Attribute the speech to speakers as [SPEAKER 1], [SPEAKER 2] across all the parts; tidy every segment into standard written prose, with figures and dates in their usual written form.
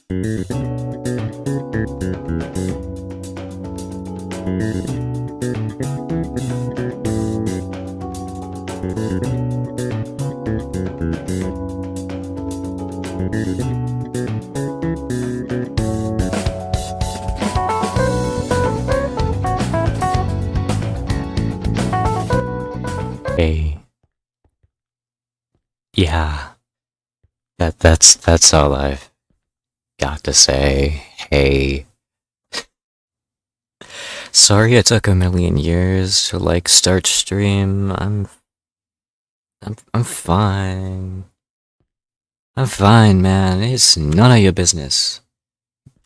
[SPEAKER 1] Hey. Yeah. That's all I've got to say. Hey. Sorry it took a million years to like start stream. I'm fine. I'm fine, man. It's none of your business.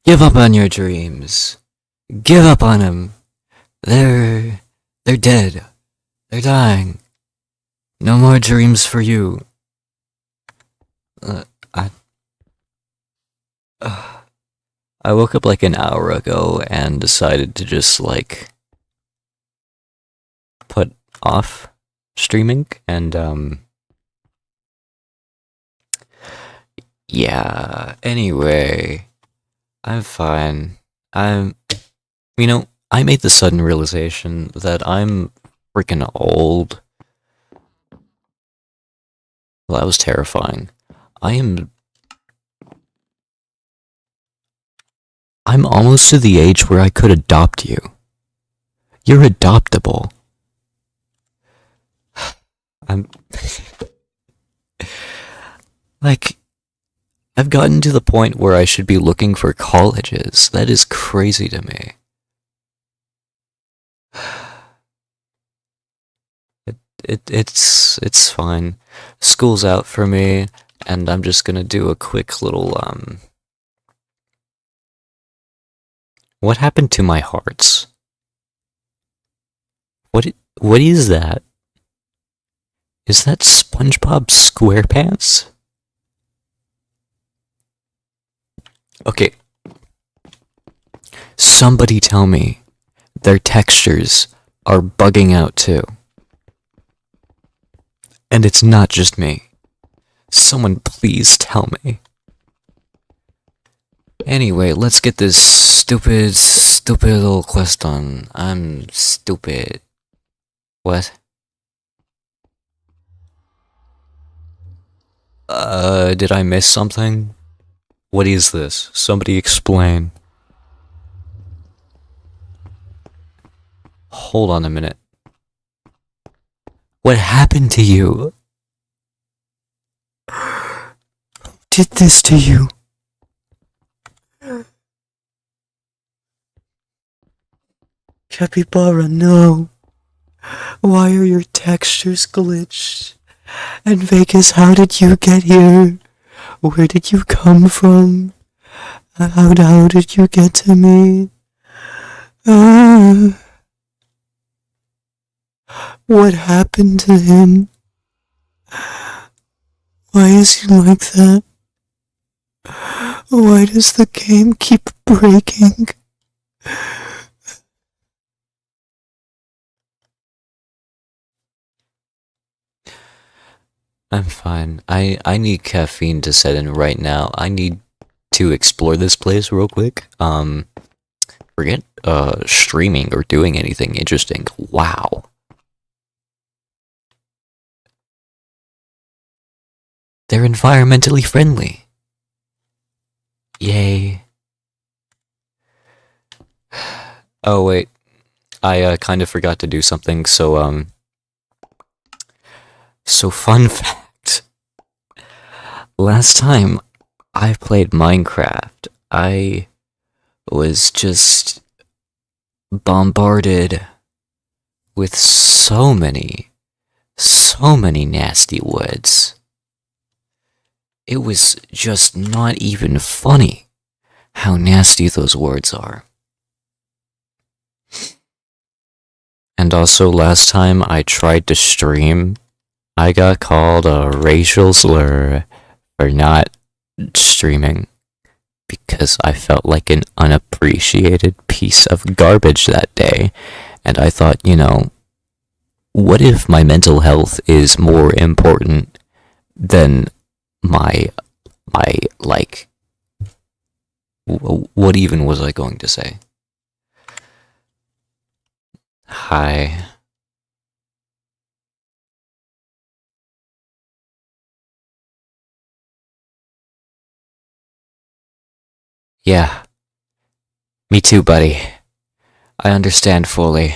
[SPEAKER 1] Give up on your dreams. Give up on them. They're dead. They're dying. No more dreams for you. I woke up like an hour ago and decided to just like put off streaming and yeah, anyway, I'm fine. I made the sudden realization that I'm freaking old. Well, that was terrifying. I'm almost to the age where I could adopt you. You're adoptable. Like, I've gotten to the point where I should be looking for colleges. That is crazy to me. It's fine. School's out for me, and I'm just gonna do a quick little, What happened to my hearts? What is that? Is that SpongeBob SquarePants? Okay. Somebody tell me their textures are bugging out too. And it's not just me. Someone please tell me. Anyway, let's get this stupid little quest done. I'm stupid. What? Did I miss something? What is this? Somebody explain. Hold on a minute. What happened to you? Who did this to you? Capybara, no. Why are your textures glitched? And Vegas, how did you get here? Where did you come from? How did you get to me? What happened to him? Why is he like that? Why does the game keep breaking? I'm fine. I need caffeine to set in right now. I need to explore this place real quick. Forget streaming or doing anything interesting. Wow. They're environmentally friendly. Yay. Oh wait. I kind of forgot to do something, so fun fact. Last time I played Minecraft, I was just bombarded with so many nasty words. It was just not even funny how nasty those words are. And also last time I tried to stream, I got called a racial slur for not streaming because I felt like an unappreciated piece of garbage that day. And I thought, what if my mental health is more important than my What even was I going to say? Hi. Yeah, me too, buddy. I understand fully.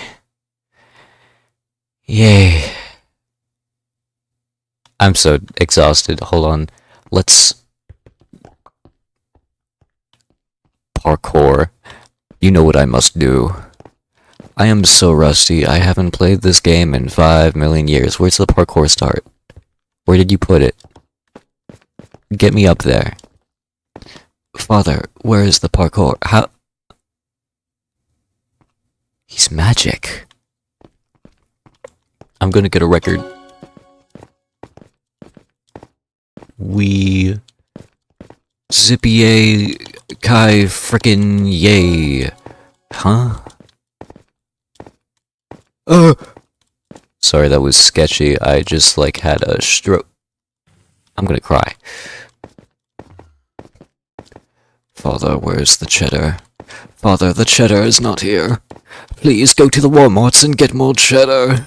[SPEAKER 1] Yay. I'm so exhausted. Hold on. Let's parkour. You know what I must do. I am so rusty. I haven't played this game in 5 million years. Where's the parkour start? Where did you put it? Get me up there. Father, where is the parkour? How? He's magic. I'm gonna get a record. We... Zippy Kai frickin' yay. Huh? Sorry, that was sketchy. I just, like, had a stroke. I'm gonna cry. Father, where's the cheddar? Father, the cheddar is not here. Please go to the Walmarts and get more cheddar.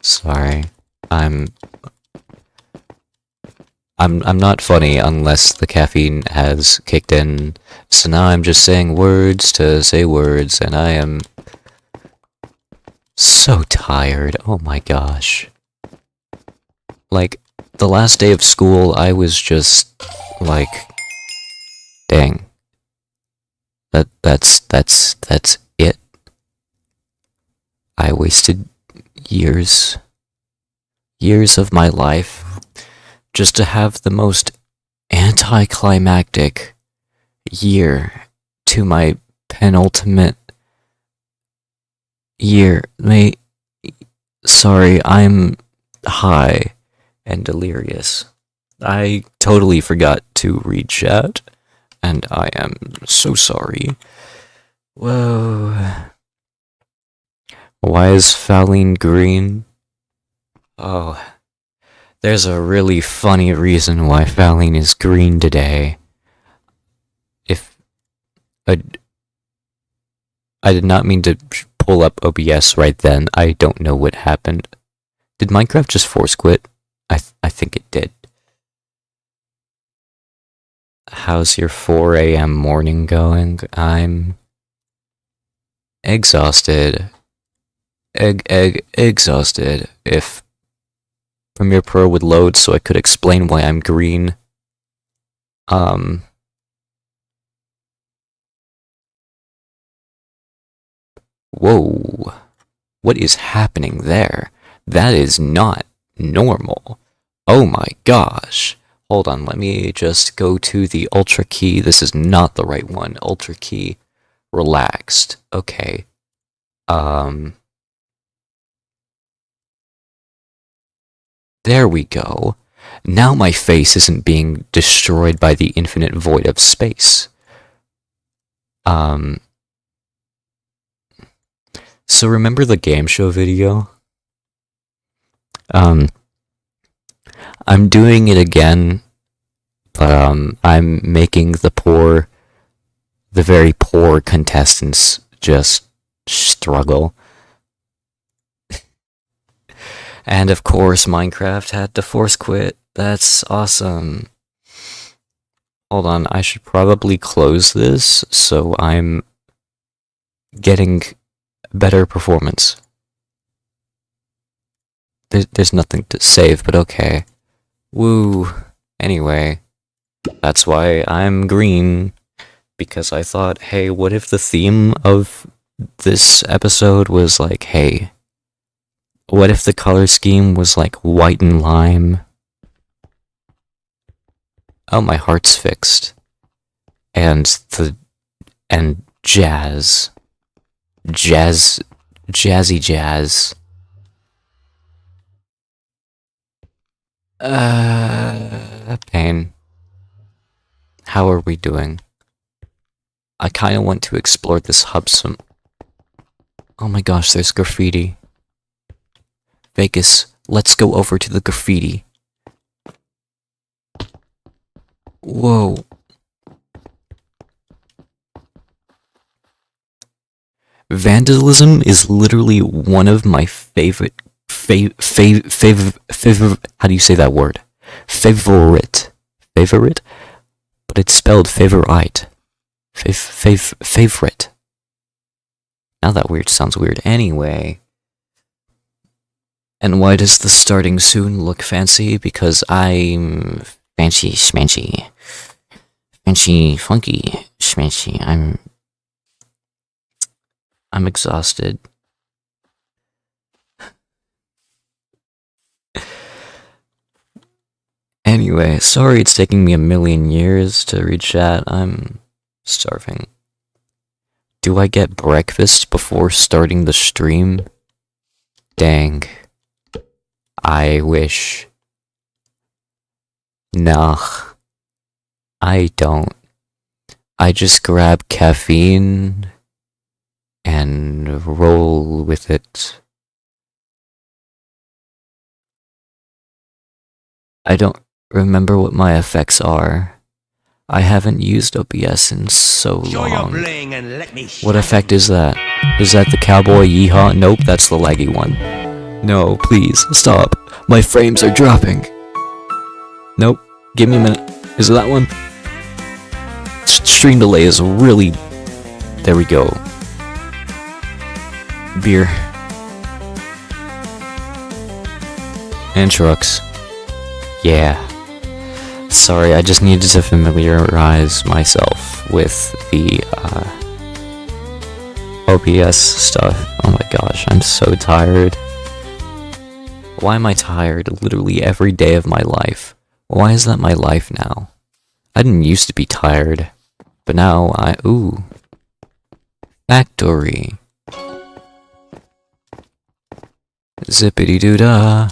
[SPEAKER 1] Sorry. I'm not funny unless the caffeine has kicked in. So now I'm just saying words to say words, and I am so tired. Oh my gosh. Like, the last day of school, I was just like, dang. That's it. I wasted years of my life just to have the most anticlimactic year to my penultimate year. Sorry, I'm high and delirious. I totally forgot to read chat, and I am so sorry. Whoa. Why is Faline green? Oh, there's a really funny reason why Faline is green today. I did not mean to pull up OBS right then. I don't know what happened. Did Minecraft just force quit? I think it did. How's your 4 a.m. morning going? I'm exhausted. Exhausted. If Premiere Pro would load so I could explain why I'm green. Whoa. What is happening there? That is not normal. Oh my gosh. Hold on, let me just go to the Ultra key. This is not the right one. Ultra key. Relaxed. Okay. There we go. Now my face isn't being destroyed by the infinite void of space. So remember the game show video? I'm doing it again, but I'm making the very poor contestants just struggle. And of course, Minecraft had to force quit. That's awesome. Hold on, I should probably close this so I'm getting better performance. There's nothing to save, but okay. Woo. Anyway, that's why I'm green. Because I thought, hey, what if the theme of this episode was like, hey, what if the color scheme was like white and lime? Oh, my heart's fixed. And jazz. Jazzy jazz. Pain. How are we doing? I kinda want to explore this hub some... Oh my gosh, there's graffiti. Vegas, let's go over to the graffiti. Whoa. Vandalism is literally one of my favorite, how do you say that word? Favorite. But it's spelled favorite. Favorite. Now that weird sounds weird. Anyway. And why does the starting soon look fancy? Because I'm fancy schmancy. Fancy funky schmancy. I'm exhausted. Anyway, sorry it's taking me a million years to read chat. I'm starving. Do I get breakfast before starting the stream? Dang. I wish. Nah. I don't. I just grab caffeine and roll with it. I don't remember what my effects are. I haven't used OBS in so long. What effect is that? Is that the cowboy yeehaw? Nope, that's the laggy one. No, please, stop. My frames are dropping. Nope, give me a minute. Is it that one? Stream delay is really... There we go. Beer. And trucks. Yeah. Sorry, I just needed to familiarize myself with the OBS stuff. Oh my gosh, I'm so tired. Why am I tired literally every day of my life? Why is that my life now? I didn't used to be tired, but now ooh. Factory. Zippity-doo-dah.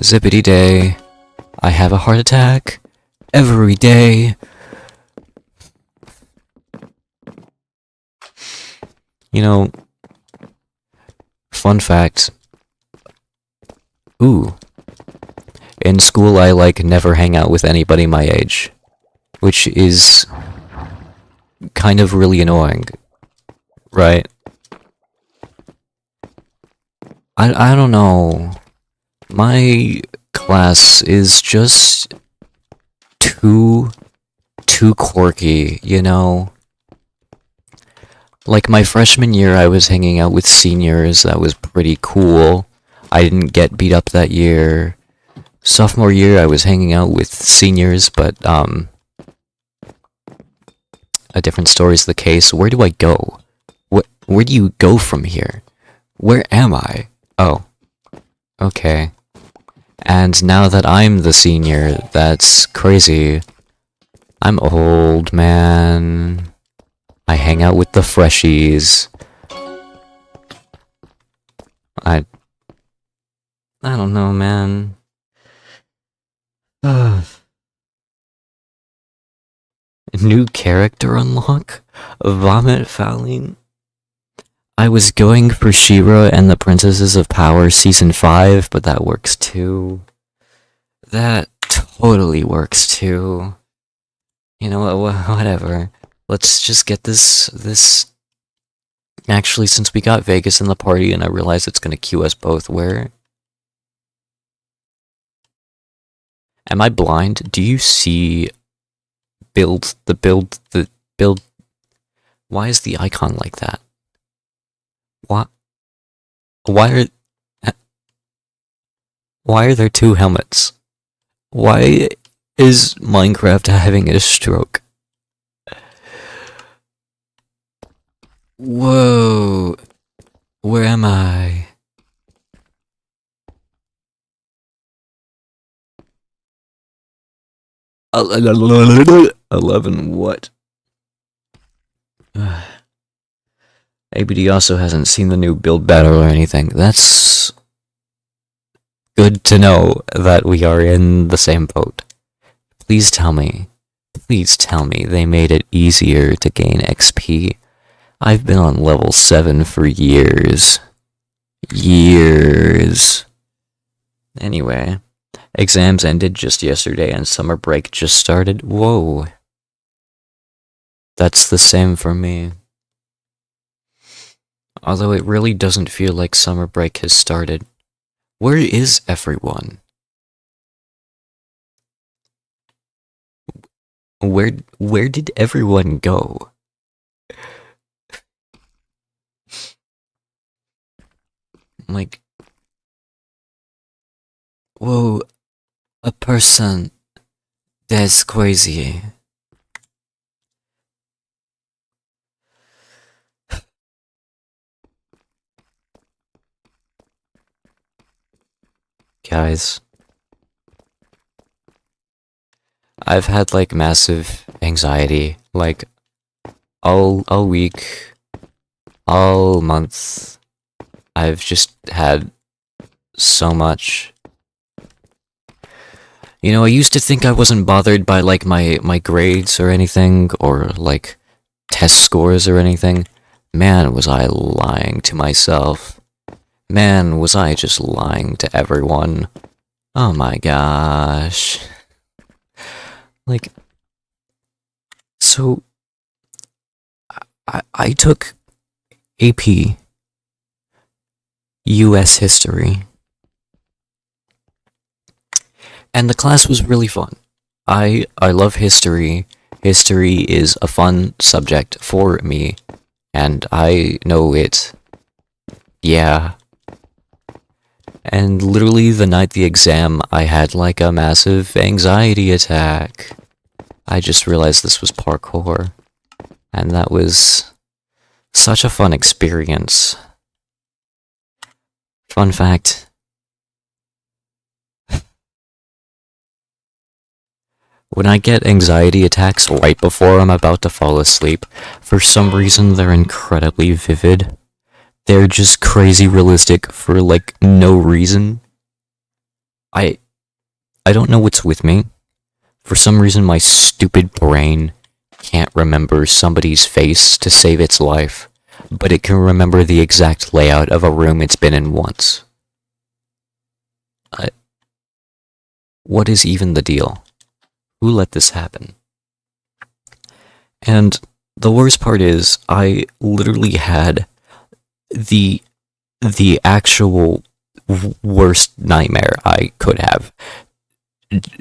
[SPEAKER 1] Zippity-day. I have a heart attack every day. You know, fun fact. Ooh. In school, I never hang out with anybody my age, which is kind of really annoying, right? I don't know. My class is just too quirky, you know? Like my freshman year, I was hanging out with seniors. That was pretty cool. I didn't get beat up that year. Sophomore year, I was hanging out with seniors, but a different story's the case. Where do I go? Where do you go from here? Where am I? Oh. Okay. And now that I'm the senior, that's crazy. I'm old, man. I hang out with the freshies. I don't know, man. New character unlock? Vomit fouling? I was going for She-Ra and the Princesses of Power Season 5, but that works too. That totally works too. You know what, whatever. Let's just get this... Actually, since we got Vegas in the party and I realize it's gonna queue us both, where... Am I blind? Do you see... Build... Why is the icon like that? What? Why are there two helmets? Why is Minecraft having a stroke? Whoa. Where am I? $11 what? ABD also hasn't seen the new build battle or anything. That's good to know that we are in the same boat. Please tell me they made it easier to gain XP. I've been on level 7 for years. Anyway, exams ended just yesterday and summer break just started. Whoa. That's the same for me. Although it really doesn't feel like summer break has started. Where is everyone? Where did everyone go? Like, whoa, a person that's crazy. Guys, I've had like massive anxiety, like all week, all month. I've just had so much. You know, I used to think I wasn't bothered by like my grades or anything, or like test scores or anything. Man, was I lying to myself. Man, was I just lying to everyone. Oh my gosh. Like, so I took AP US history, and the class was really fun. I love history. History is a fun subject for me, and I know it. Yeah. And literally the night the exam, I had like a massive anxiety attack. I just realized this was parkour, and that was such a fun experience. Fun fact. When I get anxiety attacks right before I'm about to fall asleep, for some reason they're incredibly vivid. They're just crazy realistic for like no reason. I don't know what's with me. For some reason my stupid brain can't remember somebody's face to save its life, but it can remember the exact layout of a room it's been in once. What is even the deal? Who let this happen? And the worst part is, I literally had the actual worst nightmare I could have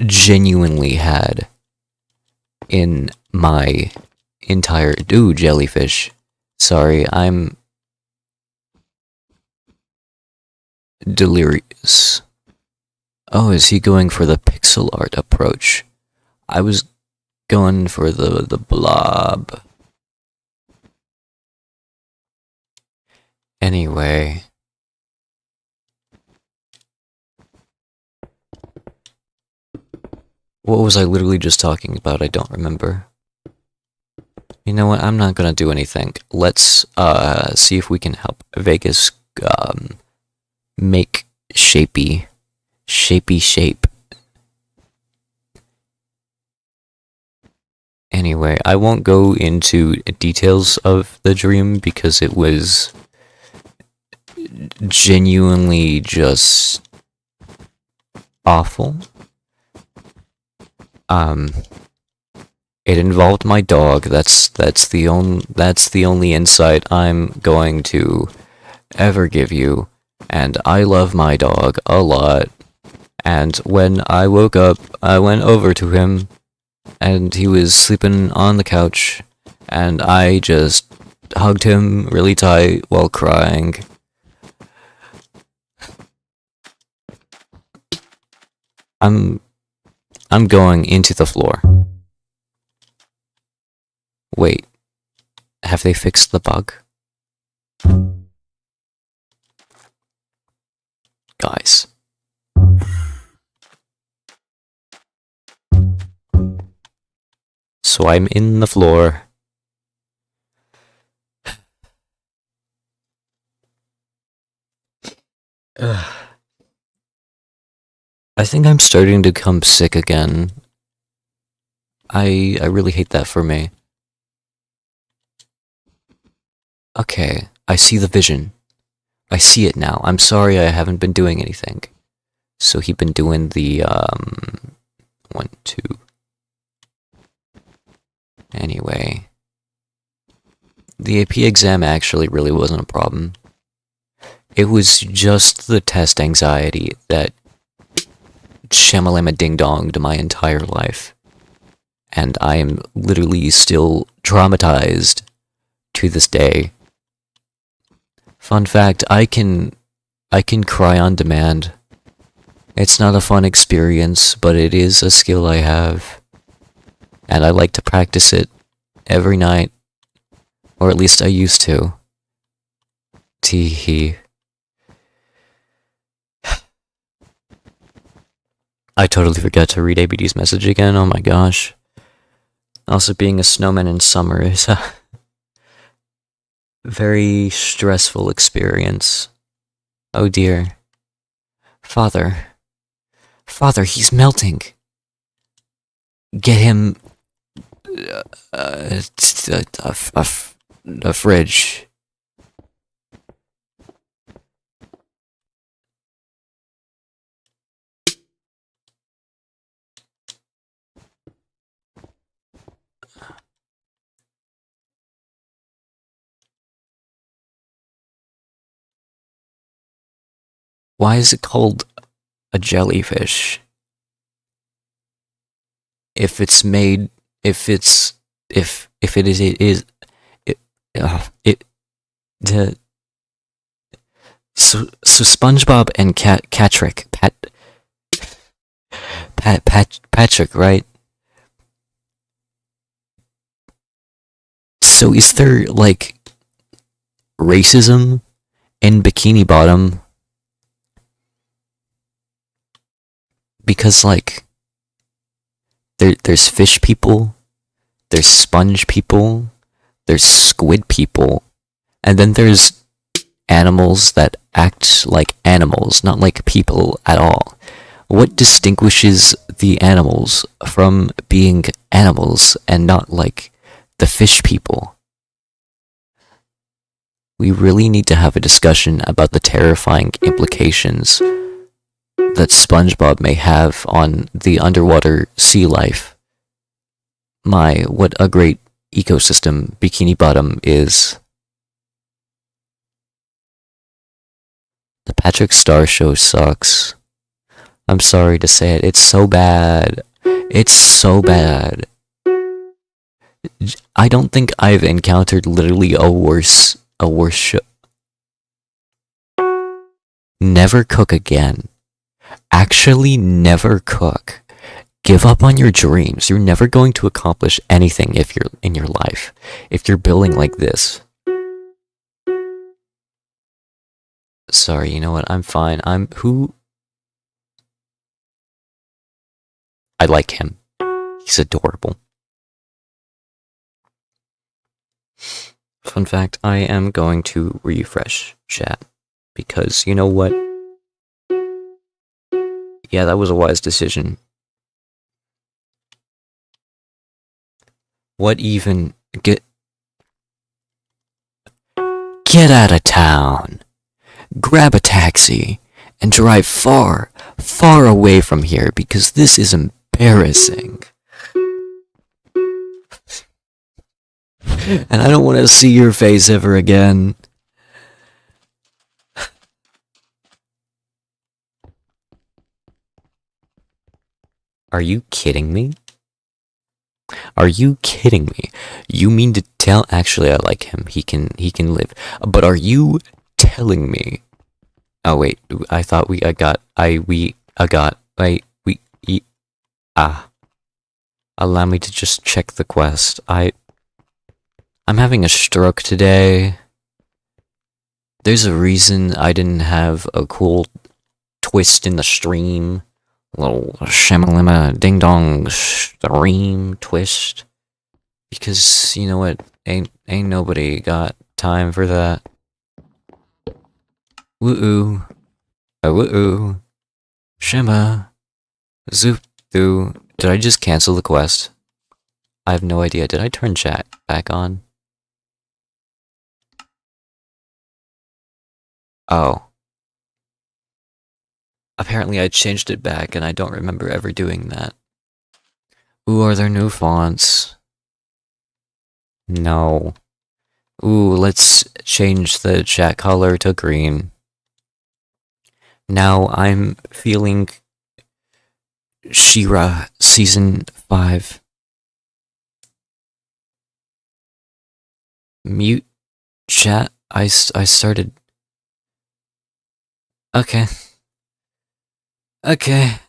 [SPEAKER 1] genuinely had in my entire jellyfish. Sorry, I'm delirious. Oh, is he going for the pixel art approach? I was going for the blob. Anyway. What was I literally just talking about? I don't remember. You know what? I'm not gonna do anything. Let's see if we can help Vegas make shapey shape. Anyway, I won't go into details of the dream because it was genuinely just awful. It involved my dog. That's the only insight I'm going to ever give you. And I love my dog a lot. And when I woke up, I went over to him, and he was sleeping on the couch, and I just hugged him really tight while crying. I'm going into the floor. Wait, have they fixed the bug? Guys. So I'm in the floor. I think I'm starting to become sick again. I really hate that for me. Okay, I see the vision. I see it now. I'm sorry I haven't been doing anything. So he'd been doing the, 1, 2. Anyway. the AP exam actually really wasn't a problem. It was just the test anxiety that shamalama ding donged my entire life. And I am literally still traumatized to this day. Fun fact, I can cry on demand. It's not a fun experience, but it is a skill I have. And I like to practice it every night. Or at least I used to. Tee-hee. I totally forgot to read ABD's message again, oh my gosh. Also, being a snowman in summer is a very stressful experience. Oh dear. Father. Father, he's melting. Get him a fridge. Why is it called a jellyfish? If it's made, if it is, so SpongeBob and Patrick, right? So is there, like, racism in Bikini Bottom? Because, like, there's fish people, there's sponge people, there's squid people, and then there's animals that act like animals, not like people at all. What distinguishes the animals from being animals and not like the fish people? We really need to have a discussion about the terrifying implications that SpongeBob may have on the underwater sea life. My, what a great ecosystem Bikini Bottom is. The Patrick Star Show sucks. I'm sorry to say it, it's so bad. It's so bad. I don't think I've encountered literally a worse show. Never cook again. Actually never cook. Give up on your dreams. You're never going to accomplish anything if you're in your life. If you're building like this. Sorry, you know what? I'm fine. I like him. He's adorable. Fun fact, I am going to refresh chat. Because, you know what? Yeah, that was a wise decision. What even... Get out of town! Grab a taxi, and drive far, far away from here, because this is embarrassing. And I don't want to see your face ever again. Are you kidding me? Are you kidding me? You mean to tell... Actually, I like him. He can live. But are you telling me... Oh, wait. I thought allow me to just check the quest. I'm having a stroke today. There's a reason I didn't have a cool twist in the stream. A little shamalama ding dong stream twist. Because, you know what? Ain't nobody got time for that. Woo-oo. Woo-oo. Shema. Zoop-doo. Did I just cancel the quest? I have no idea. Did I turn chat back on? Oh. Apparently I changed it back and I don't remember ever doing that. Ooh, are there new fonts? No. Ooh, let's change the chat color to green. Now I'm feeling She-Ra Season 5. Mute chat. I started. Okay. Okay.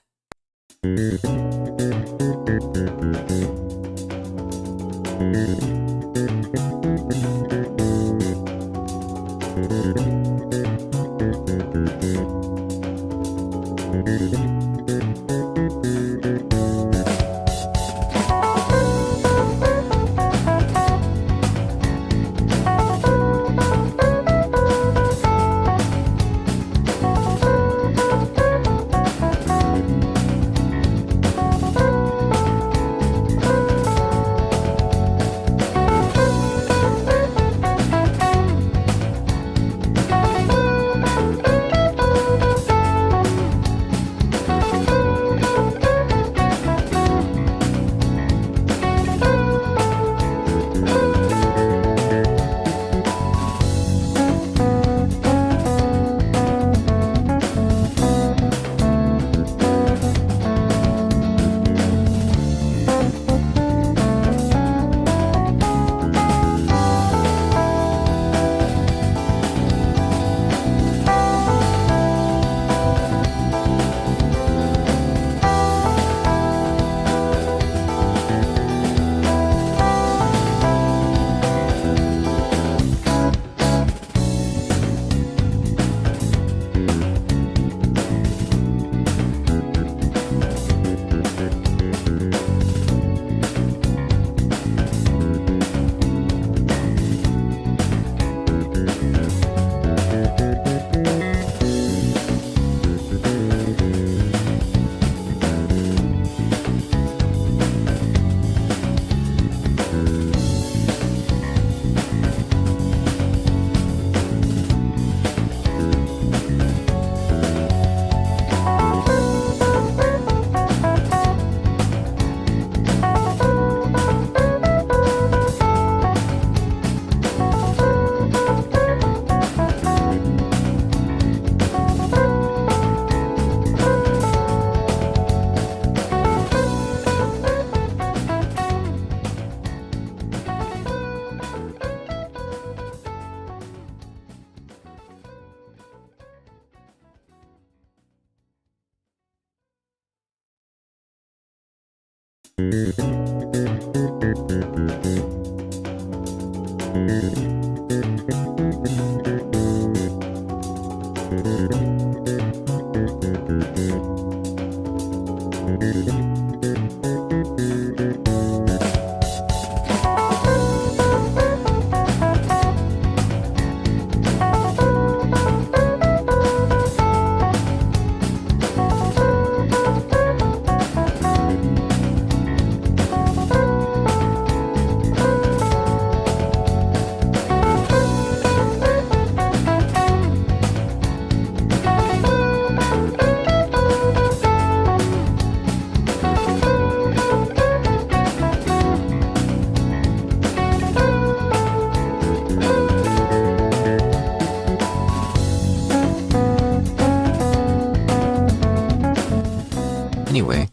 [SPEAKER 1] Anyway,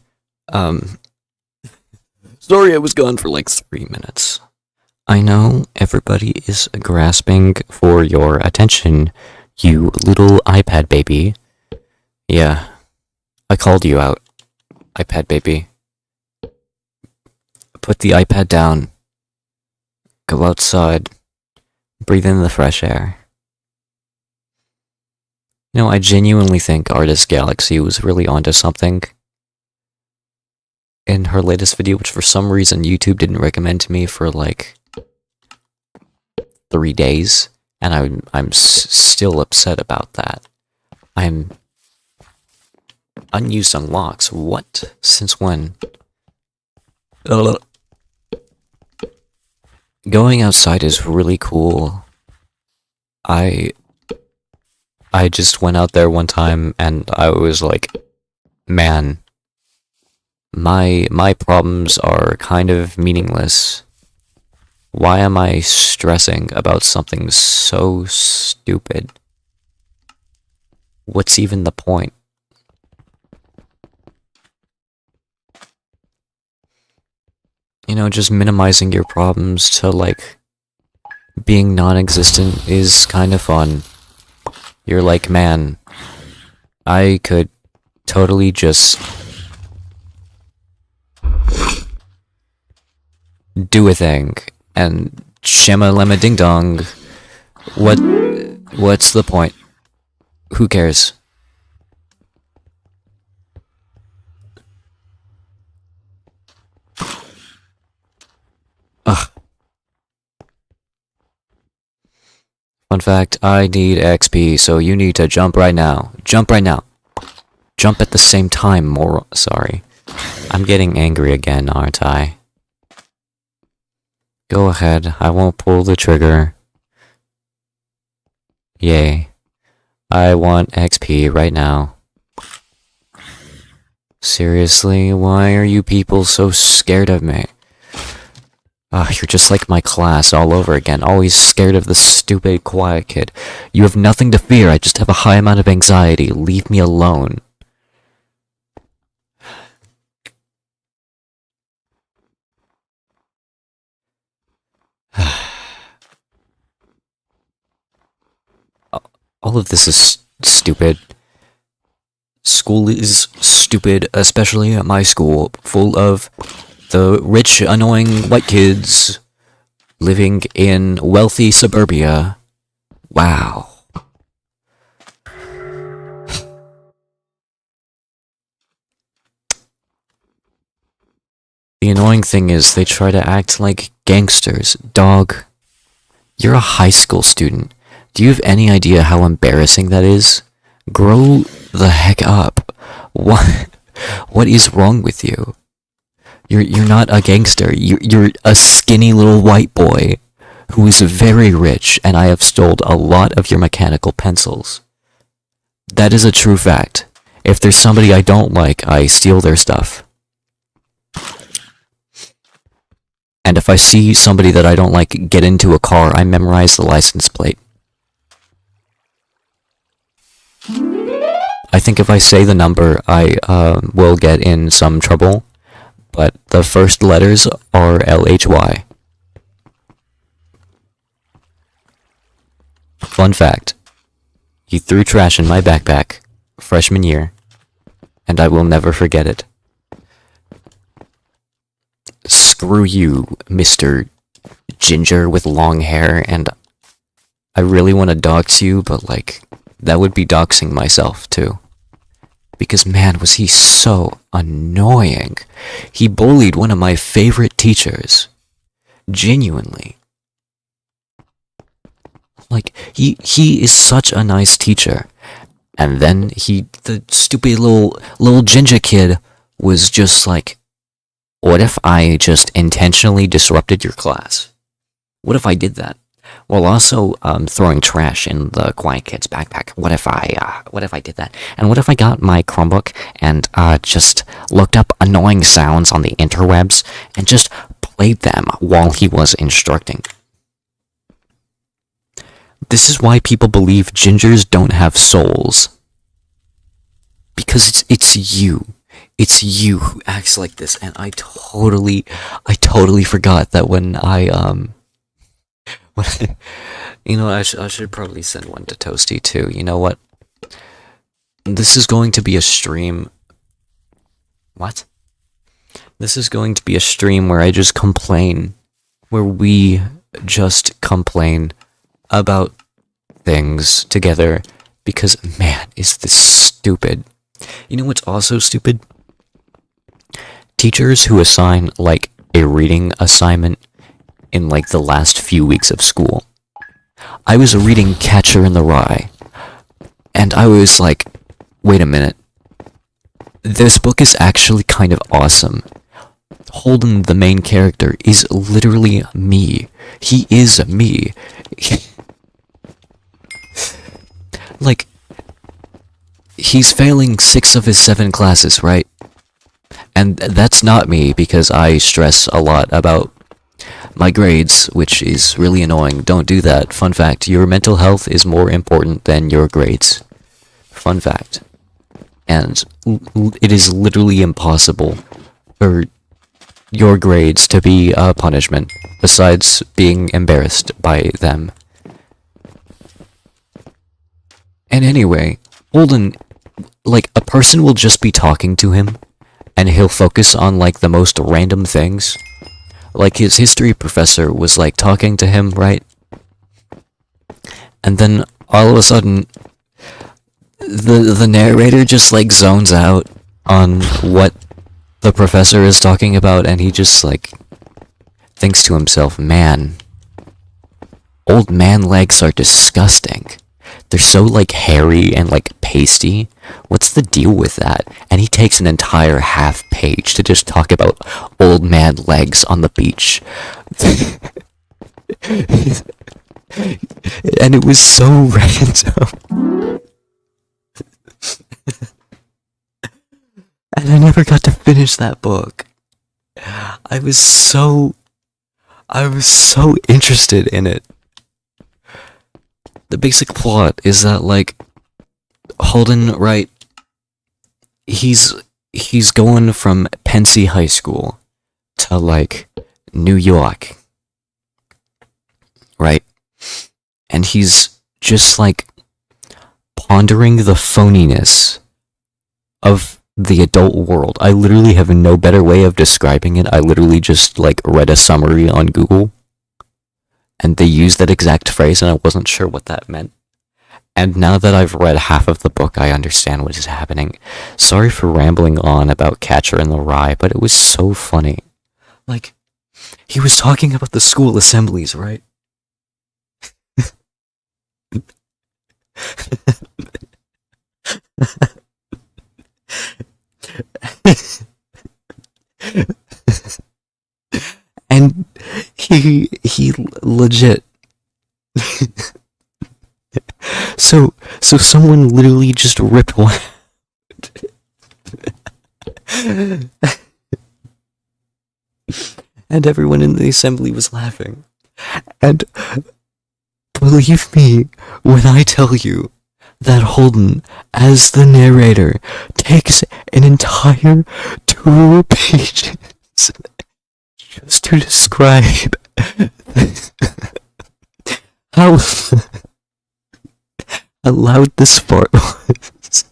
[SPEAKER 1] sorry I was gone for like 3 minutes. I know everybody is grasping for your attention, you little iPad baby. Yeah, I called you out, iPad baby. Put the iPad down. Go outside. Breathe in the fresh air. You know, I genuinely think Artist Galaxy was really onto something in her latest video, which for some reason YouTube didn't recommend to me for like 3 days, and I'm still upset about that. I'm unused unlocks. What? Since when? Going outside is really cool. I just went out there one time and I was like, man, my problems are kind of meaningless. Why am I stressing about something so stupid? What's even the point? You know, just minimizing your problems to, like, being non-existent is kind of fun. You're like, man, I could totally just do a thing, and shimma lemma ding dong. What's the point? Who cares? Ugh. Fun fact, I need XP, so you need to jump right now. Jump right now. Jump at the same time, more. Sorry. I'm getting angry again, aren't I? Go ahead, I won't pull the trigger. Yay. I want XP right now. Seriously, why are you people so scared of me? You're just like my class all over again, always scared of the stupid quiet kid. You have nothing to fear, I just have a high amount of anxiety. Leave me alone. All of this is stupid. School is stupid, especially at my school, full of the rich, annoying white kids living in wealthy suburbia. Wow. The annoying thing is they try to act like gangsters. Dog, you're a high school student. Do you have any idea how embarrassing that is? Grow the heck up. What is wrong with you? You're not a gangster. You're a skinny little white boy who is very rich, and I have stole a lot of your mechanical pencils. That is a true fact. If there's somebody I don't like, I steal their stuff. And if I see somebody that I don't like get into a car, I memorize the license plate. I think if I say the number, I will get in some trouble, but the first letters are LHY. Fun fact, he threw trash in my backpack freshman year, and I will never forget it. Screw you, Mr. Ginger with long hair, and I really want to dox you, but like, that would be doxing myself too. Because man, was he so annoying. He bullied one of my favorite teachers. Genuinely. Like, he is such a nice teacher. And then the stupid little ginger kid was just like, what if I just intentionally disrupted your class? What if I did that? While also throwing trash in the quiet kid's backpack. What if I did that? And what if I got my Chromebook and just looked up annoying sounds on the interwebs and just played them while he was instructing? This is why people believe gingers don't have souls. Because it's you. It's you who acts like this, and I totally forgot that when you know, I should probably send one to Toasty too. You know what? This is going to be a stream. What? This is going to be a stream where I just complain. Where we just complain about things together. Because, man, is this stupid. You know what's also stupid? Teachers who assign, like, a reading assignment in like the last few weeks of school. I was reading Catcher in the Rye, and I was like, wait a minute. This book is actually kind of awesome. Holden, the main character, is literally me. He is me. Like, he's failing 6 of his 7 classes, right? And that's not me, because I stress a lot about my grades, which is really annoying. Don't do that. Fun fact, your mental health is more important than your grades. Fun fact. And it is literally impossible for your grades to be a punishment, besides being embarrassed by them. And anyway, Holden, like, a person will just be talking to him, and he'll focus on, like, the most random things. Like, his history professor was, like, talking to him, right? And then, all of a sudden, the narrator just, like, zones out on what the professor is talking about, and he just, like, thinks to himself, man, old man legs are disgusting. They're so, like, hairy and, like, pasty. What's the deal with that? And he takes an entire half page to just talk about old man legs on the beach. And it was so random. And I never got to finish that book. I was so interested in it. The basic plot is that, like, Holden, right, he's going from Pensy High School to, like, New York, right? And he's just, like, pondering the phoniness of the adult world. I literally have no better way of describing it. I literally just, like, read a summary on Google, and they used that exact phrase, and I wasn't sure what that meant. And now that I've read half of the book, I understand what is happening. Sorry for rambling on about Catcher in the Rye, but it was so funny. Like, he was talking about the school assemblies, right? And he legit so someone literally just ripped one and everyone in the assembly was laughing. And believe me when I tell you that Holden, as the narrator, takes an entire 2 pages just to describe how loud this fart was.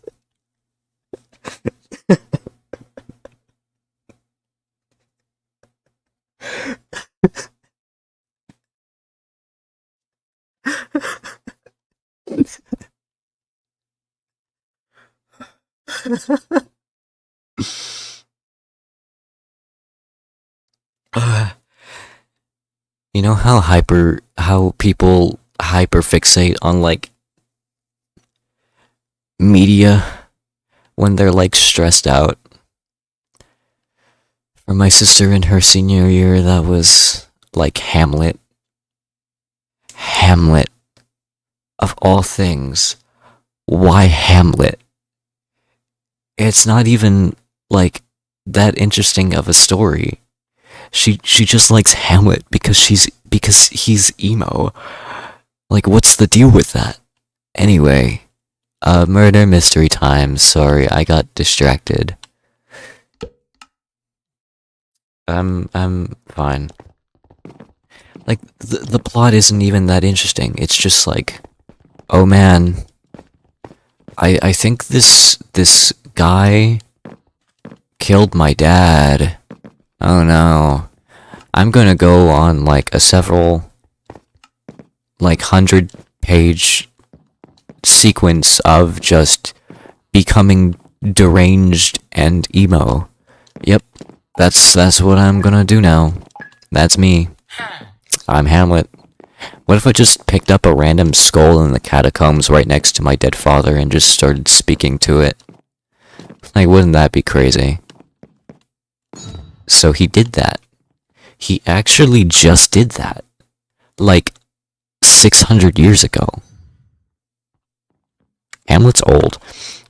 [SPEAKER 1] You know how people hyperfixate on, like, media when they're, like, stressed out? For my sister in her senior year, that was, like, Hamlet. Hamlet. Of all things. Why Hamlet? It's not even, like, that interesting of a story. She just likes Hamlet because he's emo. Like, what's the deal with that? Anyway, murder mystery time. Sorry, I got distracted. I'm fine. Like, the plot isn't even that interesting. It's just like, oh man, I think this guy killed my dad. Oh no. I'm gonna go on, like, a several, like, 100-page sequence of just becoming deranged and emo. Yep, that's what I'm gonna do now. That's me. I'm Hamlet. What if I just picked up a random skull in the catacombs right next to my dead father and just started speaking to it? Like, wouldn't that be crazy? So he did that. He actually just did that. Like, 600 years ago. Hamlet's old.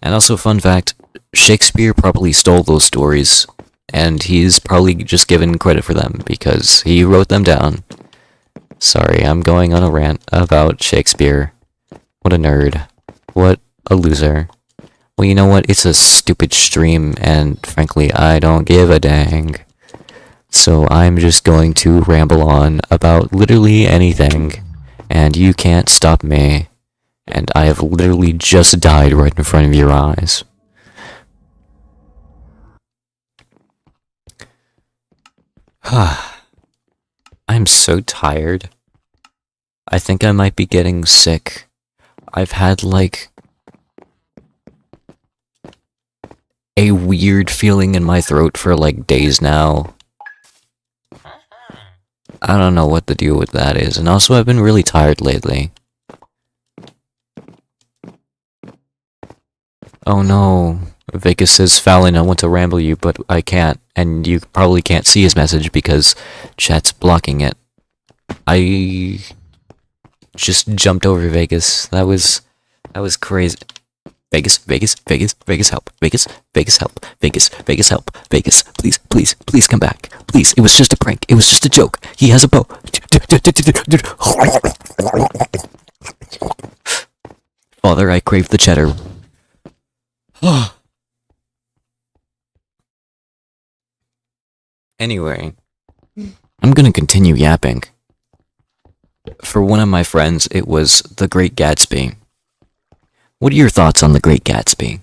[SPEAKER 1] And also, fun fact, Shakespeare probably stole those stories and he's probably just given credit for them because he wrote them down. Sorry, I'm going on a rant about Shakespeare. What a nerd. What a loser. Well, you know what? It's a stupid stream, and frankly, I don't give a dang. So I'm just going to ramble on about literally anything, and you can't stop me. And I have literally just died right in front of your eyes. I'm so tired. I think I might be getting sick. I've had, like, a weird feeling in my throat for, like, days now. I don't know what the deal with that is, and also I've been really tired lately. Oh no, Vegas says, Fallon, I want to ramble you, but I can't, and you probably can't see his message because chat's blocking it. I just jumped over Vegas. That was crazy. Vegas, Vegas, Vegas, Vegas, help. Vegas, Vegas, help. Vegas, Vegas, help. Vegas, please, please, please come back. Please, it was just a prank. It was just a joke. He has a bow. Father, I crave the cheddar. Anyway, I'm gonna continue yapping. For one of my friends, it was The Great Gatsby. What are your thoughts on The Great Gatsby?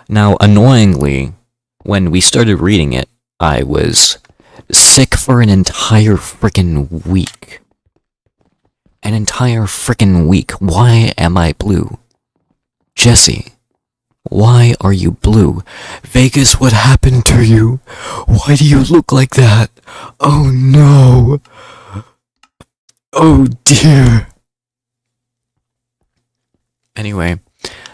[SPEAKER 1] Now, annoyingly, when we started reading it, I was sick for an entire frickin' week. An entire frickin' week. Why am I blue? Jesse, why are you blue? Vegas, what happened to you? Why do you look like that? Oh no. Oh dear. Anyway,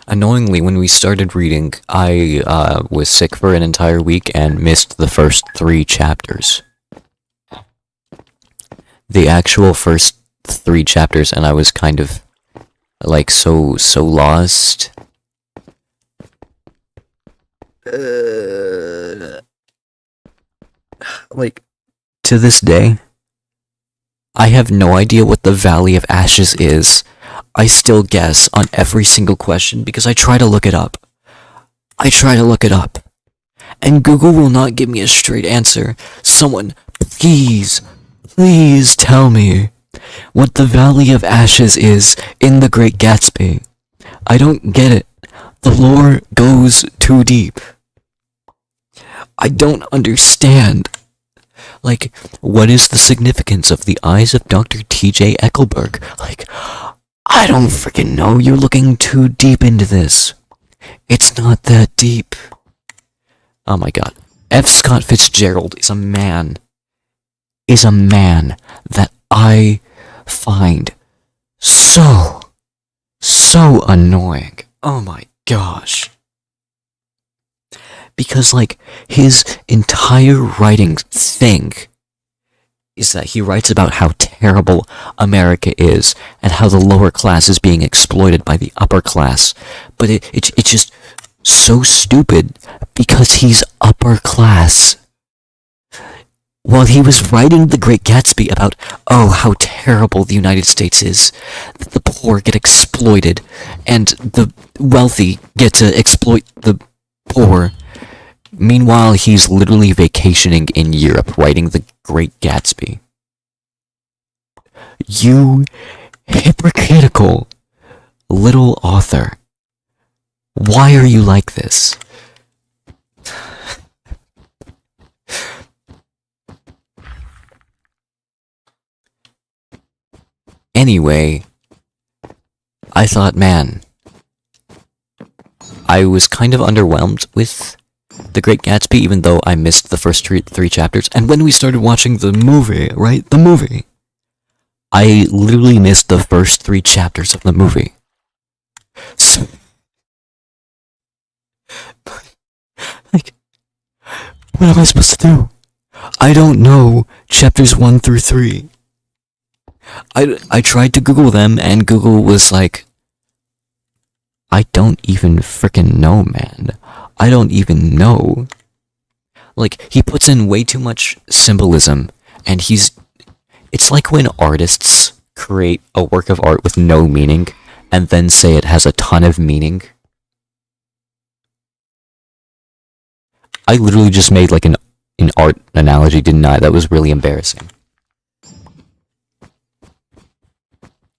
[SPEAKER 1] annoyingly, when we started reading, I was sick for an entire week and missed the first 3 chapters. The actual first 3 chapters, and I was kind of, like, so lost. Like, to this day, I have no idea what the Valley of Ashes is. I still guess on every single question because I try to look it up. And Google will not give me a straight answer. Someone, please tell me what the Valley of Ashes is in The Great Gatsby. I don't get it. The lore goes too deep. I don't understand. Like, what is the significance of the eyes of Dr. T.J. Eckelberg? Like, I don't freaking know. You're looking too deep into this. It's not that deep. Oh my god. F. Scott Fitzgerald is a man that I find so annoying. Oh my gosh. Because, like, his entire writing thing is that he writes about how terrible America is and how the lower class is being exploited by the upper class. But it's just so stupid because he's upper class. While he was writing The Great Gatsby about, oh, how terrible the United States is, that the poor get exploited and the wealthy get to exploit the poor. Meanwhile, he's literally vacationing in Europe writing The Great Gatsby. You hypocritical little author. Why are you like this? Anyway, I thought, man, I was kind of underwhelmed with The Great Gatsby, even though I missed the first 3 chapters. And when we started watching the movie, right? The movie. I literally missed the first 3 chapters of the movie. So, like, what am I supposed to do? I don't know chapters 1 through 3. I tried to Google them, and Google was like, I don't even frickin' know, man. I don't even know. Like, he puts in way too much symbolism, and it's like when artists create a work of art with no meaning, and then say it has a ton of meaning. I literally just made like an art analogy, didn't I? That was really embarrassing.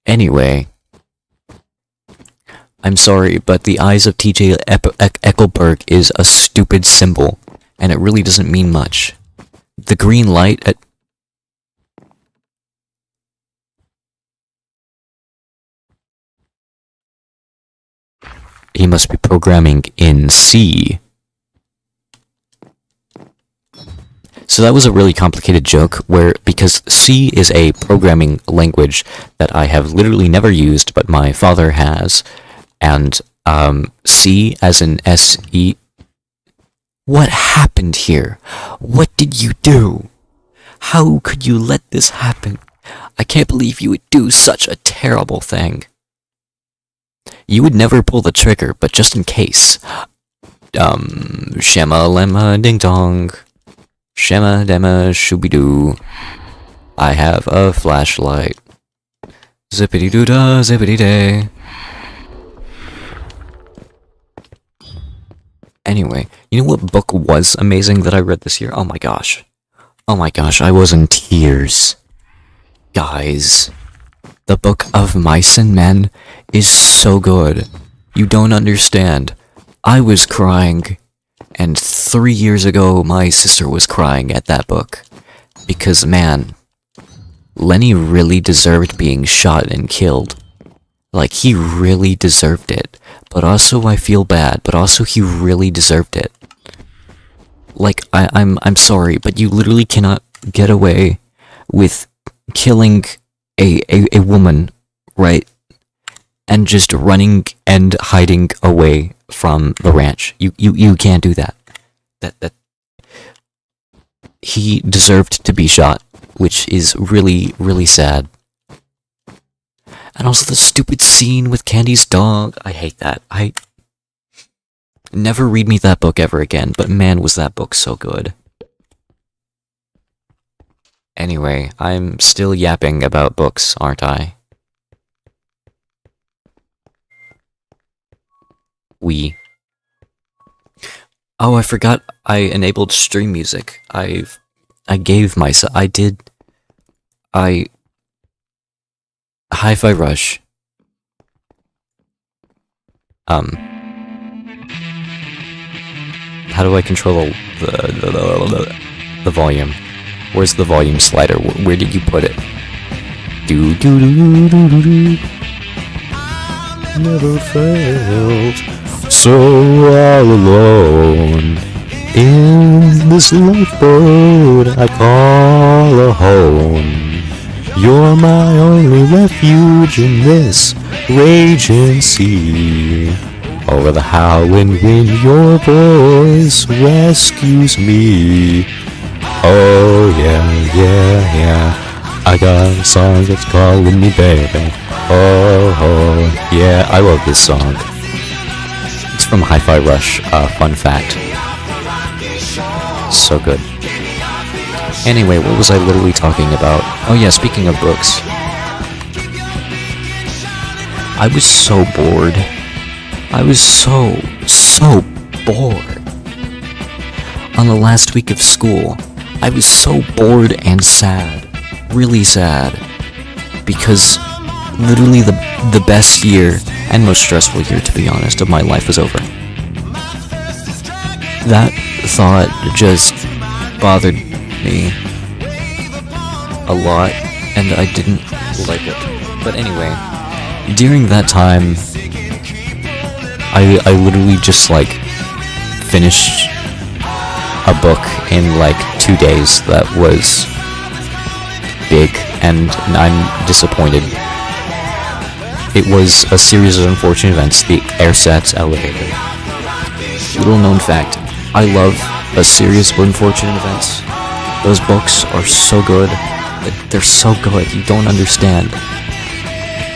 [SPEAKER 1] Anyway, I'm sorry, but the eyes of TJ Eckelberg is a stupid symbol, and it really doesn't mean much. The green light at... He must be programming in C. So that was a really complicated joke, because C is a programming language that I have literally never used, but my father has, and C as in S-E... What happened here? What did you do? How could you let this happen? I can't believe you would do such a terrible thing. You would never pull the trigger, but just in case. Shema lemma ding dong. Shema dema shooby-doo. I have a flashlight. Zippity-doo-dah, zippity-day. Anyway, you know what book was amazing that I read this year? Oh my gosh. Oh my gosh, I was in tears. Guys, the Book of Mice and Men is so good. You don't understand. I was crying. And 3 years ago, my sister was crying at that book. Because, man, Lenny really deserved being shot and killed. Like, he really deserved it. But also, I feel bad. But also, he really deserved it. Like, I'm sorry, but you literally cannot get away with killing a woman, right? And just running and hiding away from the ranch. You can't do that. That he deserved to be shot, which is really, really sad. And also the stupid scene with Candy's dog. I hate that. Never read me that book ever again, but man, was that book so good. Anyway, I'm still yapping about books, aren't I? Oh, I forgot I enabled stream music. Hi-Fi Rush. How do I control the volume? Where's the volume slider? Where did you put it? Do do do do do do. Never felt so all alone in this lifeboat I call a home. You're my only refuge in this raging sea. Over the howling wind, your voice rescues me. Oh yeah, yeah, yeah. I got a song that's calling me baby. Oh, yeah, I love this song. It's from Hi-Fi Rush, fun fact. So good. Anyway, what was I literally talking about? Oh yeah, speaking of books. I was so bored. I was so bored. On the last week of school, I was so bored and sad. Really sad. Because literally the best year, and most stressful year to be honest, of my life was over. That thought just bothered me a lot, and I didn't like it. But anyway, during that time, I literally just like finished a book in like 2 days that was big, and I'm disappointed. It was a series of unfortunate events, the AirSats elevator. Little known fact, I love a series of unfortunate events. Those books are so good. They're so good, you don't understand.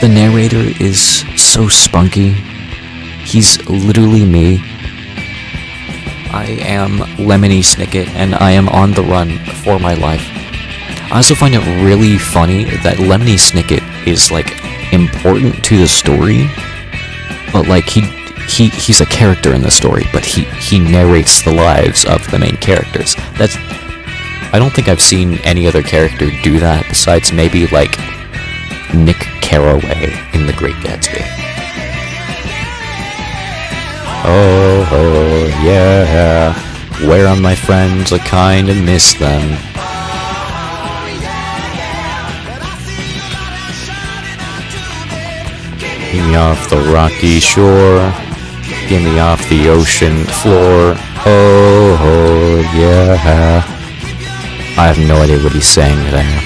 [SPEAKER 1] The narrator is so spunky. He's literally me. I am Lemony Snicket, and I am on the run for my life. I also find it really funny that Lemony Snicket is, like, important to the story, but, like, he's a character in the story, but he narrates the lives of the main characters. I don't think I've seen any other character do that besides maybe, like, Nick Carraway in The Great Gatsby. Oh, yeah. Where are my friends? I kinda miss them. Get me off the rocky shore. Get me off the ocean floor. Oh, yeah. I have no idea what he's saying there.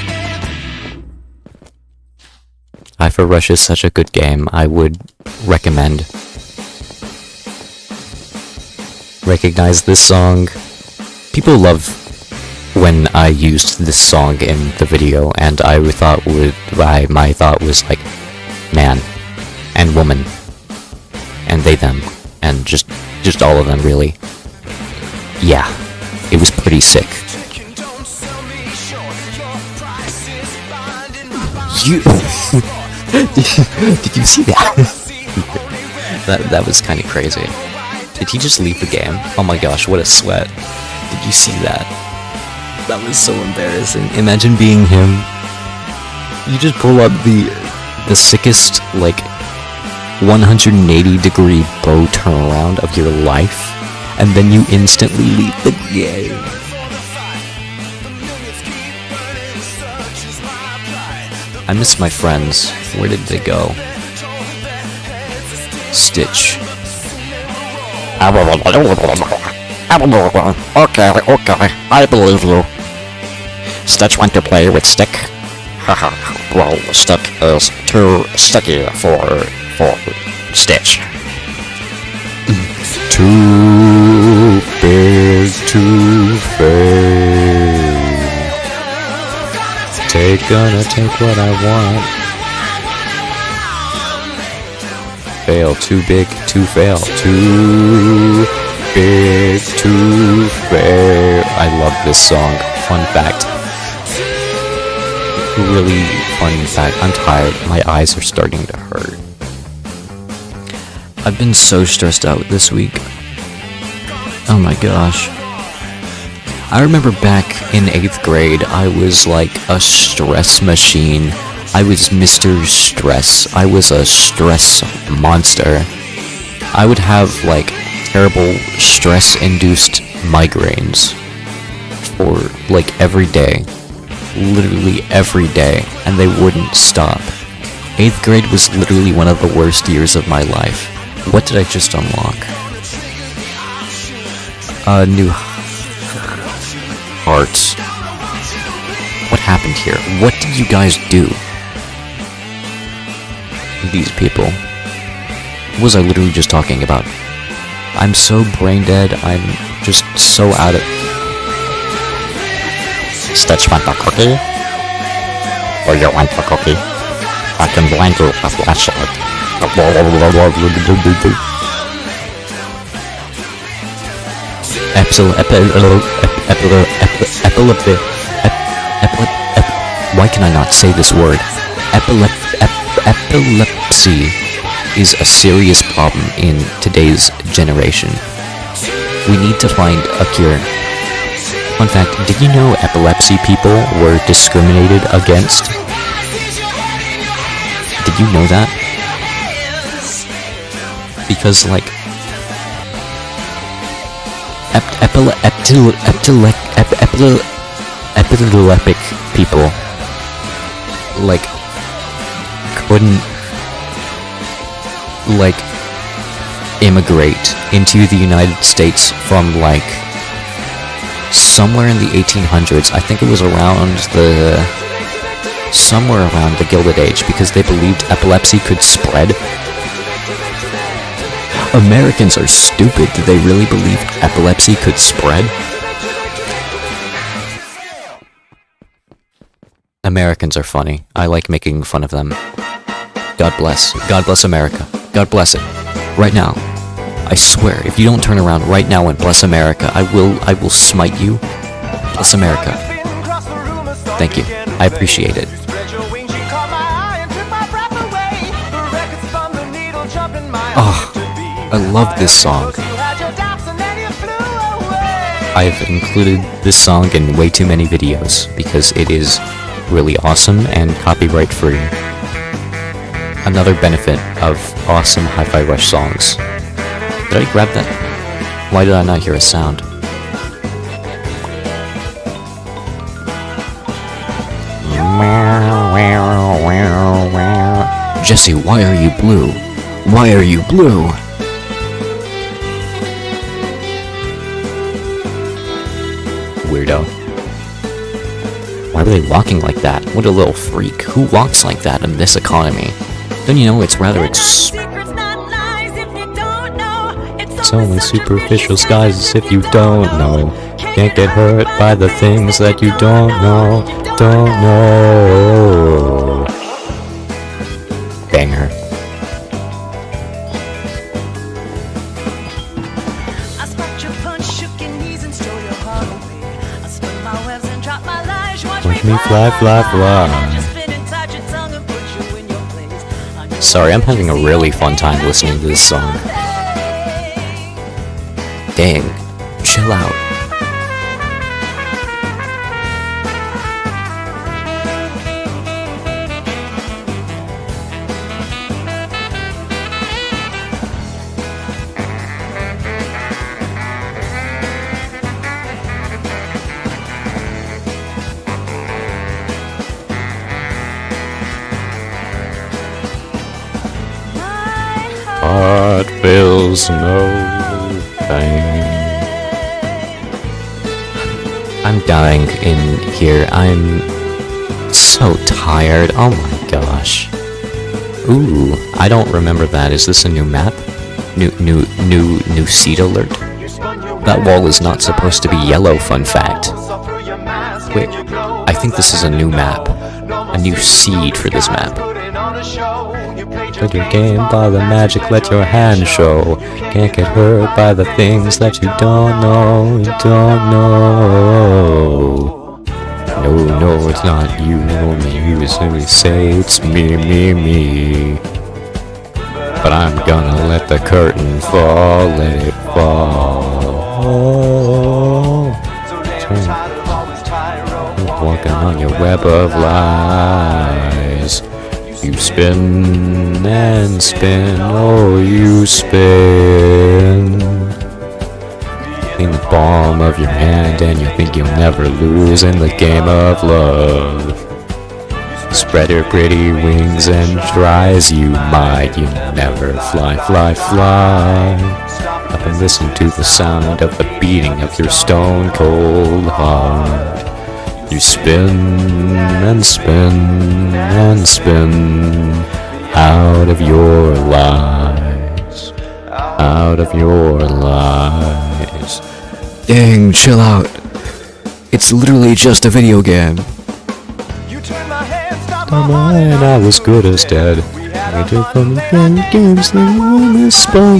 [SPEAKER 1] Hi Rush is such a good game. I would recommend. Recognize this song. People love when I used this song in the video, and my thought was like, man and woman and they them and just all of them, really. Yeah, it was pretty sick. You did you see that? that was kind of crazy. Did he just leave the game? Oh my gosh, what a sweat. Did you see that? That was so embarrassing. Imagine being him. You just pull up the sickest, like, 180-degree bow turnaround of your life, and then you instantly leave the game. I miss my friends. Where did they go? Stitch.
[SPEAKER 2] Okay, I believe you. Stitch went to play with Stick. Well, Stick is too sticky for Stitch.
[SPEAKER 1] Too big to fail. Gonna take what I want. Fail, too big to fail. Too big to fail. I love this song. Fun fact. Really fun fact. I'm tired. My eyes are starting to hurt. I've been so stressed out this week. Oh my gosh. I remember back in 8th grade, I was like a stress machine. I was Mr. Stress. I was a stress monster. I would have, like, terrible stress-induced migraines for, like, every day. Literally every day, and they wouldn't stop. 8th grade was literally one of the worst years of my life. What did I just unlock? New hearts. What happened here? What did you guys do? These people. What was I literally just talking about? I'm so brain dead. I'm just so out of...
[SPEAKER 2] Stitch want a cookie? Or you want a cookie? I can blind you with a flashlight.
[SPEAKER 1] Why can I not say this word? Epilepsy is a serious problem in today's generation. We need to find a cure. Fun fact, did you know epilepsy people were discriminated against? Did you know that? Because, like, epileptic people, like, couldn't, like, immigrate into the United States from, like, somewhere in the 1800s. I think it was somewhere around the Gilded Age, because they believed epilepsy could spread. Americans are stupid. Did they really believe epilepsy could spread? Americans are funny. I like making fun of them. God bless. God bless America. God bless it. Right now. I swear, if you don't turn around right now and bless America, I will smite you. Bless America. Thank you. I appreciate it. Oh, I love this song. I've included this song in way too many videos because it is really awesome and copyright free. Another benefit of awesome Hi-Fi Rush songs. Did I grab that? Why did I not hear a sound? Jesse, why are you blue? Why are you blue? Weirdo. Why are they walking like that? What a little freak. Who walks like that in this economy? Don't you know it's only superficial skies if you don't know. Can't get hurt by the things that you don't know. Don't know. Banger. Watch me fly, fly, fly. Sorry, I'm having a really fun time listening to this song. Dang, chill out. Heart feels no pain. I'm dying in here. I'm so tired. Oh my gosh. Ooh, I don't remember that. Is this a new map? New seed alert? That wall is not supposed to be yellow, fun fact. Wait, I think this is a new map. A new seed for this map. Put your game by the magic, let your hand show. Can't get hurt by the things that you don't know. You don't know. No, it's not you. Only you simply say it's me. But I'm gonna let the curtain fall, let it fall. Walking on your web of lies. You spin and spin, oh you spin in the palm of your hand, and you think you'll never lose in the game of love. Spread your pretty wings and try as you might, you never fly, fly, fly. Up and listen to the sound of the beating of your stone cold heart. You spin and spin and spin out of your lies, out of your lies. Dang, chill out. It's literally just a video game. And I was good as dead. I did from the games the room is spun.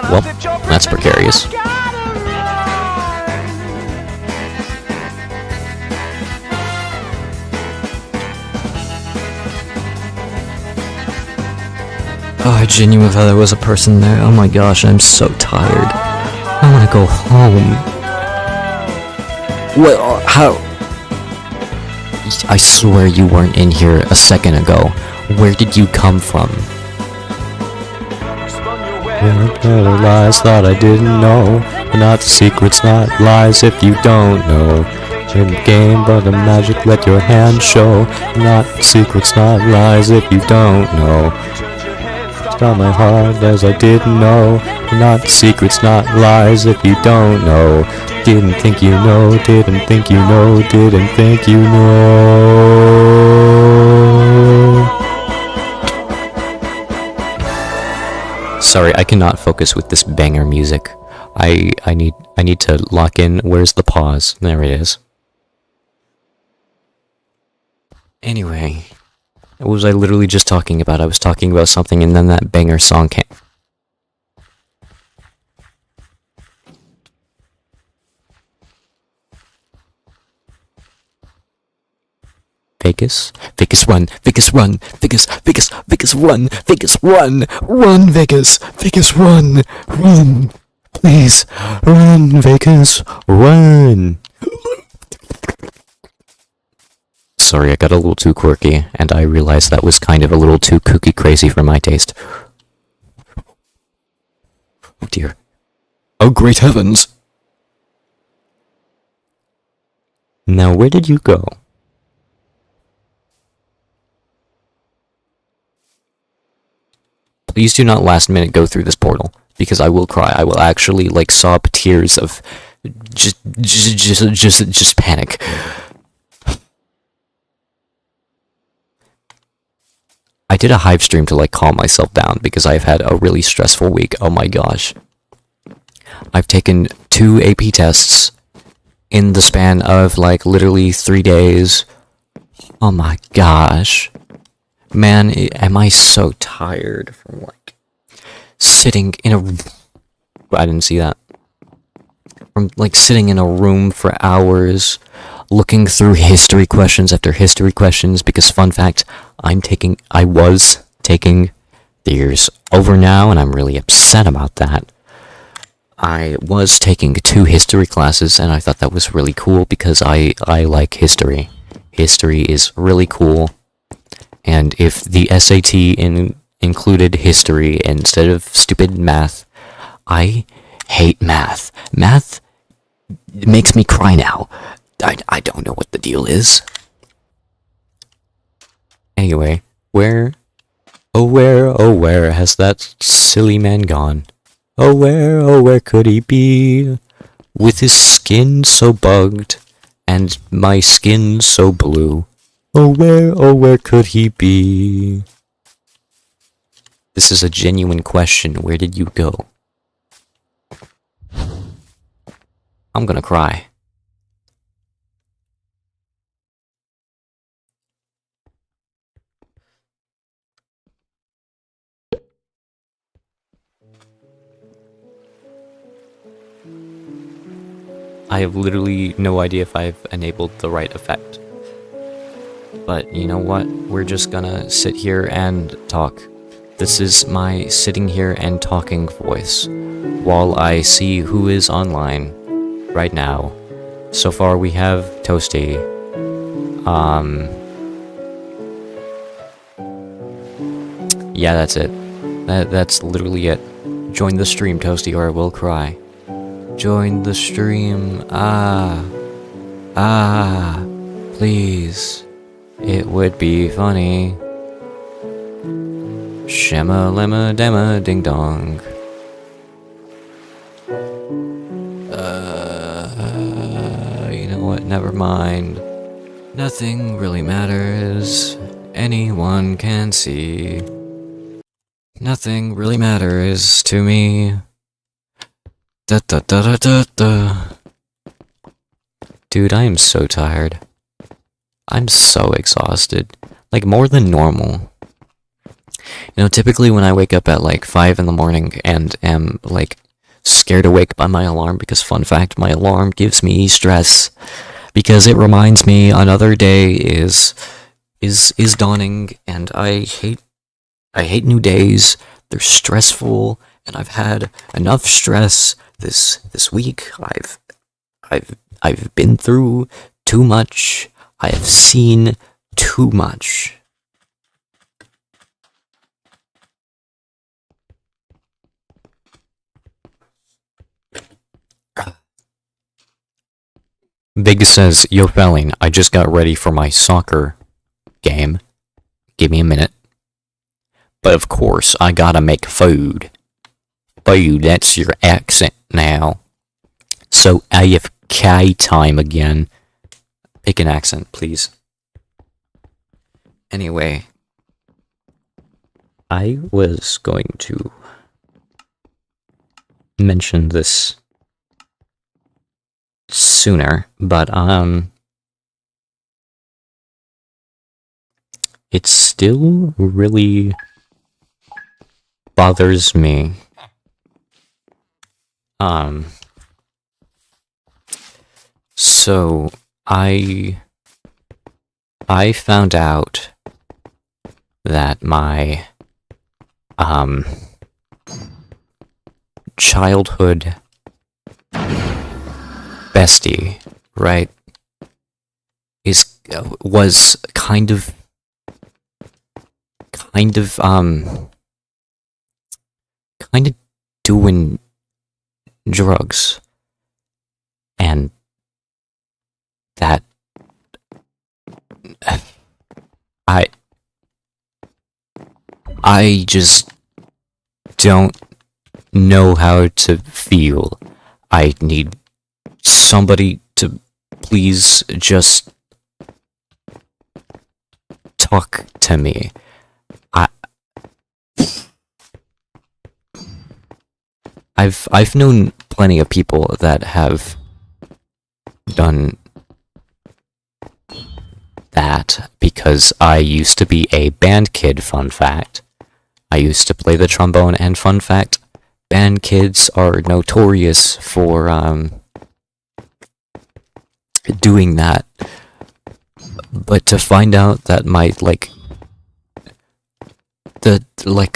[SPEAKER 1] Well, that's precarious. Oh, I genuinely thought there was a person there. Oh my gosh, I'm so tired. I want to go home. Well, how? I swear you weren't in here a second ago. Where did you come from? Better lies, thought I didn't know. But not the secrets, not lies if you don't know. In the game, but the magic, let your hand show. Not the secrets, not lies if you don't know. Not my heart as I didn't know. Not secrets, not lies if you don't know. Didn't think you know, didn't think you know, didn't think you know. Sorry, I cannot focus with this banger music. I need to lock in. Where's the pause? There it is. Anyway, What was I literally just talking about? I was talking about something and then that banger song came. Vegas? Vegas run! Vegas run! Vegas, Vegas, Vegas run! Vegas run! Run, Vegas! Vegas run! Run! Please! Run, Vegas! Run! Sorry, I got a little too quirky, and I realized that was kind of a little too kooky crazy for my taste. Oh dear. Oh great heavens! Now where did you go? Please do not last minute go through this portal, because I will cry. I will actually, like, sob tears of just panic. I did a Hive stream to, like, calm myself down, because I've had a really stressful week. Oh my gosh. I've taken 2 AP tests in the span of, like, literally 3 days. Oh my gosh. Man, am I so tired from, like, sitting in a... I didn't see that. From, like, sitting in a room for hours, looking through history questions after history questions, because, fun fact, I was taking the years over now, and I'm really upset about that. I was taking 2 history classes, and I thought that was really cool, because I like history. History is really cool. And if the SAT included history instead of stupid math, I hate math. Math makes me cry now. I don't know what the deal is. Anyway, where has that silly man gone? Oh, where could he be? With his skin so bugged, and my skin so blue. Oh, where could he be? This is a genuine question. Where did you go? I'm gonna cry. I have literally no idea if I've enabled the right effect. But you know what? We're just gonna sit here and talk. This is my sitting here and talking voice while I see who is online right now. So far we have Toasty. Yeah, that's it. That's literally it. Join the stream, Toasty, or I will cry. Join the stream. Please. It would be funny. Shemma lemma demma ding dong. You know what? Never mind. Nothing really matters. Anyone can see. Nothing really matters to me. Da da da da da da. Dude, I am so tired. I'm so exhausted. Like, more than normal. You know, typically when I wake up at like 5 in the morning and am like scared awake by my alarm, because fun fact, my alarm gives me stress because it reminds me another day is dawning, and I hate new days. They're stressful, and I've had enough stress this week. I've been through too much. I have seen too much. Big says, yo Felling, I just got ready for my soccer game. Give me a minute. But of course, I gotta make food. Food, that's your accent now. So AFK time again. Pick an accent, please. Anyway, I was going to mention this sooner, but it's still really bothers me. So I found out that my childhood bestie, right, was kind of doing drugs, and that I just don't know how to feel. I need somebody to please just talk to me. I've known plenty of people that have done that because I used to be a band kid, fun fact. I used to play the trombone, and fun fact, band kids are notorious for doing that. But to find out that my the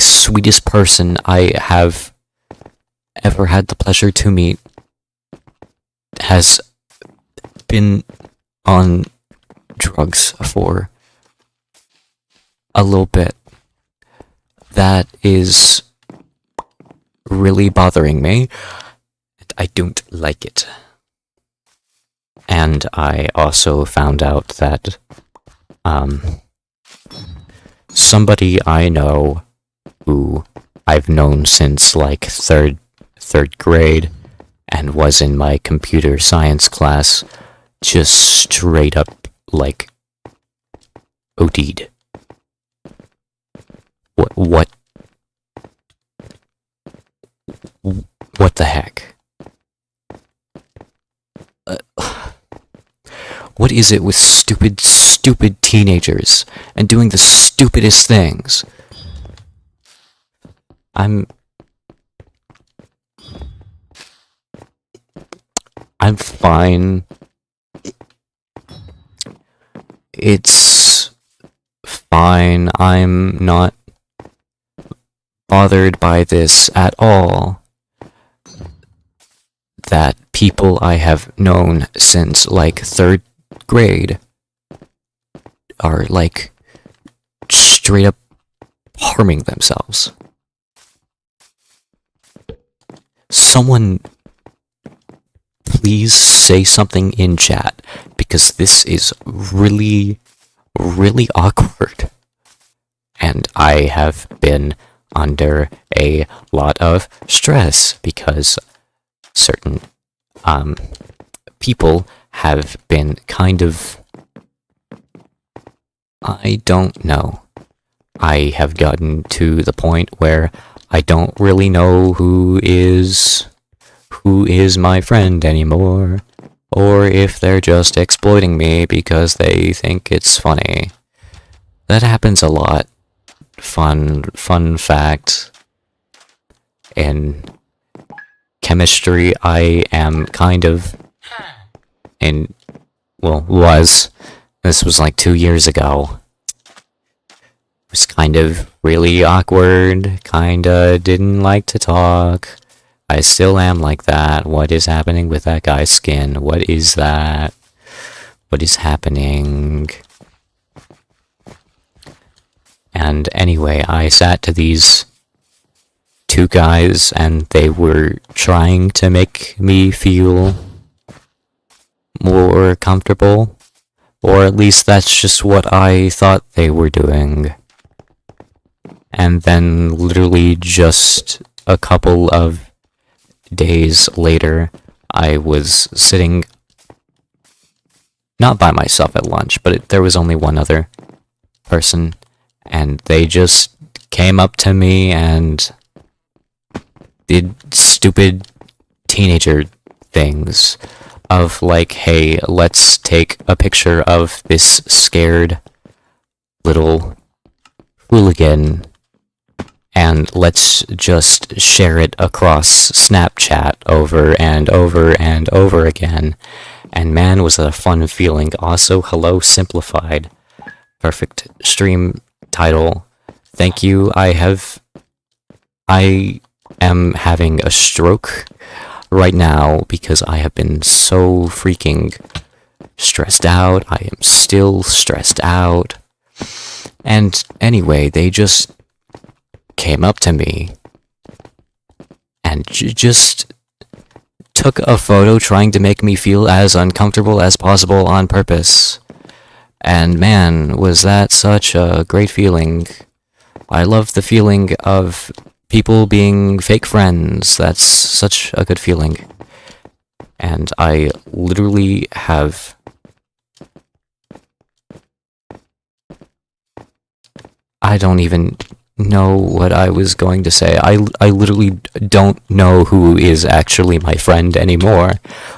[SPEAKER 1] sweetest person I have ever had the pleasure to meet has been on drugs for a little bit, that is really bothering me. I don't like it. And I also found out that somebody I know who I've known since like third grade and was in my computer science class just straight up like OD'd. What the heck? What is it with stupid teenagers and doing the stupidest things? I'm fine. It's fine. I'm not bothered by this at all. That people I have known since like third grade are like straight up harming themselves. Someone please say something in chat, because this is really awkward. And I have been under a lot of stress because certain people have been kind of, I don't know. I have gotten to the point where I don't really know who is my friend anymore, or if they're just exploiting me because they think it's funny. That happens a lot. Fun fact. In chemistry, I am kind of this was like 2 years ago. It was kind of really awkward, kinda didn't like to talk. I still am like that. What is happening with that guy's skin? What is that? What is happening? And anyway, I sat to these two guys and they were trying to make me feel more comfortable. Or at least that's just what I thought they were doing. And then literally just a couple of days later, I was sitting not by myself at lunch, but there was only one other person, and they just came up to me and did stupid teenager things of like, hey, let's take a picture of this scared little hooligan, and let's just share it across Snapchat over and over and over again. And man, was it a fun feeling. Also, hello, Simplified. Perfect stream title. Thank you. I am having a stroke right now because I have been so freaking stressed out. I am still stressed out. And anyway, they just came up to me and just took a photo trying to make me feel as uncomfortable as possible on purpose. And man, was that such a great feeling. I love the feeling of people being fake friends. That's such a good feeling. And I literally have... I don't even know what I was going to say. I literally don't know who is actually my friend anymore,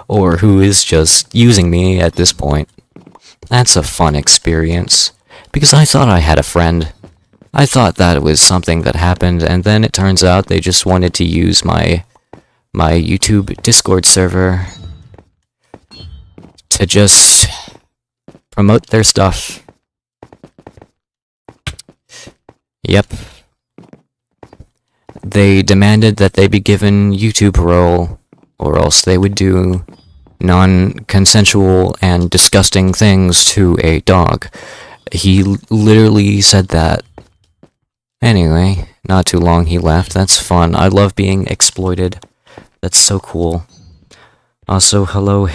[SPEAKER 1] or who is just using me at this point. That's a fun experience, because I thought I had a friend. I thought that it was something that happened, and then it turns out they just wanted to use my YouTube Discord server to just promote their stuff. Yep. They demanded that they be given YouTube role, or else they would do non-consensual and disgusting things to a dog. He literally said that. Anyway, not too long he left. That's fun. I love being exploited. That's so cool. Also, hello...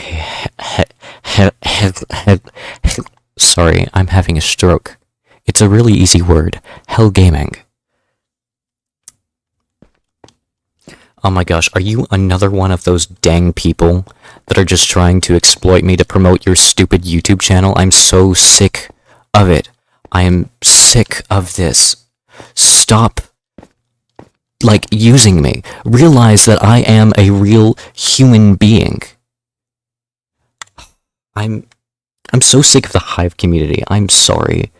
[SPEAKER 1] Sorry, I'm having a stroke. It's a really easy word. Hell Gaming. Oh my gosh, are you another one of those dang people that are just trying to exploit me to promote your stupid YouTube channel? I'm so sick of it. I am sick of this. Stop, using me. Realize that I am a real human being. I'm so sick of the Hive community. I'm sorry.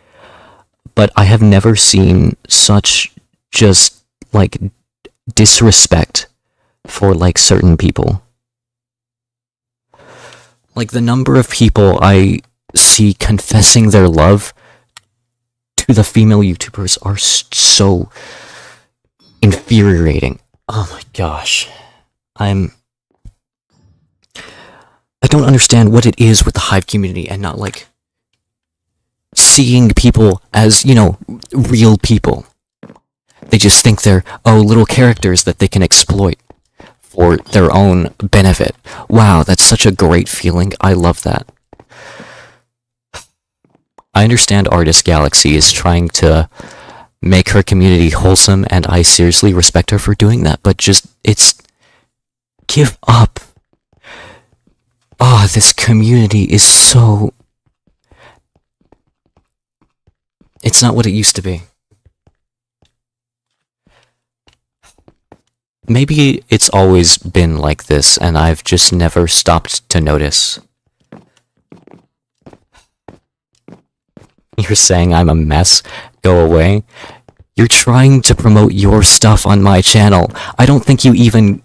[SPEAKER 1] But I have never seen such just, disrespect for, certain people. The number of people I see confessing their love to the female YouTubers are so infuriating. Oh my gosh. I don't understand what it is with the Hive community and not, seeing people as, real people. They just think they're, little characters that they can exploit for their own benefit. Wow, that's such a great feeling. I love that. I understand Artist Galaxy is trying to make her community wholesome, and I seriously respect her for doing that, but give up. This community is so... It's not what it used to be. Maybe it's always been like this, and I've just never stopped to notice. You're saying I'm a mess? Go away. You're trying to promote your stuff on my channel. I don't think you even,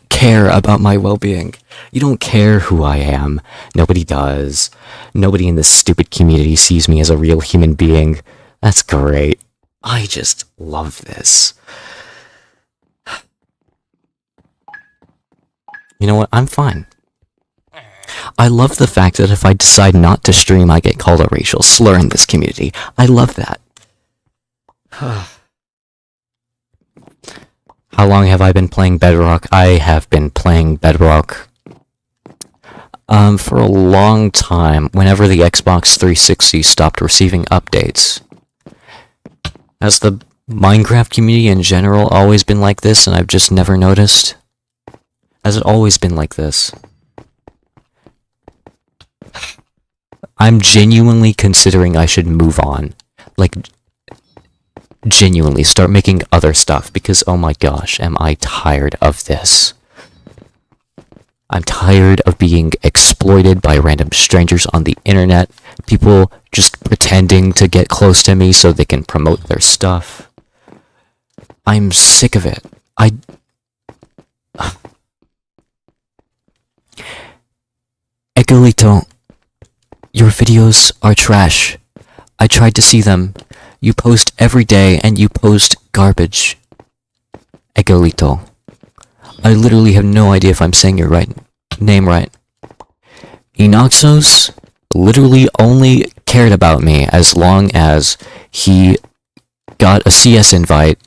[SPEAKER 1] care about my well-being. You don't care who I am. Nobody does. Nobody in this stupid community sees me as a real human being. That's great. I just love this. You know what? I'm fine. I love the fact that if I decide not to stream, I get called a racial slur in this community. I love that. How long have I been playing Bedrock? I have been playing Bedrock for a long time, whenever the Xbox 360 stopped receiving updates. Has the Minecraft community in general always been like this, and I've just never noticed? Has it always been like this? I'm genuinely considering I should move on. Genuinely start making other stuff, because oh my gosh, am I tired of this. I'm tired of being exploited by random strangers on the internet, people just pretending to get close to me so they can promote their stuff. I'm sick of it. Egolito, your videos are trash. I tried to see them. You post every day and you post garbage. Egolito. I literally have no idea if I'm saying your name right. Enoxos literally only cared about me as long as he got a CS invite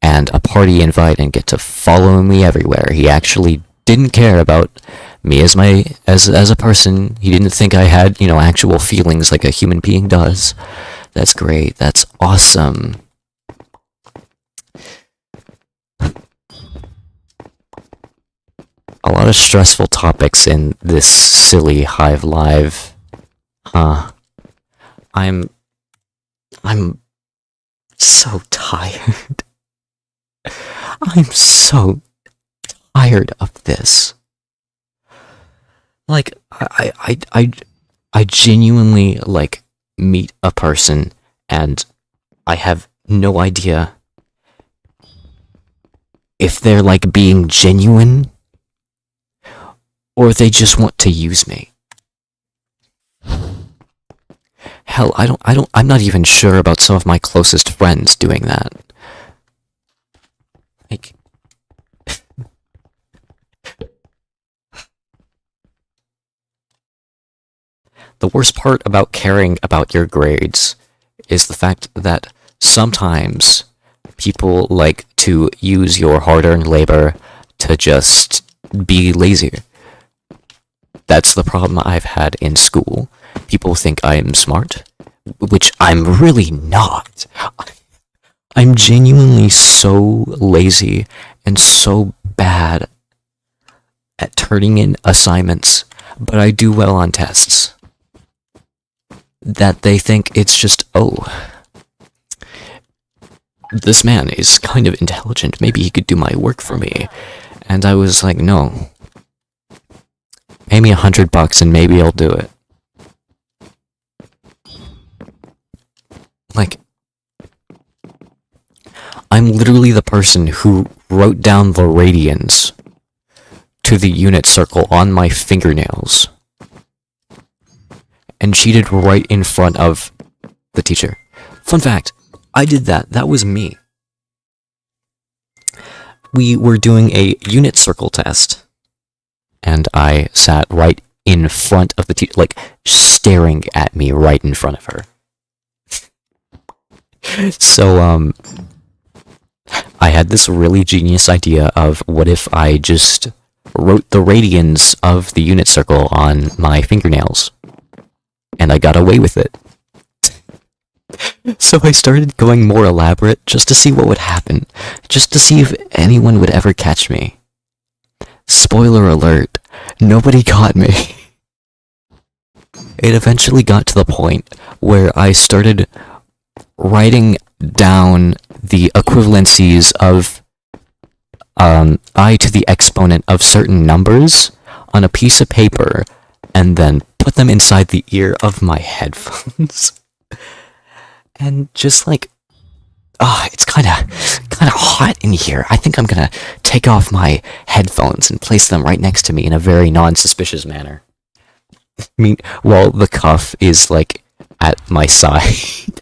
[SPEAKER 1] and a party invite and get to follow me everywhere. He actually didn't care about me as a person. He didn't think I had, actual feelings like a human being does. That's great. That's awesome. A lot of stressful topics in this silly Hive Live. Huh. I'm so tired. I'm so tired of this. Like, I genuinely, meet a person, and I have no idea if they're, being genuine, or they just want to use me. Hell, I'm not even sure about some of my closest friends doing that. The worst part about caring about your grades is the fact that sometimes people like to use your hard-earned labor to just be lazy. That's the problem I've had in school. People think I am smart, which I'm really not. I'm genuinely so lazy and so bad at turning in assignments, but I do well on tests, that they think it's just, oh, this man is kind of intelligent, maybe he could do my work for me. And I was like, no. Pay me $100 and maybe I'll do it. I'm literally the person who wrote down the radians to the unit circle on my fingernails and cheated right in front of the teacher. Fun fact, I did that. That was me. We were doing a unit circle test, and I sat right in front of the teacher, staring at me right in front of her. So, I had this really genius idea of what if I just wrote the radians of the unit circle on my fingernails. And I got away with it. So I started going more elaborate just to see what would happen. Just to see if anyone would ever catch me. Spoiler alert, nobody caught me. It eventually got to the point where I started writing down the equivalencies of I to the exponent of certain numbers on a piece of paper and then put them inside the ear of my headphones. And just it's kind of hot in here. I think I'm gonna take off my headphones and place them right next to me in a very non-suspicious manner. I mean, while the cuff is at my side.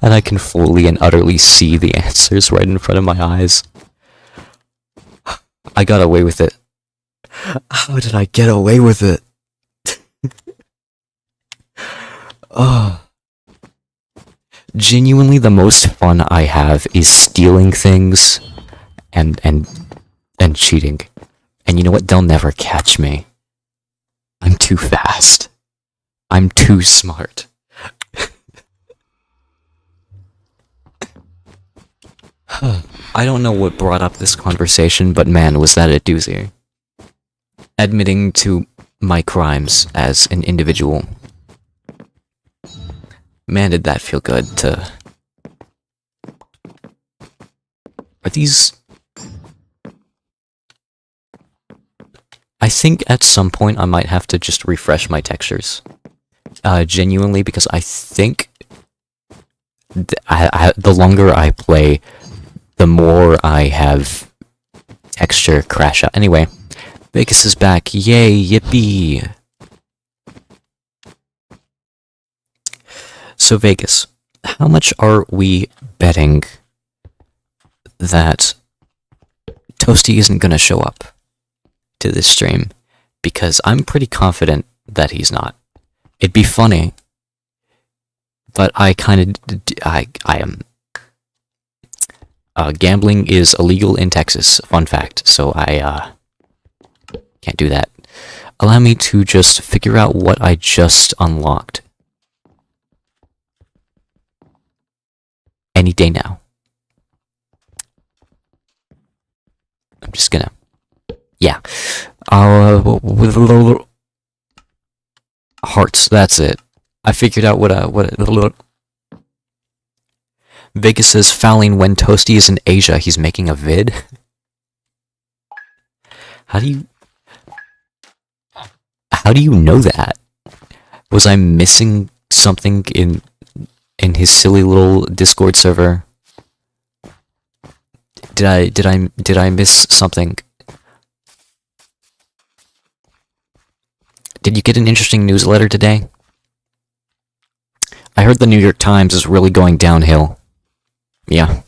[SPEAKER 1] And I can fully and utterly see the answers right in front of my eyes. I got away with it. How did I get away with it? Genuinely, the most fun I have is stealing things and cheating. And you know what? They'll never catch me. I'm too fast. I'm too smart. I don't know what brought up this conversation, but man, was that a doozy. Admitting to my crimes as an individual. Man, did that feel good to... Are these... I think at some point I might have to just refresh my textures. Genuinely, because I think the longer I play, the more I have texture crash out. Anyway, Vegas is back. Yay, yippee! So Vegas, how much are we betting that Toasty isn't gonna show up to this stream? Because I'm pretty confident that he's not. It'd be funny, but I am. Gambling is illegal in Texas. Fun fact. So I can't do that. Allow me to just figure out what I just unlocked. Any day now. I'm just gonna. Yeah. Hearts. That's it. I figured out what. Vegas says fouling when Toasty is in Asia. He's making a vid. How do you know that? Was I missing something in his silly little Discord server? Did I miss something? Did you get an interesting newsletter today? I heard the New York Times is really going downhill. Yeah.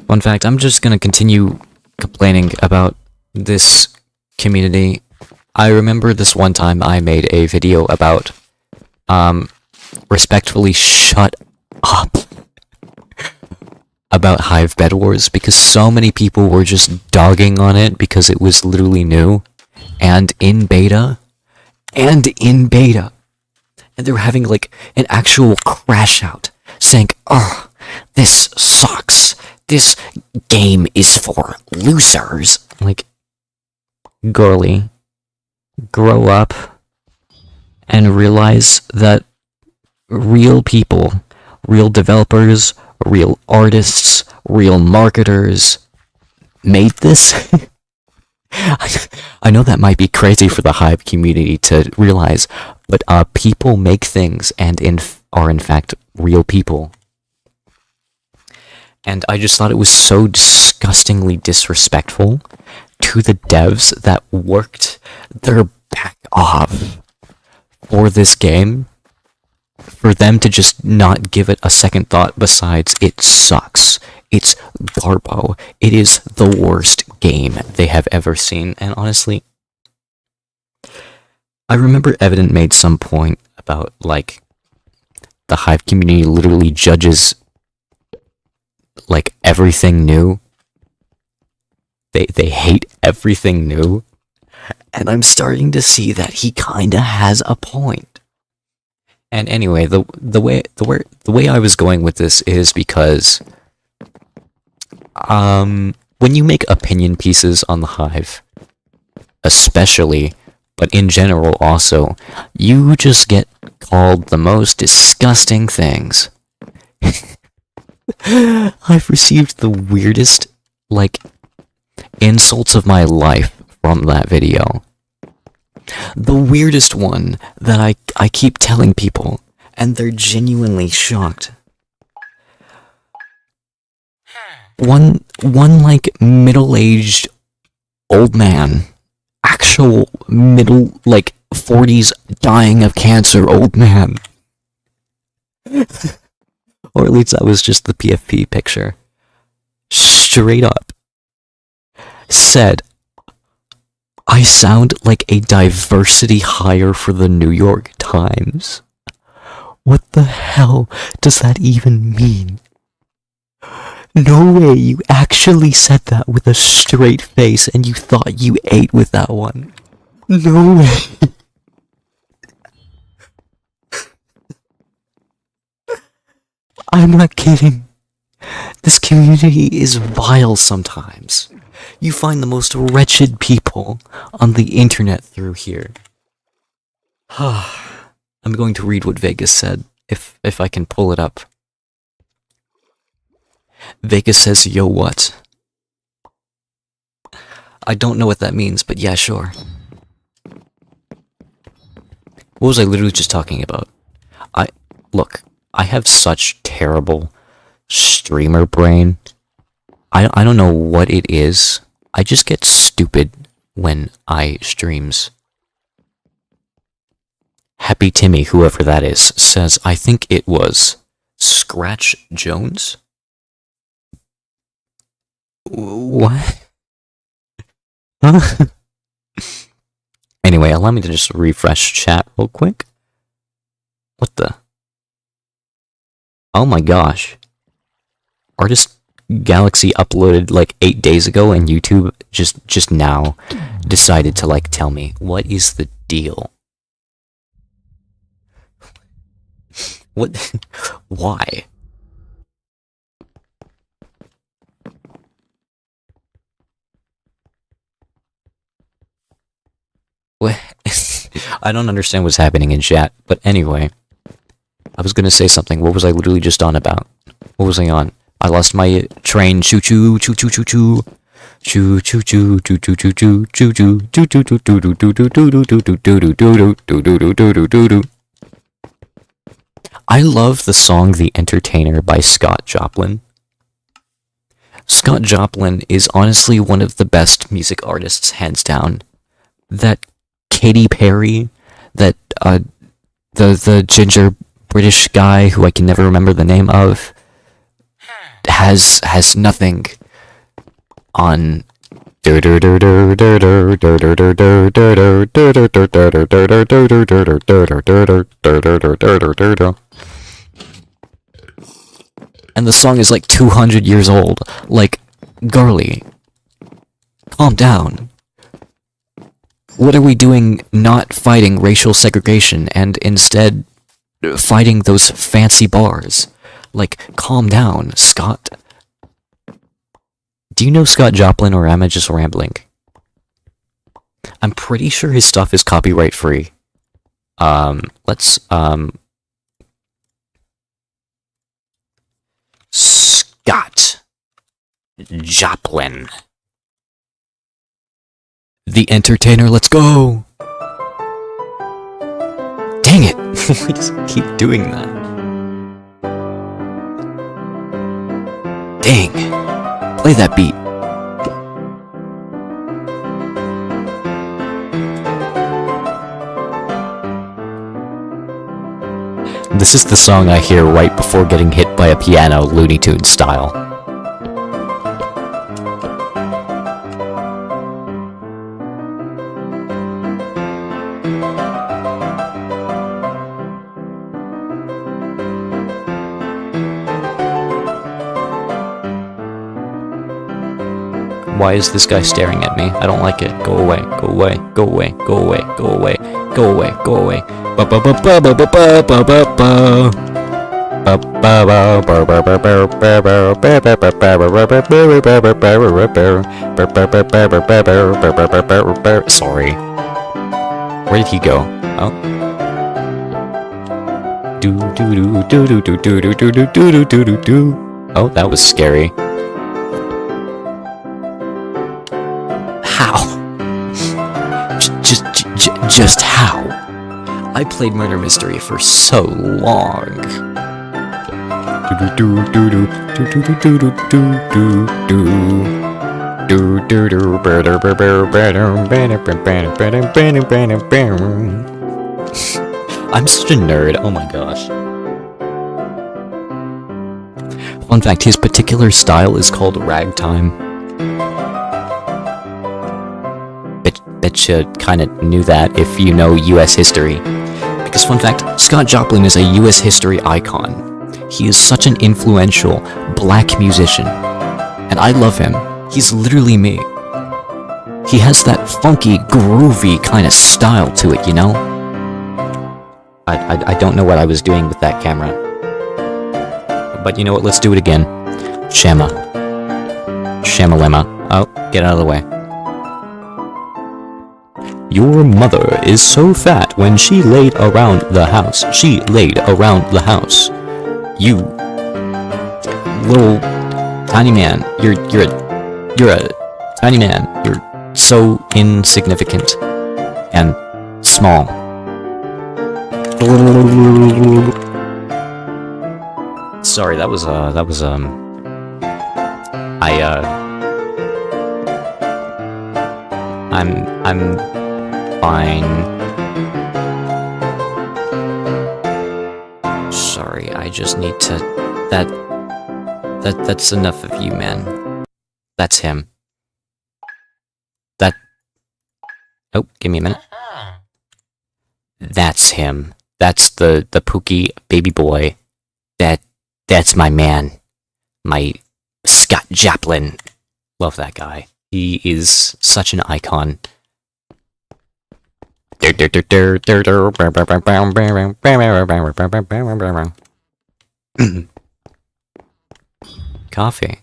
[SPEAKER 1] Fun fact, I'm just gonna continue complaining about this community. I remember this one time I made a video about, respectfully shut up about Hive Bedwars, because so many people were just dogging on it because it was literally new, and in beta, and they were having like an actual crash out, saying, "Oh, this sucks. This game is for losers." Like, girly, grow up and realize that real people, real developers, real artists, real marketers made this. I know that might be crazy for the Hive community to realize, but people make things and are in fact real people. And I just thought it was so disgustingly disrespectful to the devs that worked their back off for this game, for them to just not give it a second thought besides, it sucks. It's garbo. It is the worst game they have ever seen. And honestly, I remember Evident made some point about, like, the Hive community literally judges, like, everything new. They hate everything new. And I'm starting to see that he kinda has a point. And anyway, the way I was going with this is because when you make opinion pieces on the Hive, especially, but in general also, you just get called the most disgusting things. I've received the weirdest, like, insults of my life from that video. The weirdest one that I keep telling people, and they're genuinely shocked. One like middle-aged old man, actual middle, like 40s dying of cancer old man. Or at least that was just the PFP picture. Straight up said, "I sound like a diversity hire for the New York Times." What the hell does that even mean? No way you actually said that with a straight face and you thought you ate with that one. No way. I'm not kidding. This community is vile sometimes. You find the most wretched people on the internet through here. I'm going to read what Vegas said, if I can pull it up. Vegas says, "Yo, what? I don't know what that means, but yeah, sure. What was I literally just talking about? Look, I have such terrible streamer brain. I don't know what it is. I just get stupid when I streams. Happy Timmy, whoever that is, says, I think it was Scratch Jones? What? Huh? Anyway, allow me to just refresh chat real quick. What the? Oh my gosh. Artist Galaxy uploaded like 8 days ago, and YouTube just now decided to like tell me, what is the deal? What? Why? What? I don't understand what's happening in chat, but anyway. I was gonna say something. What was I literally just on about? What was I on? I lost my train. Choo choo choo choo choo choo. Choo choo choo choo choo choo choo choo choo choo choo choo choo choo choo choo choo choo choo. I love the song The Entertainer by Scott Joplin. Scott Joplin is honestly one of the best music artists, hands down. That Katy Perry, that the ginger British guy who I can never remember the name of, has nothing on. And the song is like 200 years old. Like, girly, calm down. What are we doing not fighting racial segregation and instead fighting those fancy bars? Like, calm down, Scott. Do you know Scott Joplin, or am I just rambling? I'm pretty sure his stuff is copyright free. Scott Joplin. The Entertainer, let's go! Dang it! We just keep doing that. Dang. Play that beat. This is the song I hear right before getting hit by a piano, Looney Tunes style. Why is this guy staring at me? I don't like it. Go away. Go away. Go away. Go away. Go away. Go away. Go away. Ba ba ba ba ba ba ba ba ba ba. Sorry. Where did he go? Oh. Do do do do do do do do do do do do do. Oh, that was scary. How? Just how? I played Murder Mystery for so long. I'm such a nerd, oh my gosh. Fun fact, his particular style is called ragtime. Bet you kinda knew that if you know US history. Because fun fact, Scott Joplin is a US history icon. He is such an influential black musician. And I love him. He's literally me. He has that funky, groovy kind of style to it, you know? I don't know what I was doing with that camera. But you know what, let's do it again. Shama. Shamalama. Oh, get out of the way. Your mother is so fat when she laid around the house. She laid around the house. You little tiny man. You're a tiny man. so insignificant and small. Sorry, that was I'm fine. Sorry, I just need to, that's enough of you, man. That's him. Oh, give me a minute. That's him. That's the Pookie baby boy. That's my man. My Scott Joplin. Love that guy. He is such an icon. Coffee.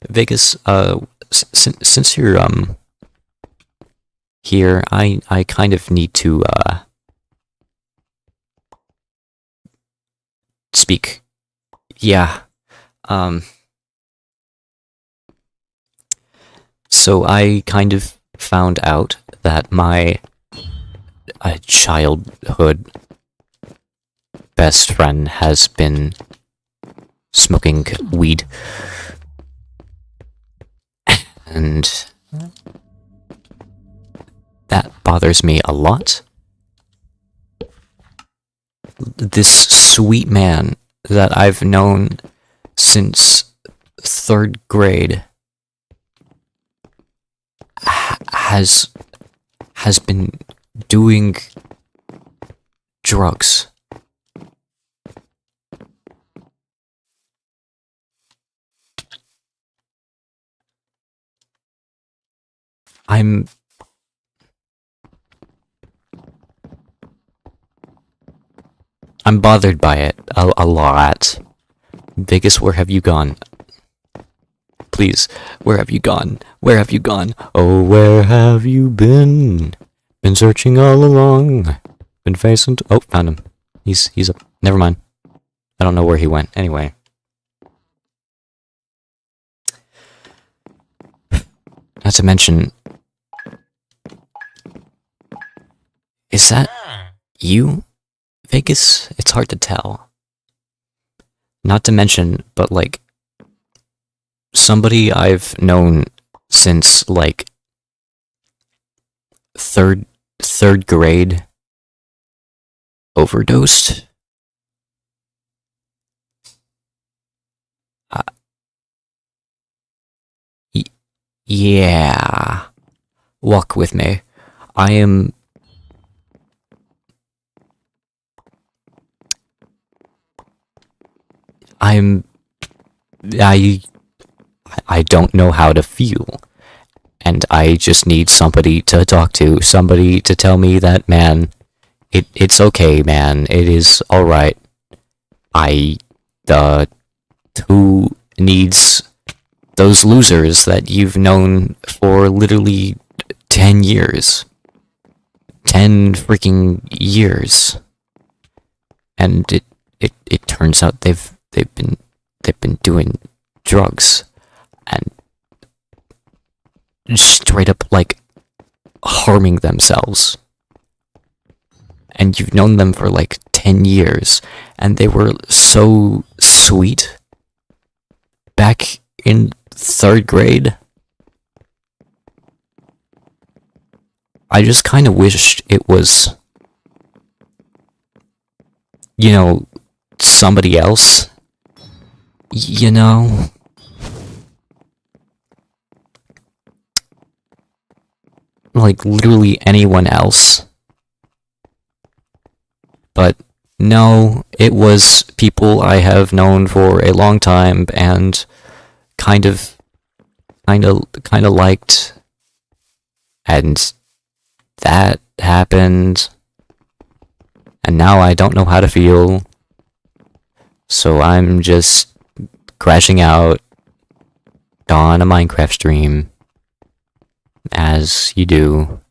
[SPEAKER 1] Vegas, since you're, here, I kind of need to, speak. Yeah, so I kind of found out that my childhood best friend has been smoking weed. And that bothers me a lot. This sweet man that I've known since 3rd grade has been doing drugs. I'm bothered by it a lot. Vegas, where have you gone? Please, where have you gone? Where have you gone? Oh, where have you been? Been searching all along. Been facing oh, found him. He's up. Never mind. I don't know where he went. Anyway. Not to mention, is that you, Vegas? It's hard to tell. Not to mention, but like, somebody I've known since like third grade overdosed. Yeah. Walk with me. I don't know how to feel. And I just need somebody to talk to, somebody to tell me that, man, it's okay, man, it is alright. Who needs those losers that you've known for literally 10 years? 10 freaking years. And it turns out they've been doing drugs and straight up like harming themselves. And you've known them for like 10 years, and they were so sweet back in 3rd grade. I just kind of wished it was, you know, somebody else. You know? Like, literally anyone else. But no, it was people I have known for a long time and kind of liked. And that happened. And now I don't know how to feel. So I'm just crashing out on a Minecraft stream, as you do.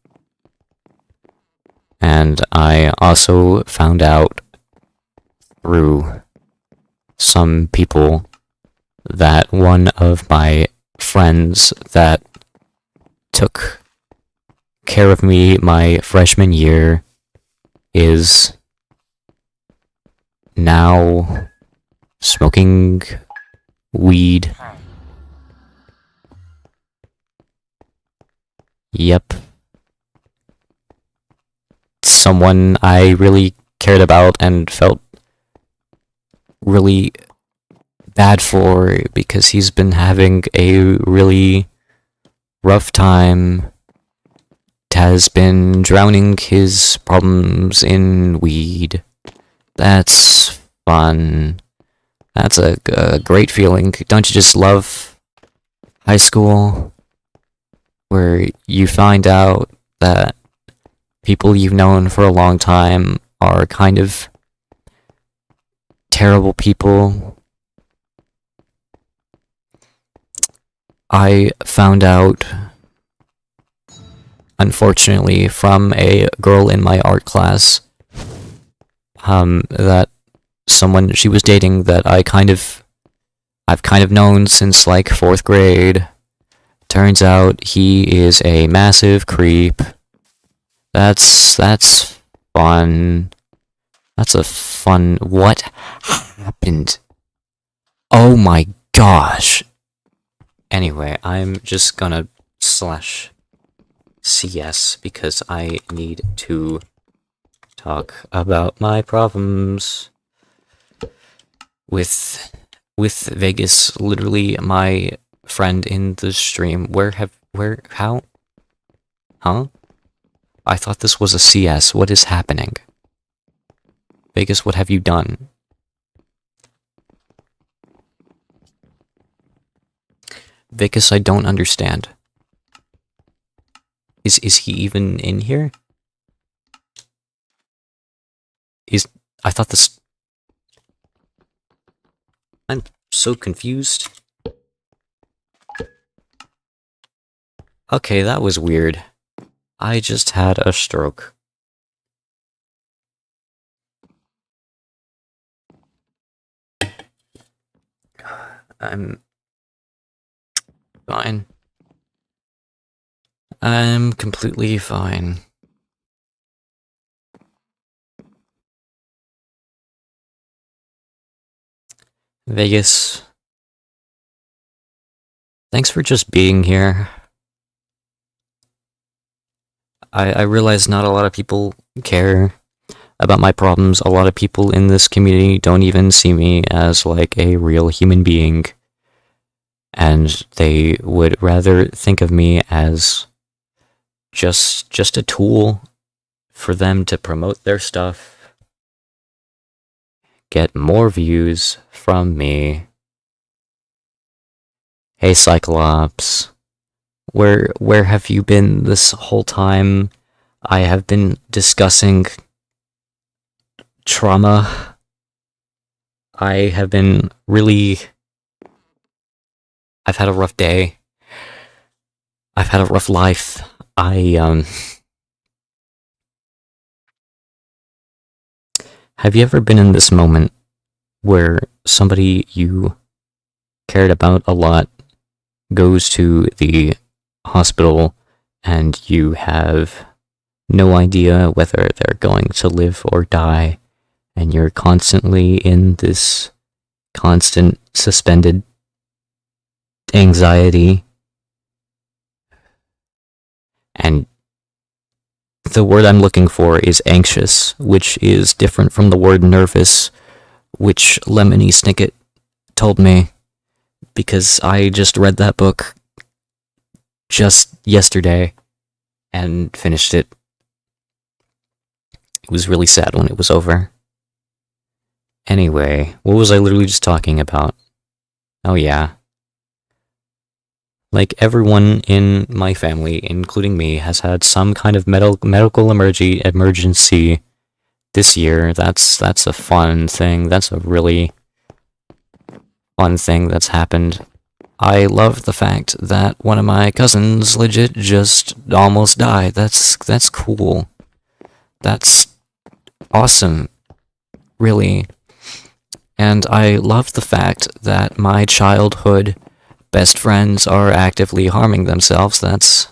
[SPEAKER 1] And I also found out through some people that one of my friends that took care of me my freshman year is now smoking weed. Yep. Someone I really cared about and felt really bad for because he's been having a really rough time, has been drowning his problems in weed. That's fun. That's a great feeling. Don't you just love high school? Where you find out that people you've known for a long time are kind of terrible people. I found out, unfortunately, from a girl in my art class, that someone she was dating that I've kind of known since like 4th grade. Turns out he is a massive creep. That's fun. That's a fun. What happened? Oh my gosh. Anyway, I'm just gonna slash CS because I need to talk about my problems with Vegas. Literally, my friend in the stream. How? Huh? I thought this was a CS. What is happening? Vegas, what have you done? Vegas, I don't understand. Is he even in here? I thought this... I'm so confused. Okay, that was weird. I just had a stroke. I'm fine. I'm completely fine. Vegas, thanks for just being here. I realize not a lot of people care about my problems. A lot of people in this community don't even see me as like a real human being. And they would rather think of me as just a tool for them to promote their stuff, get more views from me. Hey Cyclops, where have you been this whole time? I have been discussing trauma. I have been really... I've had a rough day. I've had a rough life. Have you ever been in this moment where somebody you cared about a lot goes to the hospital and you have no idea whether they're going to live or die, and you're constantly in this constant suspended anxiety? And the word I'm looking for is anxious, which is different from the word nervous, which Lemony Snicket told me, because I just read that book just yesterday and finished it. It was really sad when it was over. Anyway, what was I literally just talking about? Oh yeah. Like, everyone in my family, including me, has had some kind of medical emergency this year. That's a fun thing. That's a really fun thing that's happened. I love the fact that one of my cousins legit just almost died. That's cool. That's awesome. Really. And I love the fact that my childhood best friends are actively harming themselves. That's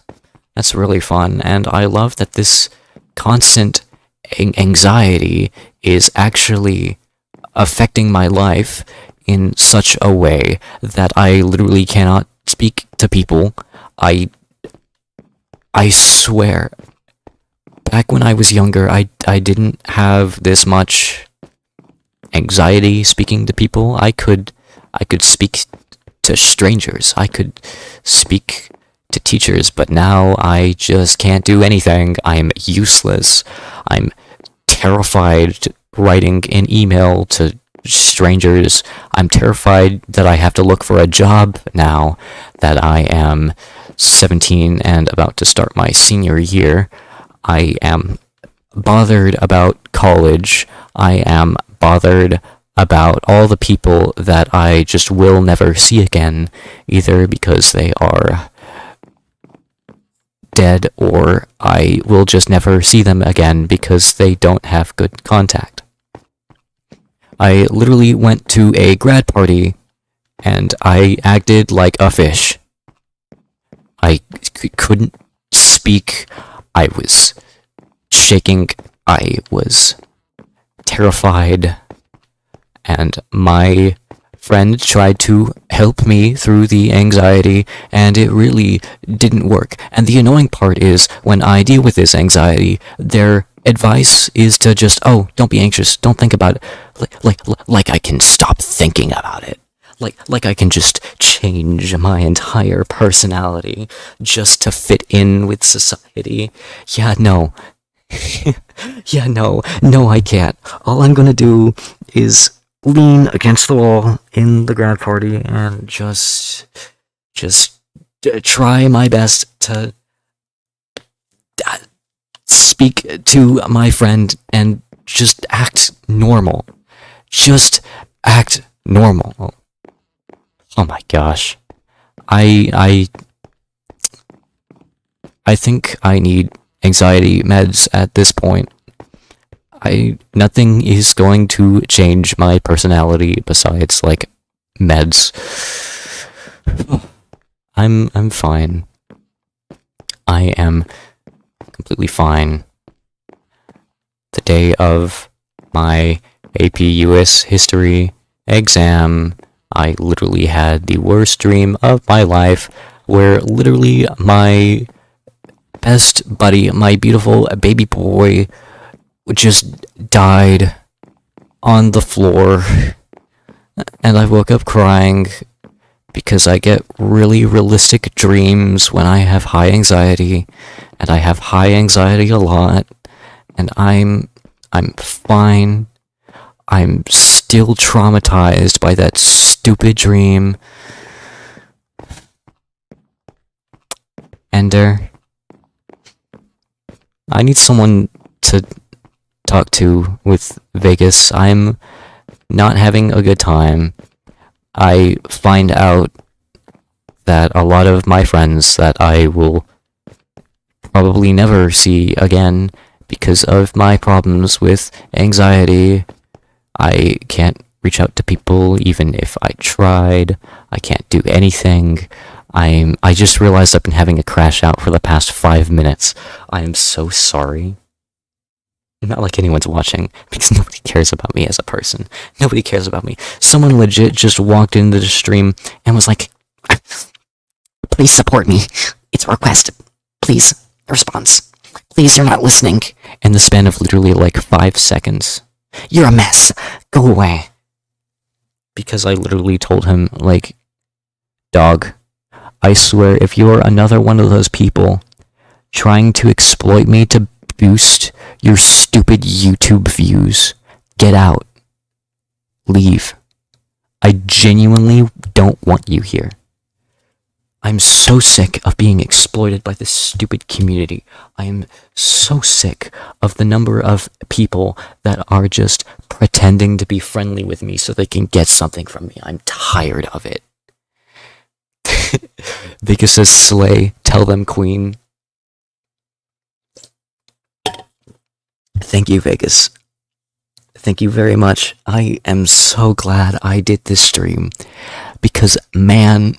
[SPEAKER 1] That's really fun, and I love that this constant anxiety is actually affecting my life in such a way that I literally cannot speak to people. I swear, back when I was younger, I didn't have this much anxiety speaking to people. I could speak to strangers. I could speak to teachers, but now I just can't do anything. I'm useless. I'm terrified writing an email to strangers. I'm terrified that I have to look for a job now that I am 17 and about to start my senior year. I am bothered about college. I am bothered about all the people that I just will never see again, either because they are dead or I will just never see them again because they don't have good contact. I literally went to a grad party and I acted like a fish. I couldn't speak. I was shaking. I was terrified. And my friend tried to help me through the anxiety, and it really didn't work. And the annoying part is, when I deal with this anxiety, their advice is to just, oh, don't be anxious, don't think about it. Like I can stop thinking about it. Like I can just change my entire personality just to fit in with society. Yeah, no. Yeah, no, I can't. All I'm gonna do is lean against the wall in the grad party and just try my best to speak to my friend and just act normal. Just act normal. Oh my gosh. I think I need anxiety meds at this point. Nothing is going to change my personality besides, like, meds. I'm fine. I am completely fine. The day of my AP US history exam, I literally had the worst dream of my life, where literally my best buddy, my beautiful baby boy, just died on the floor, and I woke up crying because I get really realistic dreams when I have high anxiety, and I have high anxiety a lot, and I'm fine. I'm still traumatized by that stupid dream. Ender, I need someone to talk to with Vegas. I'm not having a good time. I find out that a lot of my friends that I will probably never see again because of my problems with anxiety. I can't reach out to people even if I tried. I can't do anything. I just realized I've been having a crash out for the past 5 minutes. I am so sorry. Not like anyone's watching, because nobody cares about me as a person. Nobody cares about me. Someone legit just walked into the stream and was like, please support me. It's a request. Please, response. Please, you're not listening. In the span of literally like 5 seconds. You're a mess. Go away. Because I literally told him, like, dog, I swear if you're another one of those people trying to exploit me to boost your stupid YouTube views, get out. Leave. I genuinely don't want you here. I'm so sick of being exploited by this stupid community. I am so sick of the number of people that are just pretending to be friendly with me so they can get something from me. I'm tired of it. Vegas says, slay, tell them queen. Thank you, Vegas. Thank you very much. I am so glad I did this stream. Because, man,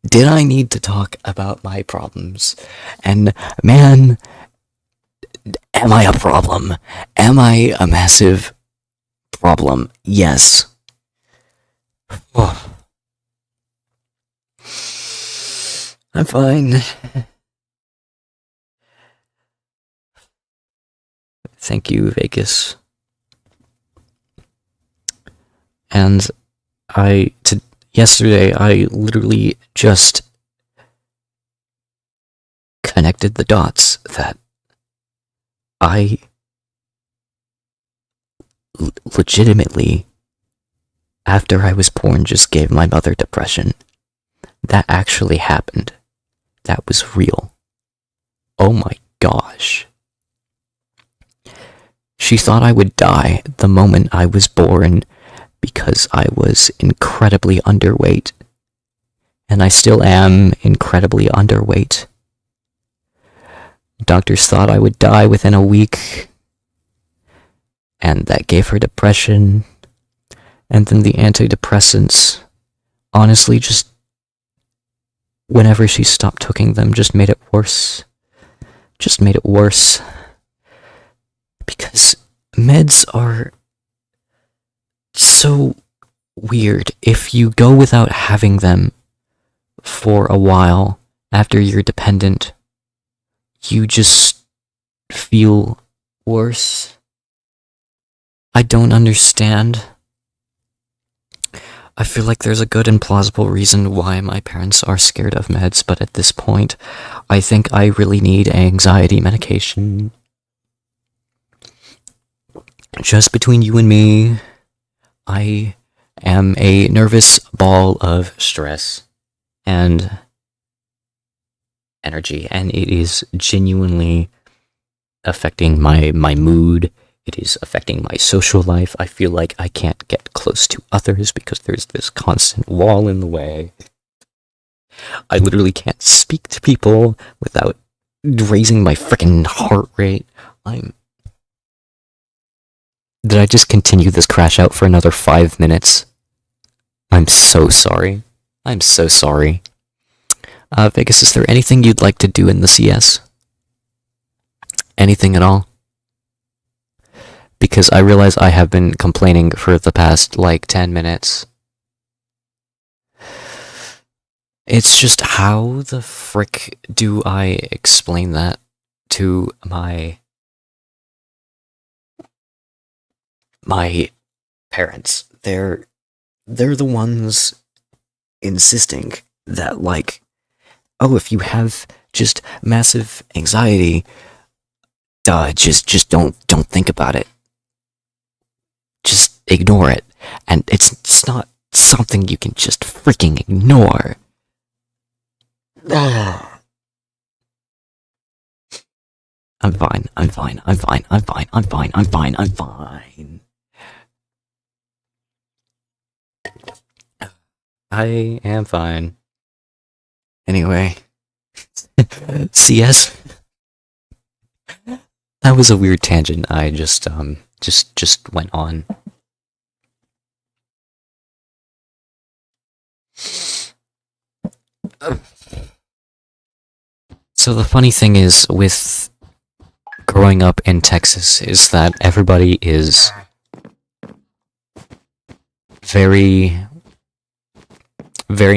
[SPEAKER 1] did I need to talk about my problems? And man, am I a problem? Am I a massive problem? Yes. Oh. I'm fine. Thank you, Vegas. And yesterday, I literally just connected the dots that I legitimately, after I was born, just gave my mother depression. That actually happened. That was real. Oh my gosh. She thought I would die the moment I was born because I was incredibly underweight. And I still am incredibly underweight. Doctors thought I would die within a week. And that gave her depression. And then the antidepressants, honestly, just whenever she stopped taking them, just made it worse. Just made it worse. Because meds are so weird. If you go without having them for a while after you're dependent, you just feel worse. I don't understand. I feel like there's a good and plausible reason why my parents are scared of meds, but at this point, I think I really need anxiety medication. Just between you and me, I am a nervous ball of stress and energy, and it is genuinely affecting my mood. It is affecting my social life. I feel like I can't get close to others because there's this constant wall in the way. I literally can't speak to people without raising my freaking heart rate. Did I just continue this crash out for another 5 minutes? I'm so sorry. I'm so sorry. Vegas, is there anything you'd like to do in the CS? Anything at all? Because I realize I have been complaining for the past, 10 minutes. It's just, how the frick do I explain that to my parents? They're the ones insisting that, oh, if you have just massive anxiety, just don't think about it. Just ignore it. And it's not something you can just freaking ignore. I'm fine. I am fine. Anyway. CS? That was a weird tangent I just went on. So the funny thing is with growing up in Texas is that everybody is very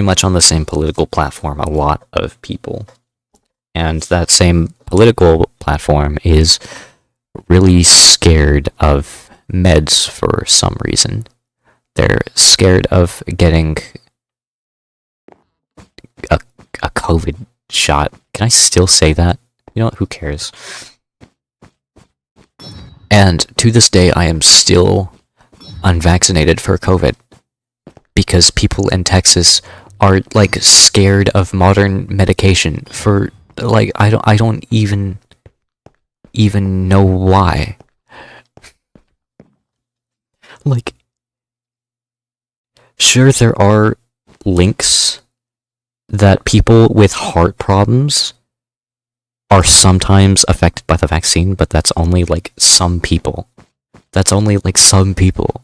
[SPEAKER 1] much on the same political platform, a lot of people. And that same political platform is really scared of meds for some reason. They're scared of getting a COVID shot. Can I still say that? You know what, who cares? And to this day, I am still unvaccinated for COVID. Because people in Texas are, scared of modern medication for, I don't even know why. Sure, there are links that people with heart problems are sometimes affected by the vaccine, but that's only, some people. That's only, some people.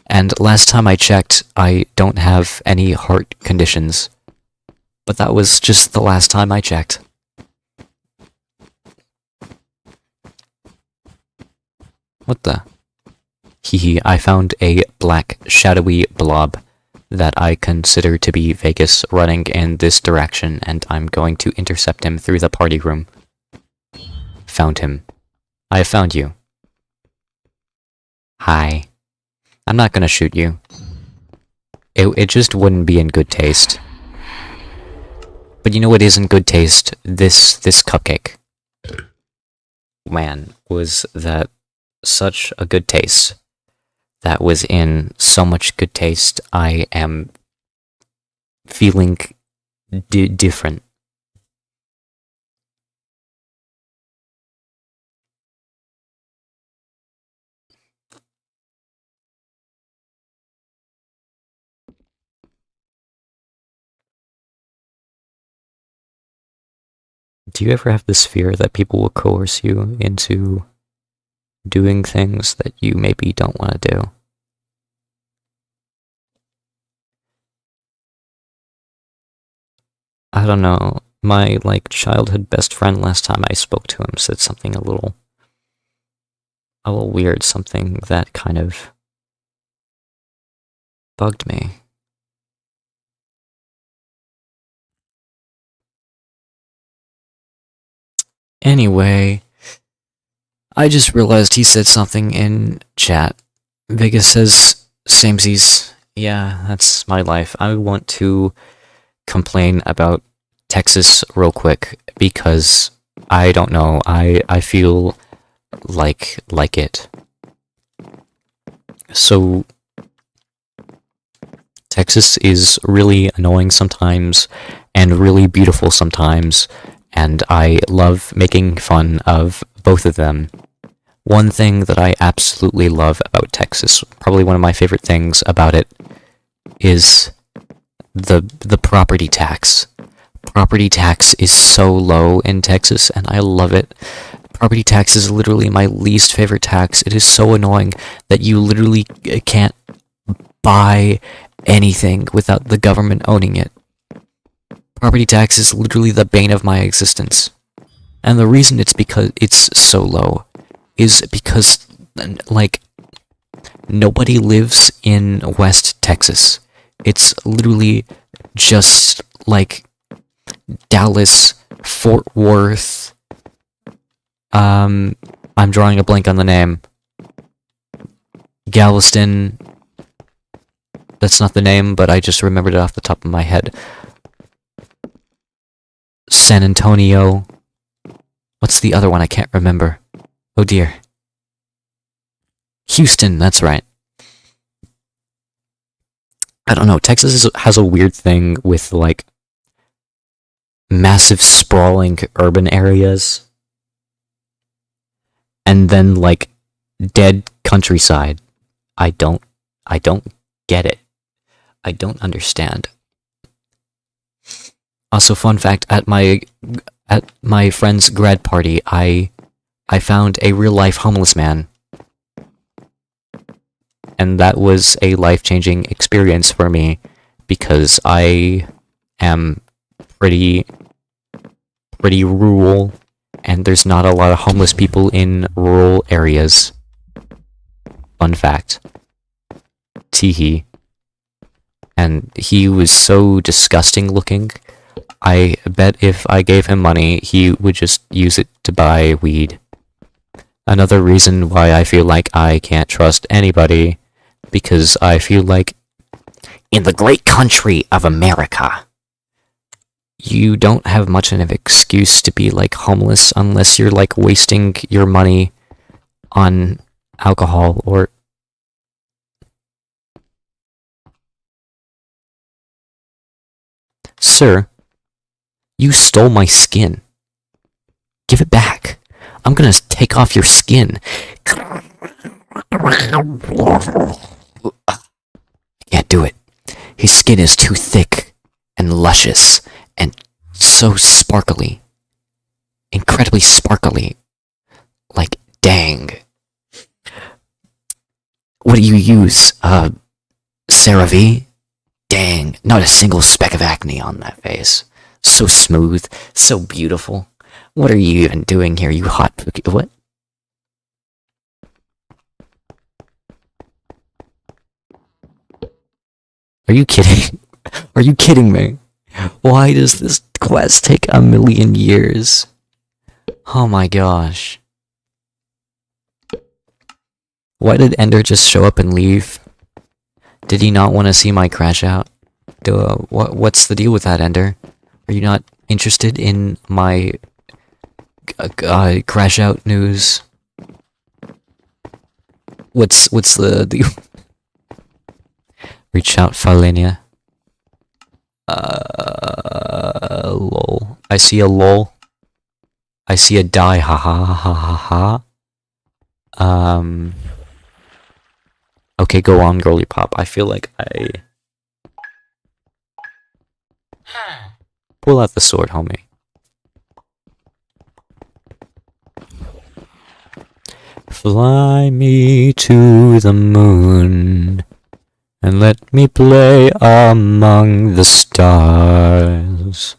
[SPEAKER 1] And last time I checked, I don't have any heart conditions. But that was just the last time I checked. What the? Hehe, I found a black, shadowy blob that I consider to be Vegas running in this direction, and I'm going to intercept him through the party room. Found him. I have found you. Hi. I'm not gonna shoot you. It just wouldn't be in good taste. But you know what is in good taste? This cupcake. Man, was that such a good taste. That was in so much good taste. I am feeling different. Do you ever have this fear that people will coerce you into doing things that you maybe don't want to do? I don't know. My, childhood best friend last time I spoke to him said something a little weird, something that kind of bugged me. Anyway, I just realized he said something in chat. Vegas says, samesies. Yeah, that's my life. I want to complain about Texas real quick because I don't know. I feel like it. So Texas is really annoying sometimes and really beautiful sometimes, and I love making fun of both of them. One thing that I absolutely love about Texas, probably one of my favorite things about it, is the property tax. Property tax is so low in Texas, and I love it. Property tax is literally my least favorite tax. It is so annoying that you literally can't buy anything without the government owning it. Property tax is literally the bane of my existence. And the reason it's because it's so low is because, nobody lives in West Texas. It's literally just Dallas, Fort Worth. I'm drawing a blank on the name. Galveston. That's not the name, but I just remembered it off the top of my head. San Antonio. What's the other one? I can't remember. Oh dear. Houston, that's right. I don't know, Texas has a weird thing with, massive sprawling urban areas. And then, dead countryside. I don't get it. I don't understand. Also, fun fact, at my friend's grad party, I found a real-life homeless man. And that was a life-changing experience for me, because I am pretty rural, and there's not a lot of homeless people in rural areas. Fun fact. Teehee. And he was so disgusting looking. I bet if I gave him money, he would just use it to buy weed. Another reason why I feel like I can't trust anybody, because I feel like in the great country of America, you don't have much of an excuse to be homeless unless you're wasting your money on alcohol or... Sir, you stole my skin. Give it back. I'm gonna take off your skin. Can't do it. His skin is too thick and luscious and so sparkly. Incredibly sparkly. Dang. What do you use? CeraVe? Dang, not a single speck of acne on that face. So smooth, so beautiful. What are you even doing here, you hot cookie? What? Are you kidding? Are you kidding me? Why does this quest take 1,000,000 years? Oh my gosh. Why did Ender just show up and leave? Did he not want to see my crash out? What's the deal with that, Ender? Are you not interested in my crash out news? What's the deal? Reach out, Falenia. Lol. I see a lol. I see a die, ha ha ha ha ha. Okay, go on, girly pop. I feel like I... Pull out the sword, homie. Fly me to the moon, and let me play among the stars.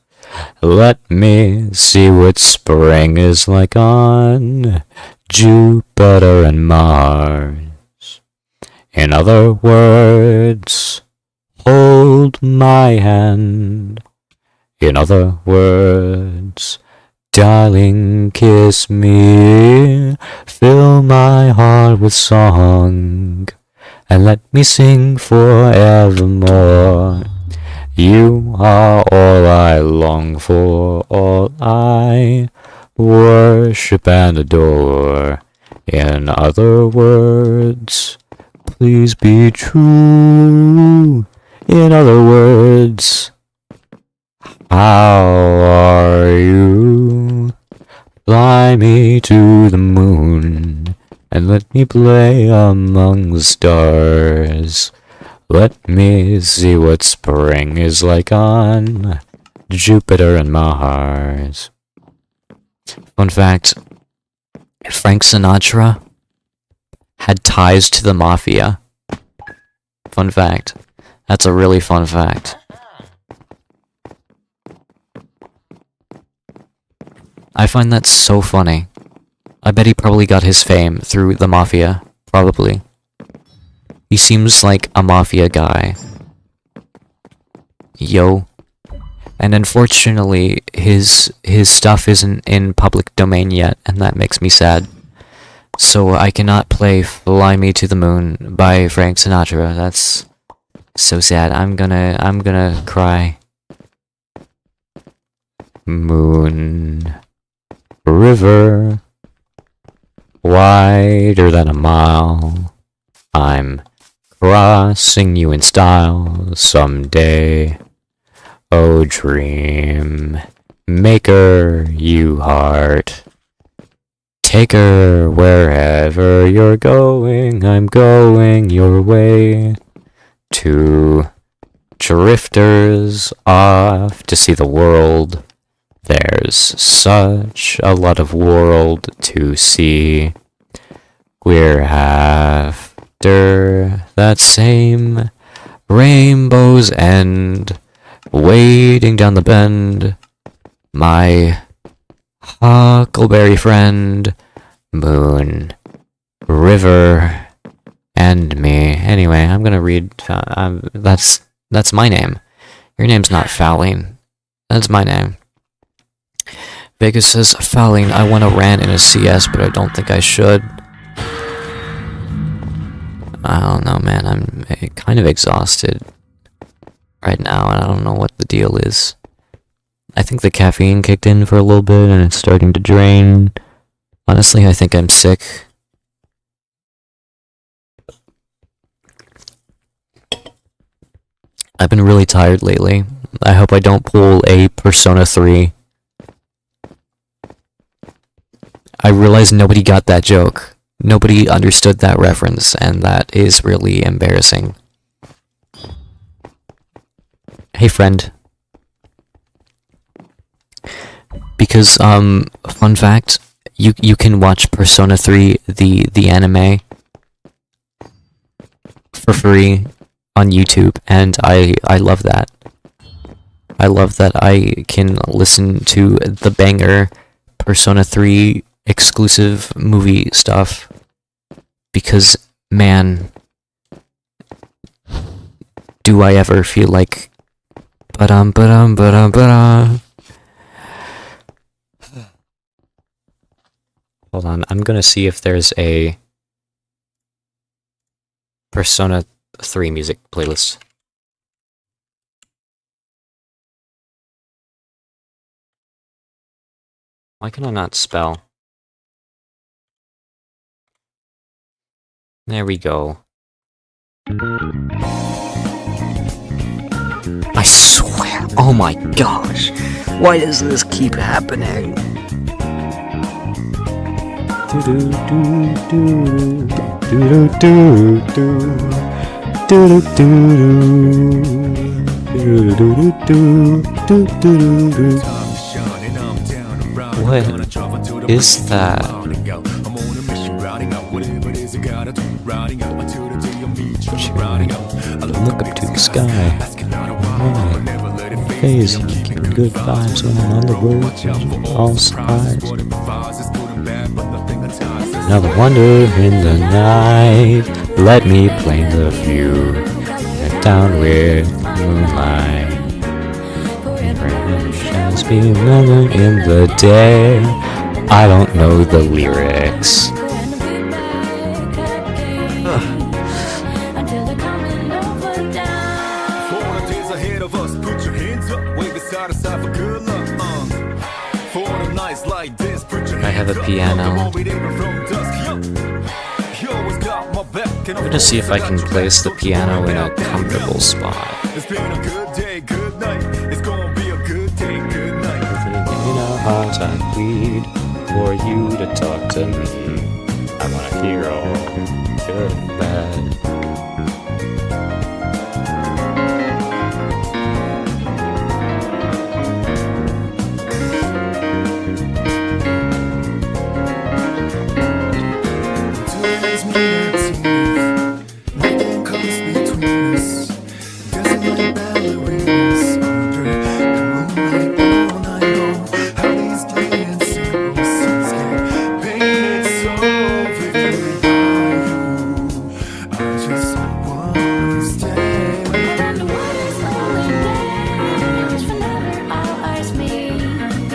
[SPEAKER 1] Let me see what spring is like on Jupiter and Mars. In other words, hold my hand. In other words, darling, kiss me. Fill my heart with song, and let me sing forevermore. You are all I long for, all I worship and adore. In other words, please be true. In other words, how are you? Fly me to the moon, and let me play among the stars. Let me see what spring is like on Jupiter and Mars. Fun fact, Frank Sinatra had ties to the mafia. Fun fact. That's a really fun fact. I find that so funny. I bet he probably got his fame through the mafia. Probably. He seems like a mafia guy. Yo. And unfortunately, his stuff isn't in public domain yet, and that makes me sad. So I cannot play Fly Me to the Moon by Frank Sinatra. That's so sad. I'm gonna cry. Moon river wider than a mile. I'm crossing you in style someday. Oh, dream maker, you heart. Take her wherever you're going. I'm going your way. Two drifters off to see the world. There's such a lot of world to see. We're after that same rainbow's end, wading down the bend. My huckleberry friend, moon, river, and me. Anyway, I'm gonna read. That's my name. Your name's not Fouling. That's my name. Vegas says, Fouling, I want to rant in a CS, but I don't think I should. I don't know, man. I'm kind of exhausted right now, and I don't know what the deal is. I think the caffeine kicked in for a little bit, and it's starting to drain. Honestly, I think I'm sick. I've been really tired lately. I hope I don't pull a Persona 3. I realize nobody got that joke. Nobody understood that reference, and that is really embarrassing. Hey, friend. Because, fun fact, you can watch Persona 3, the anime, for free on YouTube, and I love that. I love that I can listen to the banger Persona 3 exclusive movie stuff. Because, man, do I ever feel like ba-dum. Hold on, I'm gonna see if there's a Persona 3 music playlist. Why can I not spell? There we go. I swear, oh my gosh, why does this keep happening? What is that? Look up to the sky. Phase, keeping good vibes when I'm on the road, all sides. Another wonder in the night. Let me play the view. Get down with moonlight. Shines be another in the day. I don't know the lyrics. I have a piano. I'm gonna see if I can place the piano in a comfortable spot. It's been a good day, good night. It's gonna be a good day, good night. In our hearts I plead for you to talk to me. I wanna hear all good and bad.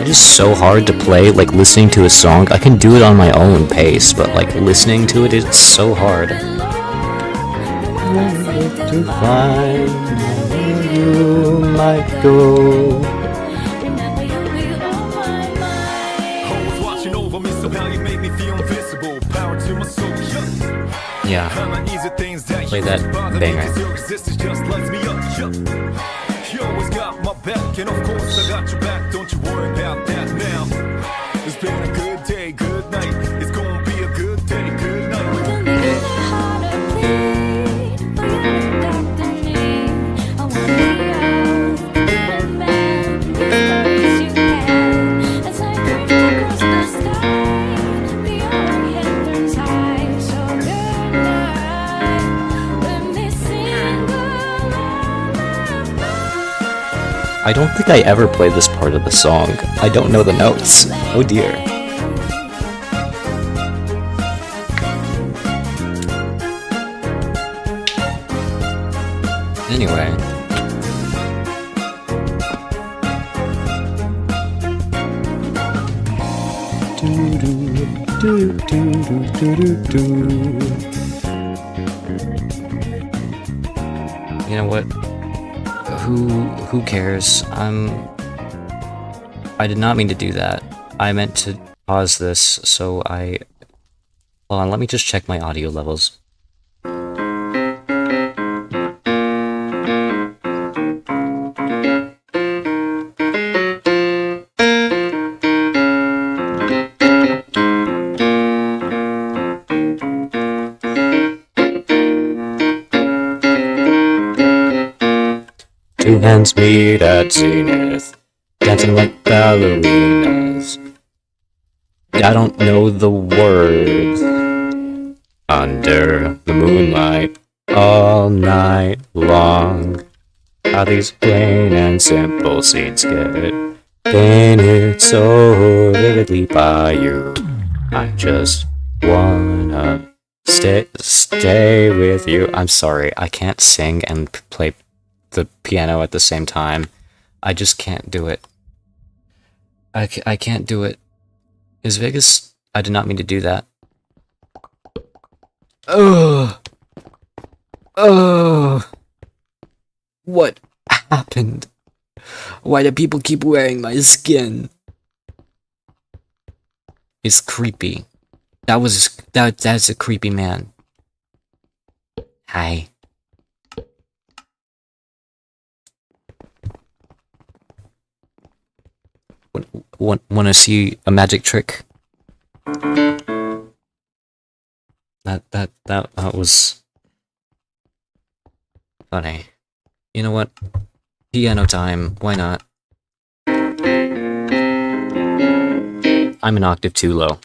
[SPEAKER 1] It's so hard to play, like listening to a song. I can do it on my own pace, but like listening to it, it's so hard. To find where you might go. Yeah, play that banger. Always got my back, and of course I got your back. Don't you worry about that now. It's been a good day, good night. It's gonna be a good day, good night. I don't think I ever played this part of the song. I don't know the notes. Oh dear. Anyway. You know what? Who cares? I did not mean to do that. I meant to pause this, so hold on, let me just check my audio levels. Two hands meet at zenith, dancing like ballerinas. I don't know the words. Under the moonlight, all night long. How these plain and simple scenes get painted so vividly by you. I just wanna stay with you. I'm sorry, I can't sing and play the piano at the same time. I just can't do it. I can't do it. Is Vegas? I did not mean to do that. Ugh. Ugh. What happened? Why do people keep wearing my skin? It's creepy. That's a creepy man. Hi. Wanna see a magic trick? That was funny. You know what? Piano time. Why not? I'm an octave too low.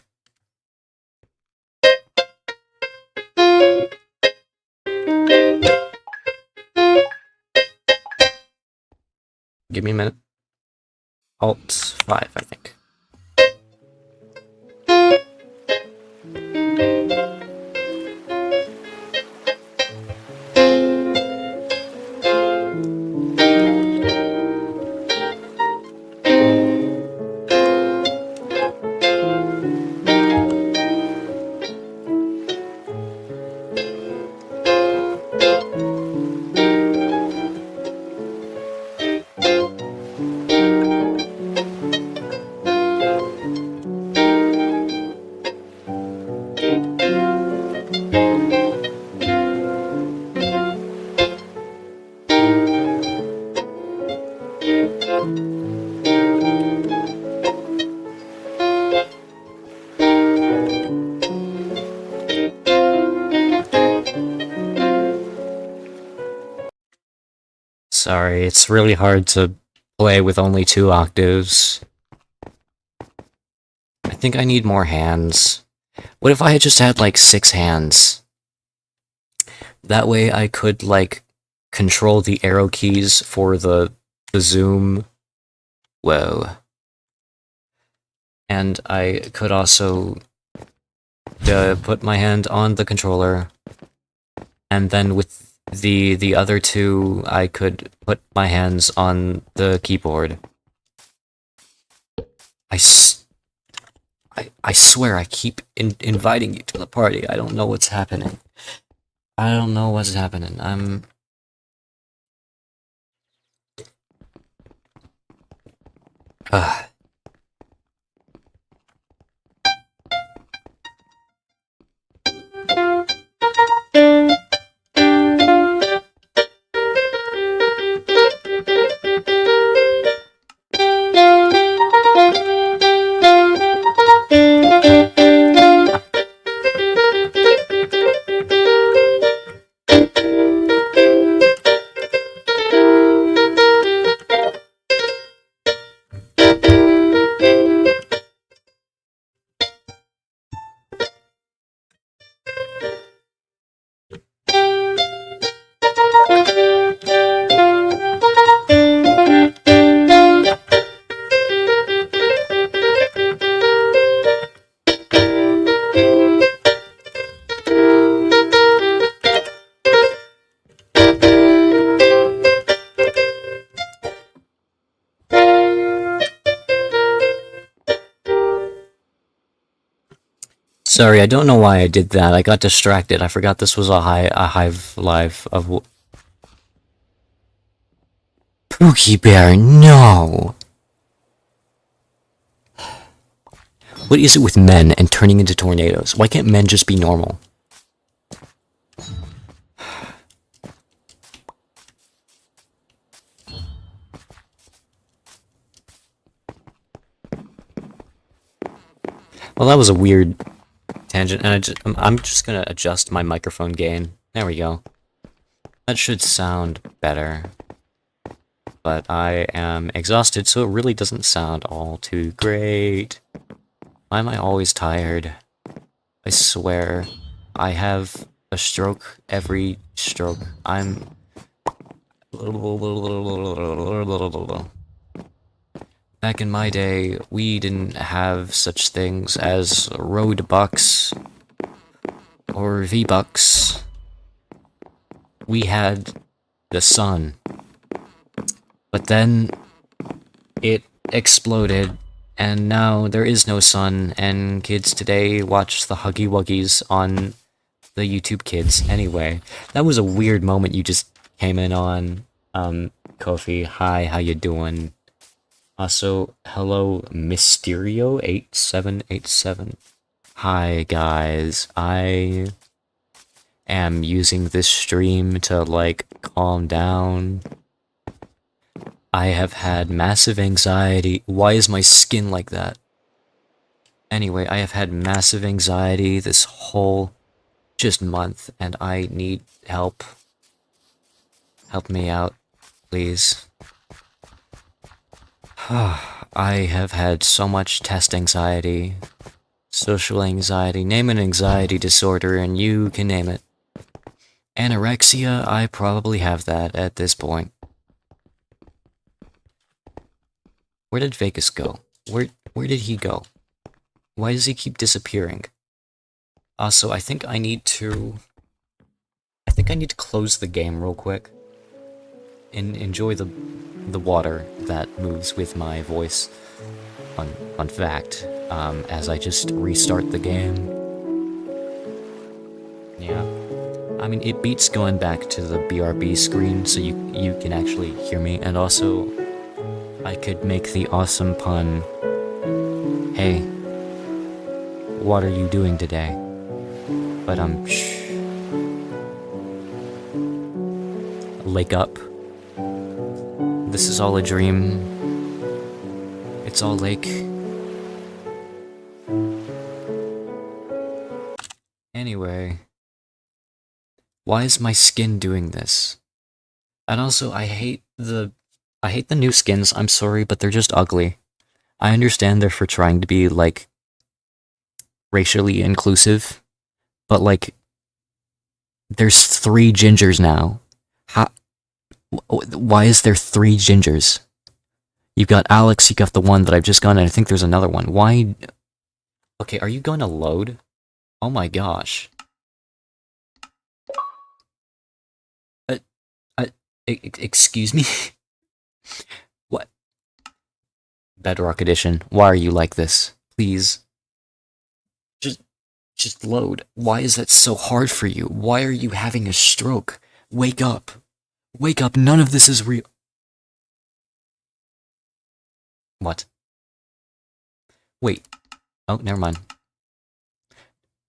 [SPEAKER 1] Give me a minute. Alt 5, I think. Sorry, it's really hard to play with only 2 octaves. I think I need more hands. What if I had just had like 6 hands? That way I could like control the arrow keys for the zoom. Whoa. And I could also put my hand on the controller, and then with the other 2, I could put my hands on the keyboard. I swear I keep inviting you to the party. I don't know what's happening. I don't know what's happening. I'm... Sorry, I don't know why I did that. I got distracted. I forgot this was a Hive live of... Pookie Bear, no! What is it with men and turning into tornadoes? Why can't men just be normal? Well, that was a weird tangent, and I'm just gonna adjust my microphone gain. There we go. That should sound better. But I am exhausted, so it really doesn't sound all too great. Why am I always tired? I swear, I have a stroke every stroke. I'm Back in my day, we didn't have such things as Roadbucks or V-Bucks. We had the sun. But then it exploded, and now there is no sun, and kids today watch the Huggy Wuggies on the YouTube Kids. Anyway, that was a weird moment you just came in on. Kofi, hi, how you doing? Also, hello, Mysterio8787. Hi, guys. I am using this stream to, like, calm down. I have had massive anxiety. Why is my skin like that? Anyway, I have had massive anxiety this whole just month, and I need help. Help me out, please. I have had so much test anxiety, social anxiety, name an anxiety disorder, and you can name it. Anorexia, I probably have that at this point. Where did Vegas go? Where did he go? Why does he keep disappearing? Also, I think I need to close the game real quick and enjoy the water that moves with my voice. Fun fact, as I just restart the game. Yeah. I mean, it beats going back to the BRB screen so you can actually hear me, and also I could make the awesome pun, hey, what are you doing today? But shh. Wake up. This is all a dream. It's all like... Anyway. Why is my skin doing this? And also, I hate the new skins, I'm sorry, but they're just ugly. I understand they're for trying to be, like, racially inclusive, but, like, there's 3 gingers now. Why is there 3 gingers? You've got Alex, you got the one that I've just gone, and I think there's another one. Why? Okay, are you going to load? Oh my gosh. Excuse me? What? Bedrock Edition, why are you like this? Please. Just load. Why is that so hard for you? Why are you having a stroke? Wake up. Wake up, none of this is real. What? Wait. Oh, never mind.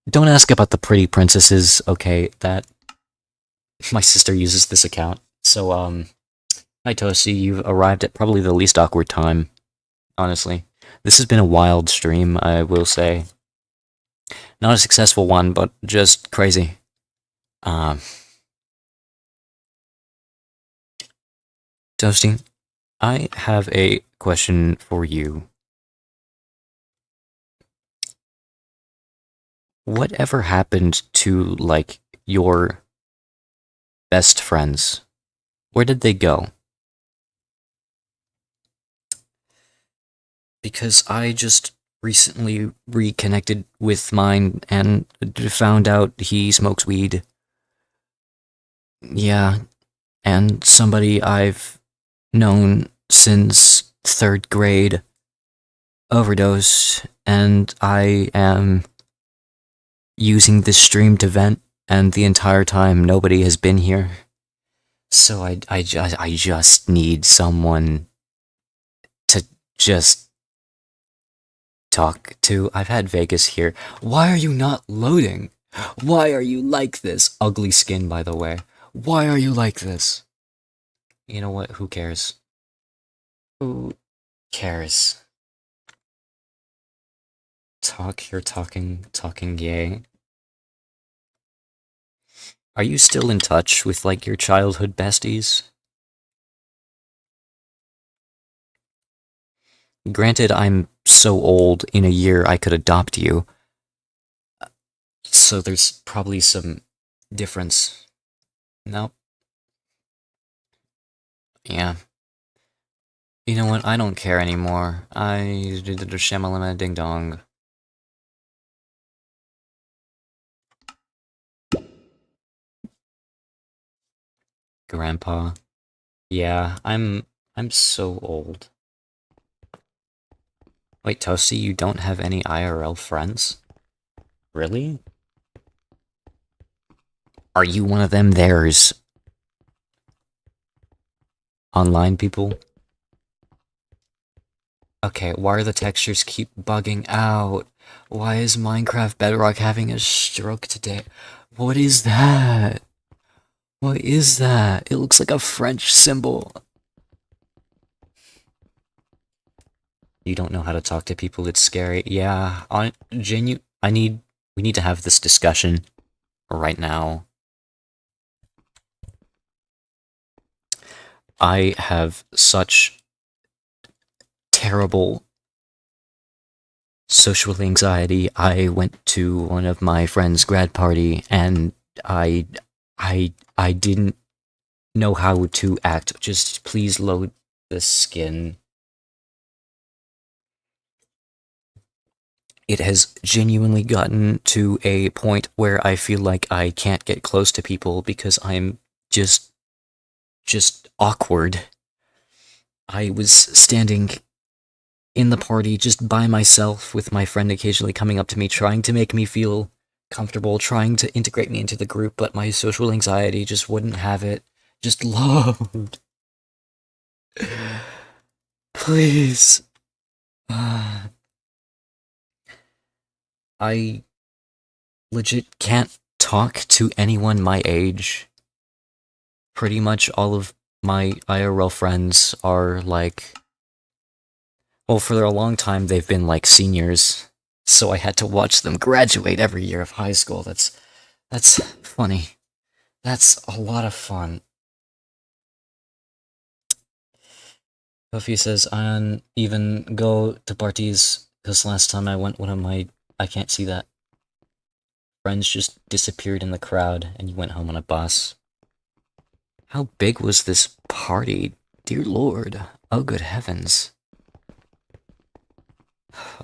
[SPEAKER 1] Don't ask about the pretty princesses, okay? That... My sister uses this account. So, hi Toasty, you've arrived at probably the least awkward time. Honestly. This has been a wild stream, I will say. Not a successful one, but just crazy. Toasty, I have a question for you. Whatever happened to, like, your best friends? Where did they go? Because I just recently reconnected with mine and found out he smokes weed. Yeah, and somebody I've known since 3rd grade overdosed, and I am using this stream to vent, and the entire time nobody has been here. So I just need someone to just talk to. I've had Vegas here. Why are you not loading? Why are you like this? Ugly skin, by the way. Why are you like this? You know what? Who cares? Who cares? You're talking gay. Are you still in touch with, like, your childhood besties? Granted, I'm so old, in a year I could adopt you. So there's probably some difference. Nope. Yeah. You know what? I don't care anymore. I did the shamalama ding dong. Grandpa. Yeah, I'm so old. Wait, Toasty, you don't have any IRL friends? Really? Are you one of them there's online people? Okay, why are the textures keep bugging out? Why is Minecraft Bedrock having a stroke today? What is that? What is that? It looks like a French symbol. You don't know how to talk to people, it's scary. Yeah, we need to have this discussion right now. I have such terrible social anxiety. I went to one of my friend's grad party and I didn't know how to act. Just please load the skin. It has genuinely gotten to a point where I feel like I can't get close to people because I'm just awkward. I was standing in the party just by myself with my friend occasionally coming up to me trying to make me feel comfortable, trying to integrate me into the group, but my social anxiety just wouldn't have it. Just load. Please. I legit can't talk to anyone my age. Pretty much all of my IRL friends are like, well, for a long time they've been like seniors, so I had to watch them graduate every year of high school. That's funny. That's a lot of fun. Kofi says, I don't even go to parties, because last time I went, one of my, I can't see that. Friends just disappeared in the crowd, and you went home on a bus. How big was this party? Dear Lord. Oh, good heavens.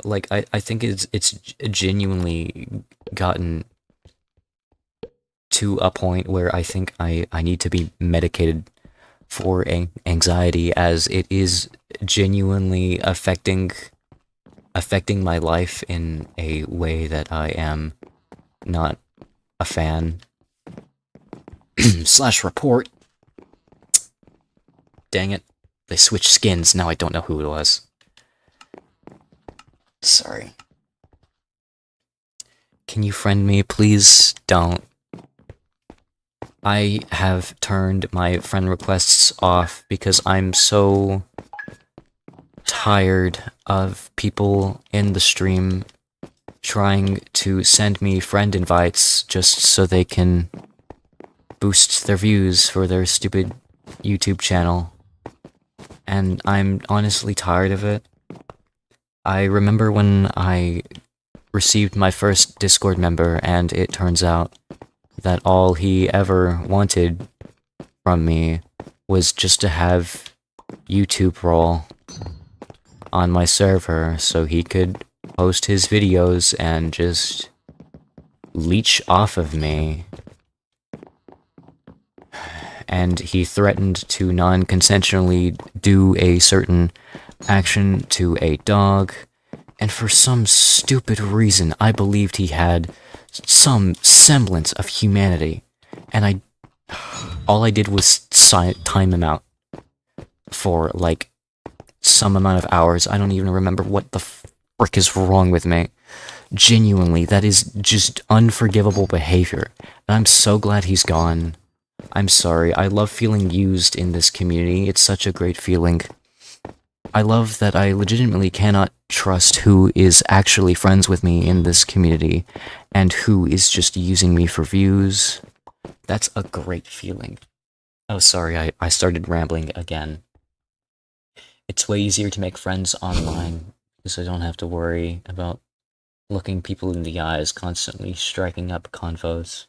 [SPEAKER 1] Like, I think it's genuinely gotten to a point where I think I need to be medicated for anxiety, as it is genuinely affecting my life in a way that I am not a fan. Slash report. Dang it. They switched skins, now I don't know who it was. Sorry. Can you friend me? Please don't. I have turned my friend requests off because I'm so tired of people in the stream trying to send me friend invites just so they can boost their views for their stupid YouTube channel. And I'm honestly tired of it. I remember when I received my first Discord member, and it turns out that all he ever wanted from me was just to have YouTube role on my server so he could post his videos and just leech off of me. And he threatened to non-consensually do a certain action to a dog, and for some stupid reason I believed he had some semblance of humanity, and all I did was time him out for like some amount of hours. I don't even remember what the frick is wrong with me. Genuinely, that is just unforgivable behavior, and I'm so glad he's gone. I'm sorry, I love feeling used in this community. It's such a great feeling. I love that I legitimately cannot trust who is actually friends with me in this community and who is just using me for views. That's a great feeling. Oh, sorry, I started rambling again. It's way easier to make friends online because I don't have to worry about looking people in the eyes, constantly striking up convos.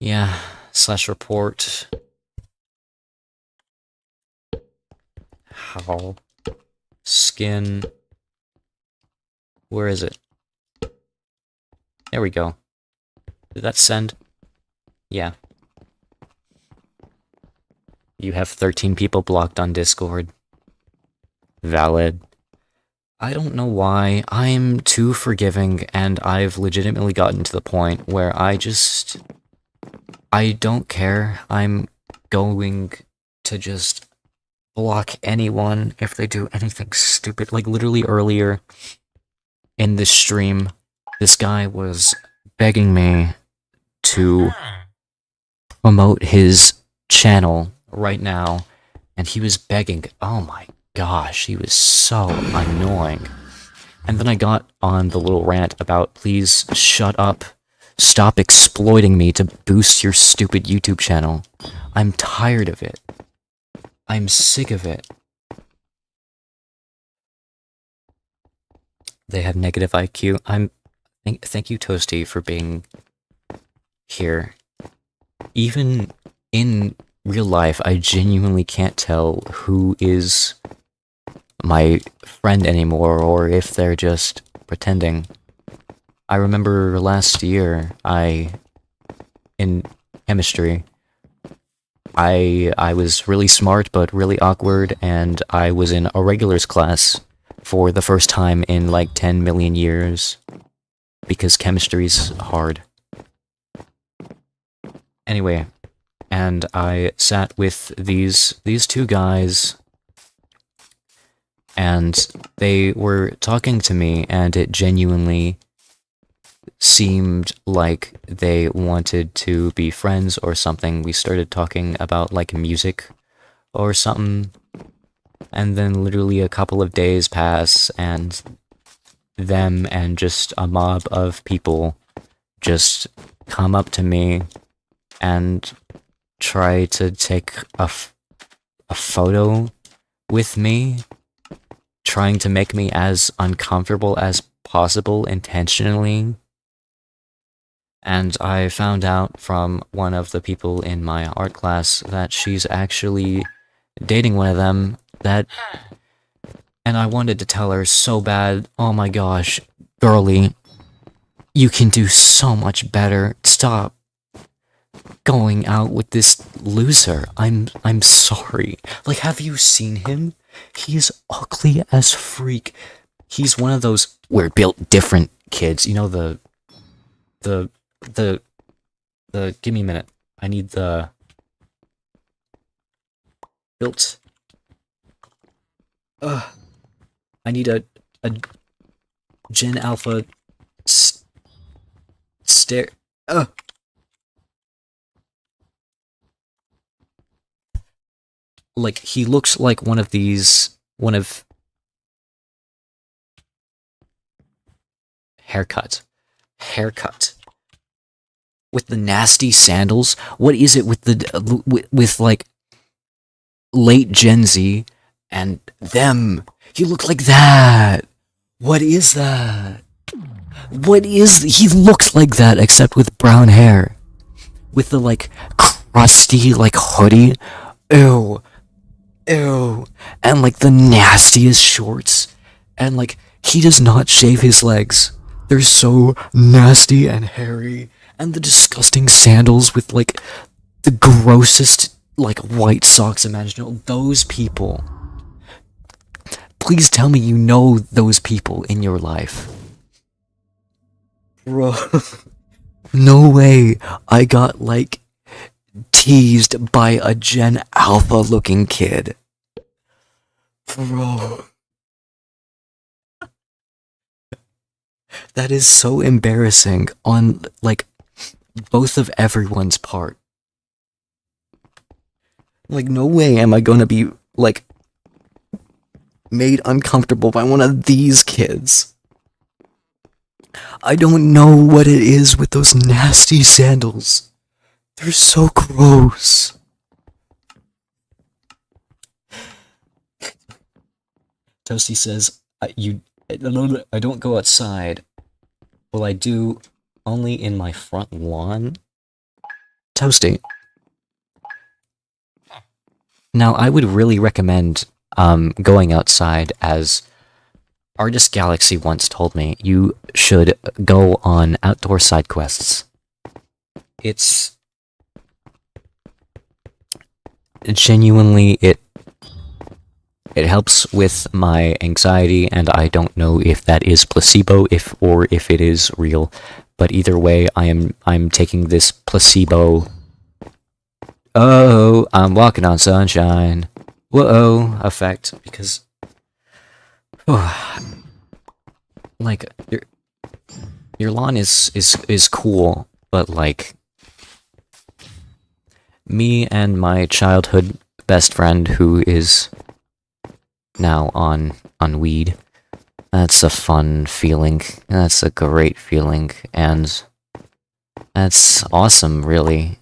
[SPEAKER 1] Yeah, slash report. How? Skin. Where is it? There we go. Did that send? Yeah. You have 13 people blocked on Discord. Valid. I don't know why. I'm too forgiving, and I've legitimately gotten to the point where I don't care. I'm going to just block anyone if they do anything stupid. Like, literally earlier in this stream, this guy was begging me to promote his channel right now, and he was begging. Oh my gosh, he was so annoying. And then I got on the little rant about, please shut up, stop exploiting me to boost your stupid YouTube channel. I'm tired of it. I'm sick of it. They have negative IQ. Thank you, Toasty, for being here. Even in real life, I genuinely can't tell who is my friend anymore, or if they're just pretending. I remember last year, in chemistry, I was really smart but really awkward, and I was in a regulars class for the first time in like 10 million years, because chemistry's hard. Anyway, and I sat with these two guys, and they were talking to me, and it genuinely seemed like they wanted to be friends or something. We started talking about like music or something, and then literally a couple of days pass, and them and just a mob of people just come up to me and try to take a photo with me, trying to make me as uncomfortable as possible intentionally. And I found out from one of the people in my art class that she's actually dating one of them, and I wanted to tell her so bad, oh my gosh, girly, you can do so much better. Stop going out with this loser. I'm sorry. Like, have you seen him? He's ugly as freak. He's one of those we're built different kids. You know, the give me a minute. I need the built. I need a Gen Alpha stare. Like, he looks like one of haircut. With the nasty sandals? What is it with with like late Gen Z and them? He look like that. What is that? He looks like that except with brown hair. With the like crusty like hoodie. Ew. And like the nastiest shorts. And like he does not shave his legs. They're so nasty and hairy. And the disgusting sandals with like the grossest like white socks imaginable. Those people. Please tell me you know those people in your life. Bro. No way I got like teased by a Gen Alpha looking kid. Bro. That is so embarrassing on like both of everyone's part. Like, no way am I gonna be like made uncomfortable by one of these kids. I don't know what it is with those nasty sandals. They're so gross. Toasty says, I don't go outside. Well, I do only in my front lawn. Toasty. Now, I would really recommend going outside. As Artist Galaxy once told me, you should go on outdoor side quests. It's genuinely, it helps with my anxiety, and I don't know if that is placebo or if it is real. But either way, I'm taking this placebo. Oh, I'm walking on sunshine. Whoa, effect, because like your lawn is cool, but like me and my childhood best friend, who is now on weed, that's a fun feeling. That's a great feeling, and that's awesome, really.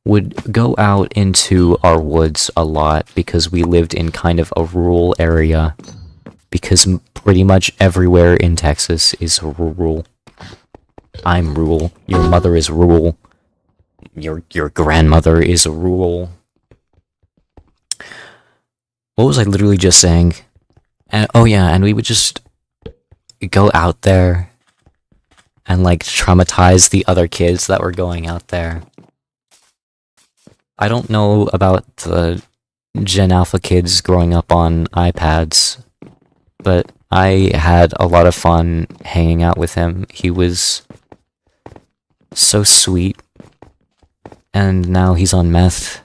[SPEAKER 1] Would go out into our woods a lot because we lived in kind of a rural area. Because pretty much everywhere in Texas is rural. I'm rural. Your mother is rural. Your grandmother is rural. What was I literally just saying? And oh yeah, and we would just go out there and like traumatize the other kids that were going out there. I don't know about the Gen Alpha kids growing up on iPads, but I had a lot of fun hanging out with him. He was so sweet, and now he's on meth.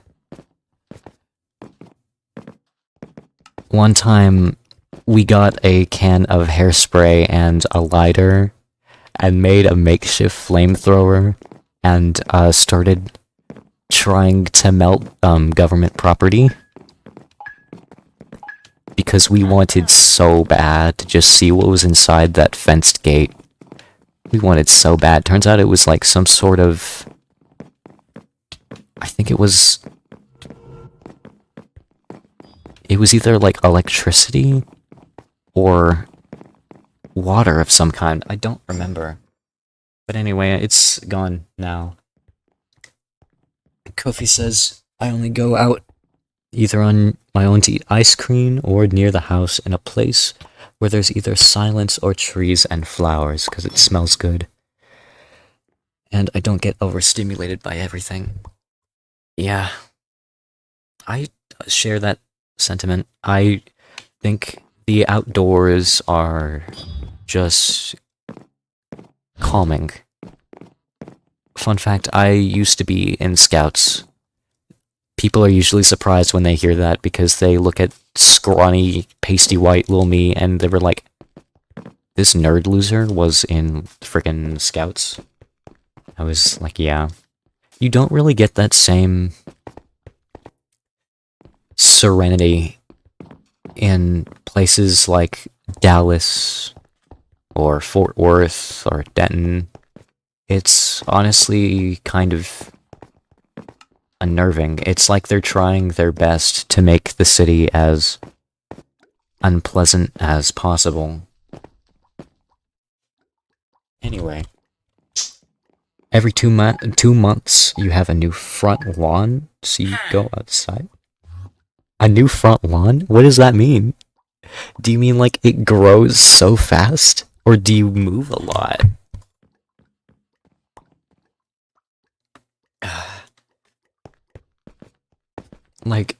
[SPEAKER 1] One time, we got a can of hairspray and a lighter, and made a makeshift flamethrower, and started trying to melt government property. Because we wanted so bad to just see what was inside that fenced gate. We wanted so bad. Turns out it was like some sort of... I think it was... It was either like electricity or water of some kind. I don't remember. But anyway, it's gone now. Kofi says, I only go out either on my own to eat ice cream or near the house in a place where there's either silence or trees and flowers because it smells good. And I don't get overstimulated by everything. Yeah. I share that sentiment. I think the outdoors are just calming. Fun fact, I used to be in Scouts. People are usually surprised when they hear that because they look at scrawny, pasty white little me and they were like, this nerd loser was in frickin' Scouts. I was like, yeah. You don't really get that same serenity in places like Dallas or Fort Worth or Denton. It's honestly kind of unnerving. It's like they're trying their best to make the city as unpleasant as possible. Anyway, every 2 months you have a new front lawn, so you go outside. A new front lawn? What does that mean? Do you mean like it grows so fast? Or do you move a lot? Like,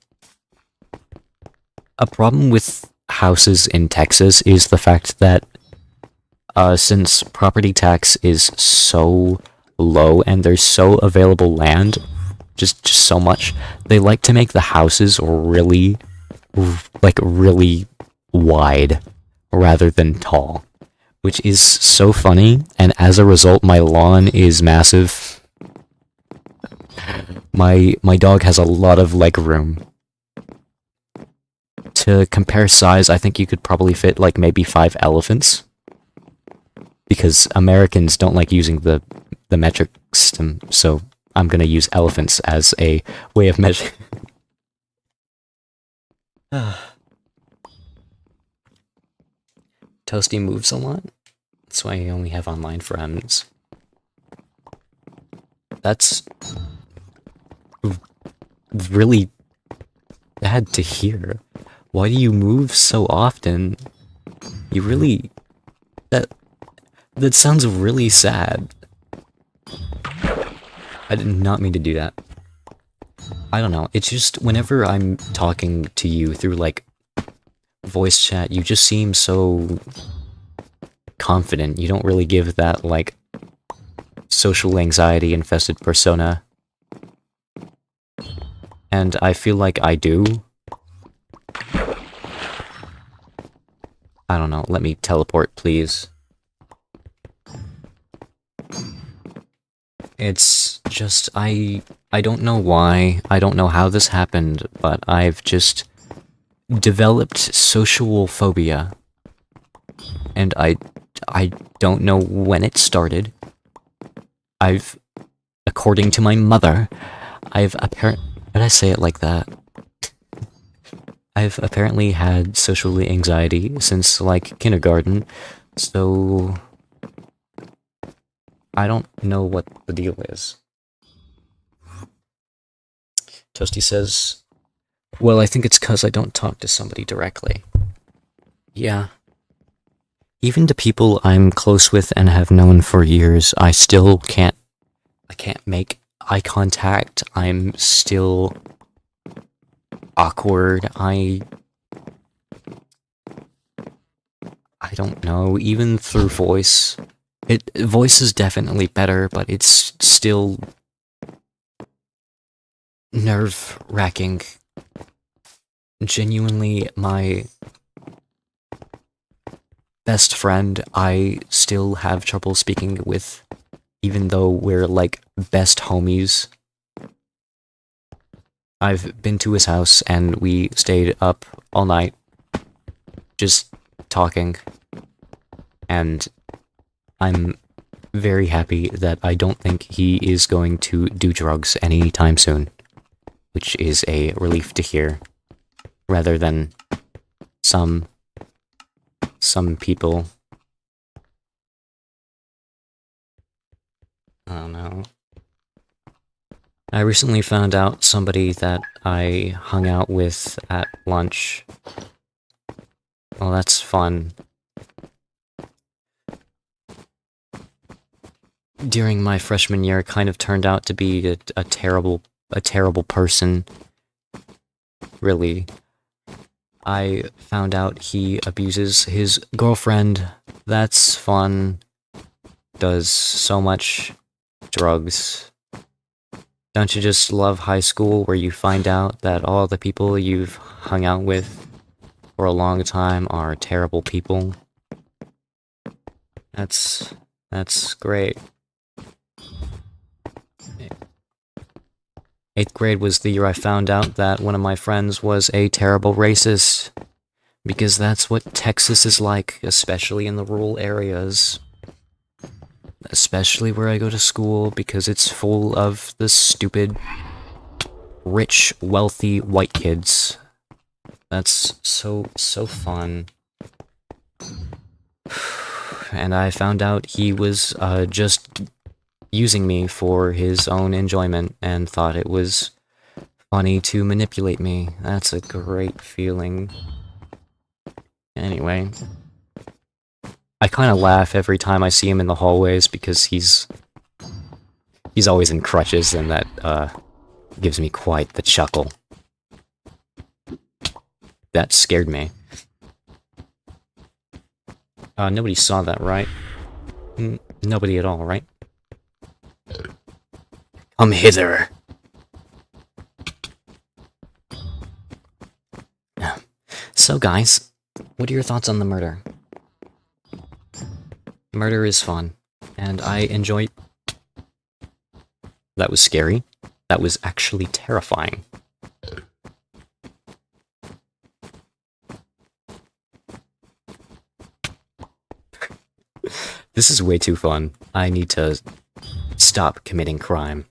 [SPEAKER 1] a problem with houses in Texas is the fact that since property tax is so low and there's so available land, just so much, they like to make the houses really wide rather than tall, which is so funny, and as a result my lawn is massive. My dog has a lot of leg room. To compare size, I think you could probably fit like maybe 5 elephants. Because Americans don't like using the metric system, so I'm gonna use elephants as a way of measuring. Toasty moves a lot. That's why I only have online friends. That's really bad to hear. Why do you move so often? You really... That sounds really sad. I did not mean to do that. I don't know, it's just whenever I'm talking to you through, like, voice chat, you just seem so confident. You don't really give that, like, social anxiety infested persona. And I feel like I do. I don't know, let me teleport, please. It's just, I don't know why, I don't know how this happened, but I've just developed social phobia. And I don't know when it started. According to my mother, did I say it like that? I've apparently had social anxiety since, like, kindergarten, so... I don't know what the deal is. Toasty says, well, I think it's 'cause I don't talk to somebody directly. Yeah. Even to people I'm close with and have known for years, I still can't make eye contact. I'm still awkward. I don't know, even through voice. Voice is definitely better, but it's still nerve-wracking. Genuinely, my best friend, I still have trouble speaking with, even though we're, like, best homies. I've been to his house, and we stayed up all night, just talking, and I'm very happy that I don't think he is going to do drugs anytime soon, which is a relief to hear, rather than some people. I don't know. I recently found out somebody that I hung out with at lunch. Well, that's fun. During my freshman year, kind of turned out to be a terrible person. Really. I found out he abuses his girlfriend. That's fun. Does so much drugs. Don't you just love high school, where you find out that all the people you've hung out with for a long time are terrible people? That's great. 8th grade was the year I found out that one of my friends was a terrible racist. Because that's what Texas is like, especially in the rural areas. Especially where I go to school, because it's full of the stupid, rich, wealthy white kids. That's so fun. And I found out he was just using me for his own enjoyment and thought it was funny to manipulate me. That's a great feeling. Anyway, I kind of laugh every time I see him in the hallways because he's always in crutches, and that gives me quite the chuckle. That scared me. Nobody saw that, right? Nobody at all, right? Come hither. So guys, what are your thoughts on the murder? Murder is fun, and I enjoy... That was scary. That was actually terrifying. This is way too fun. I need to stop committing crime.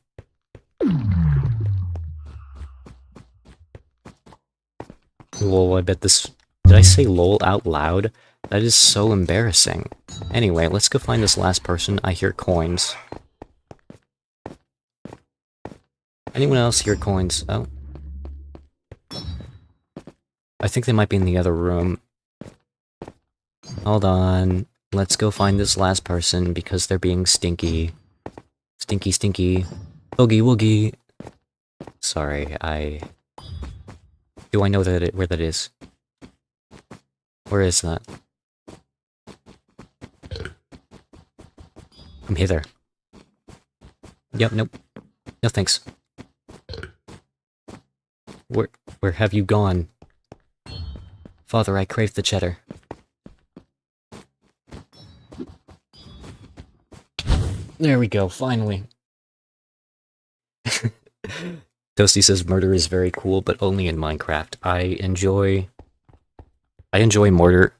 [SPEAKER 1] Lol, I bet this... Did I say lol out loud? That is so embarrassing. Anyway, let's go find this last person. I hear coins. Anyone else hear coins? Oh. I think they might be in the other room. Hold on. Let's go find this last person because they're being stinky. Stinky, stinky. Boogie woogie. Sorry, do I know where that is? Where is that? I'm hither. Yep, nope. No thanks. Where have you gone? Father, I crave the cheddar. There we go, finally. Toasty says murder is very cool, but only in Minecraft. I enjoy murder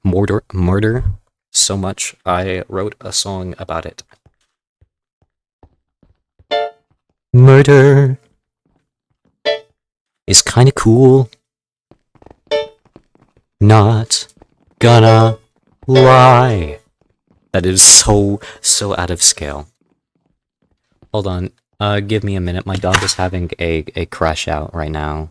[SPEAKER 1] so much, I wrote a song about it. Murder is kinda cool. Not gonna lie. That is so out of scale. Hold on. Give me a minute. My dog is having a crash out right now.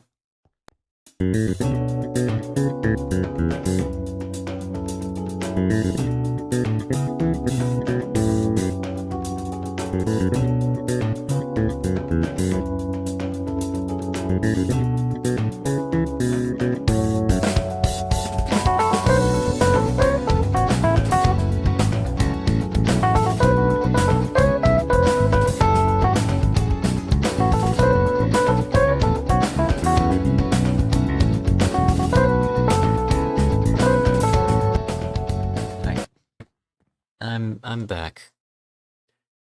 [SPEAKER 1] I'm back.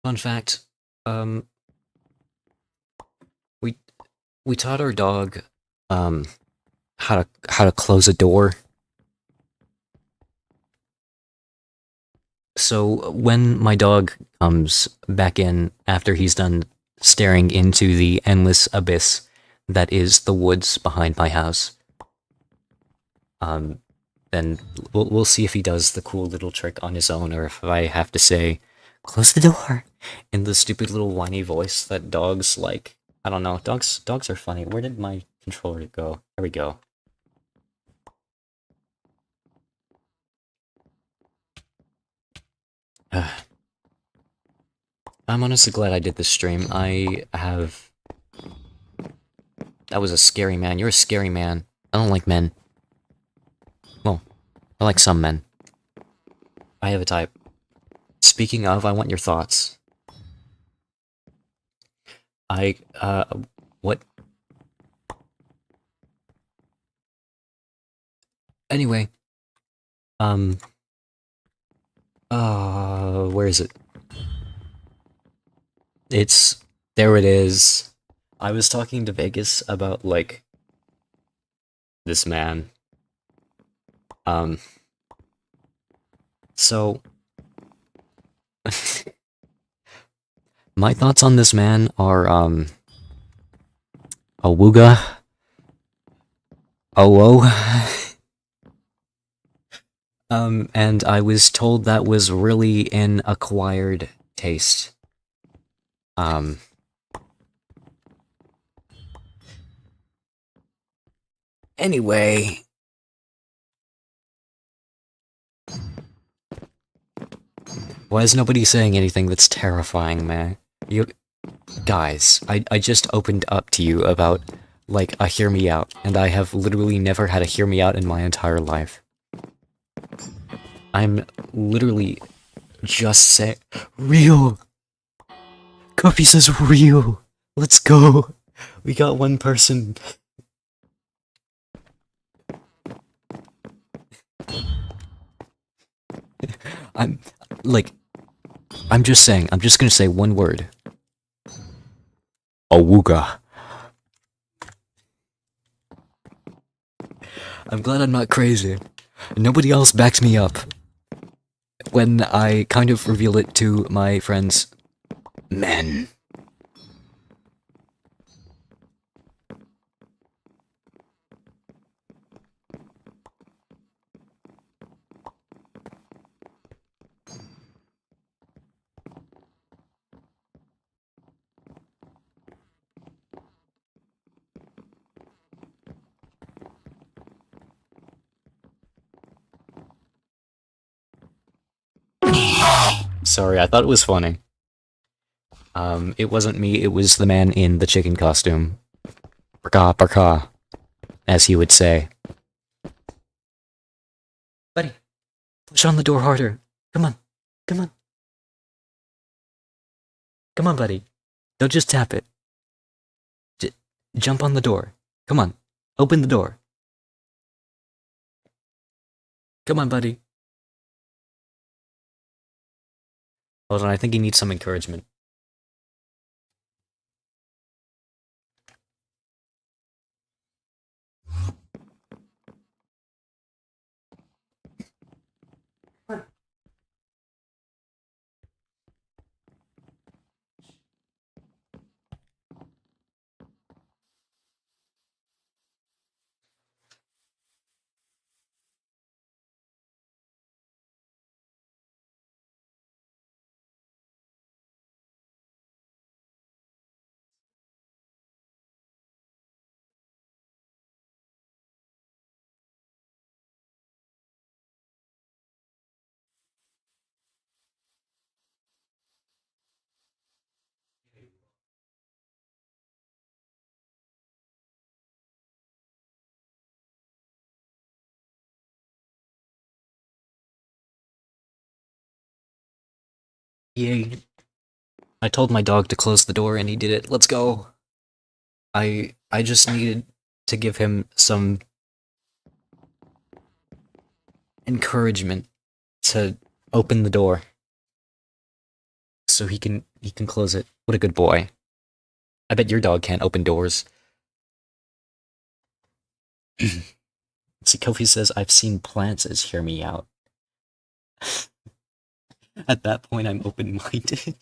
[SPEAKER 1] Fun fact, we taught our dog, how to close a door. So when my dog comes back in after he's done staring into the endless abyss that is the woods behind my house, then we'll see if he does the cool little trick on his own, or if I have to say, "Close the door," in the stupid little whiny voice that dogs like. I don't know. Dogs are funny. Where did my controller go? There we go. I'm honestly glad I did this stream. That was a scary man. You're a scary man. I don't like men. Well, I like some men. I have a type. Speaking of, I want your thoughts. What? Anyway. Where is it? There it is. I was talking to Vegas about, like, this man. So... my thoughts on this man are, awooga. Oh. And I was told that was really an acquired taste. Anyway. Why is nobody saying anything that's terrifying, man? Guys, I just opened up to you about, like, a hear me out, and I have literally never had a hear me out in my entire life. I'm literally just saying, real! Kofi says real! Let's go! We got one person. I'm just gonna say one word. Awooga. I'm glad I'm not crazy. Nobody else backs me up when I kind of reveal it to my friends. Men. Sorry, I thought it was funny. It wasn't me, it was the man in the chicken costume. Barka, barka, as he would say. Buddy, push on the door harder. Come on, come on. Come on, buddy. Don't just tap it. Jump on the door. Come on, open the door. Come on, buddy. Hold on, I think he needs some encouragement. Yay. I told my dog to close the door and he did it. Let's go. I just needed to give him some encouragement to open the door so he can close it. What a good boy. I bet your dog can't open doors. See, Kofi says, I've seen plants as hear me out. At that point, I'm open-minded.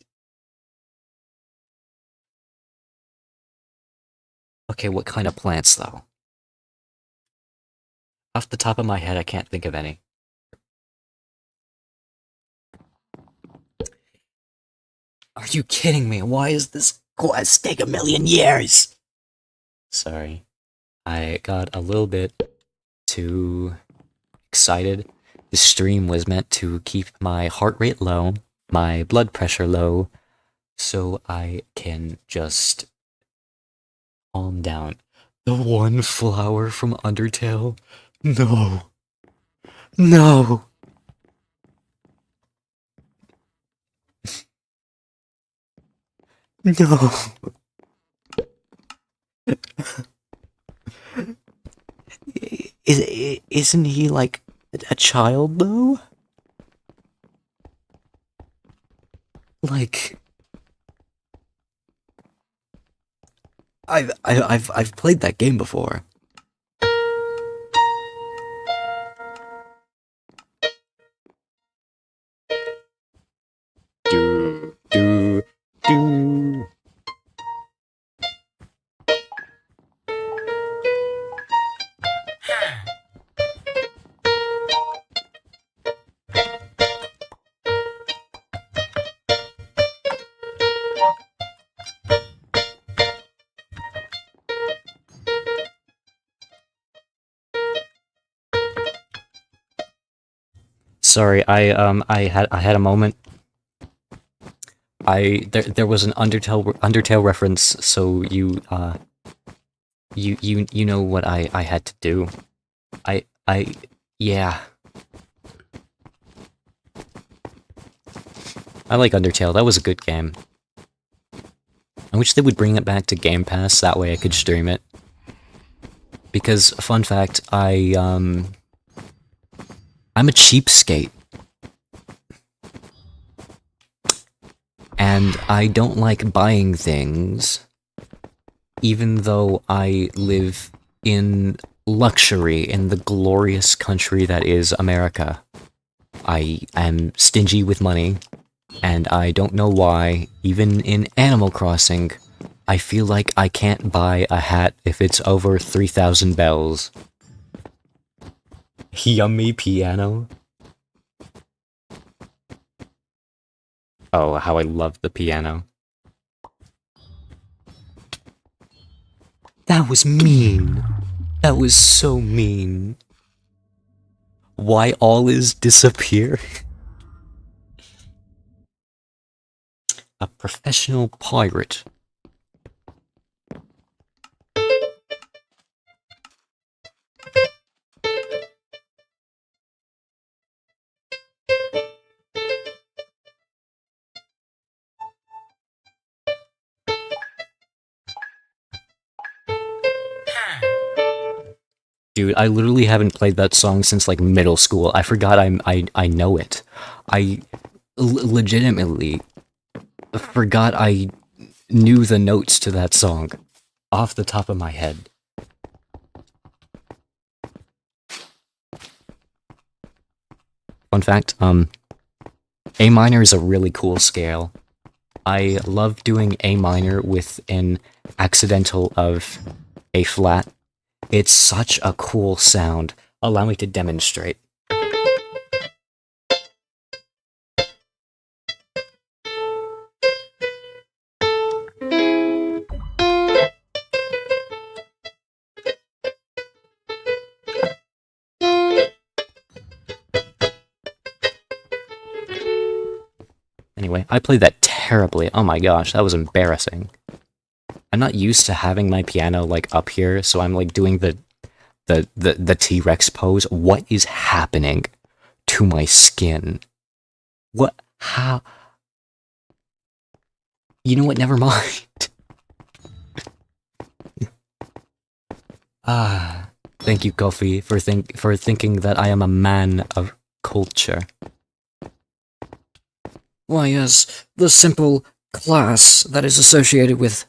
[SPEAKER 1] Okay, what kind of plants, though? Off the top of my head, I can't think of any. Are you kidding me? Why is this quest take 1,000,000 years? Sorry. I got a little bit too excited. This stream was meant to keep my heart rate low, my blood pressure low, so I can just calm down. The one flower from Undertale? No. No. No. Isn't he like a child though? Like I've played that game before. Do. Sorry, I had a moment. There was an Undertale reference, so you know what I had to do. Yeah. I like Undertale. That was a good game. I wish they would bring it back to Game Pass, that way I could stream it. Because, fun fact, I'm a cheapskate. And I don't like buying things, even though I live in luxury in the glorious country that is America. I am stingy with money, and I don't know why, even in Animal Crossing, I feel like I can't buy a hat if it's over 3,000 bells. Yummy piano. Oh, how I love the piano. That was mean. That was so mean. Why all is disappear? A professional pirate. Dude, I literally haven't played that song since like middle school. I forgot I know it. I legitimately forgot I knew the notes to that song off the top of my head. Fun fact, A minor is a really cool scale. I love doing A minor with an accidental of A flat. It's such a cool sound. Allow me to demonstrate. Anyway, I played that terribly. Oh my gosh, that was embarrassing. I'm not used to having my piano like up here, so I'm like doing the T-Rex pose. What is happening to my skin? What? How? You know what? Never mind. Thank you, Kofi, for thinking that I am a man of culture. Why, yes, the simple class that is associated with...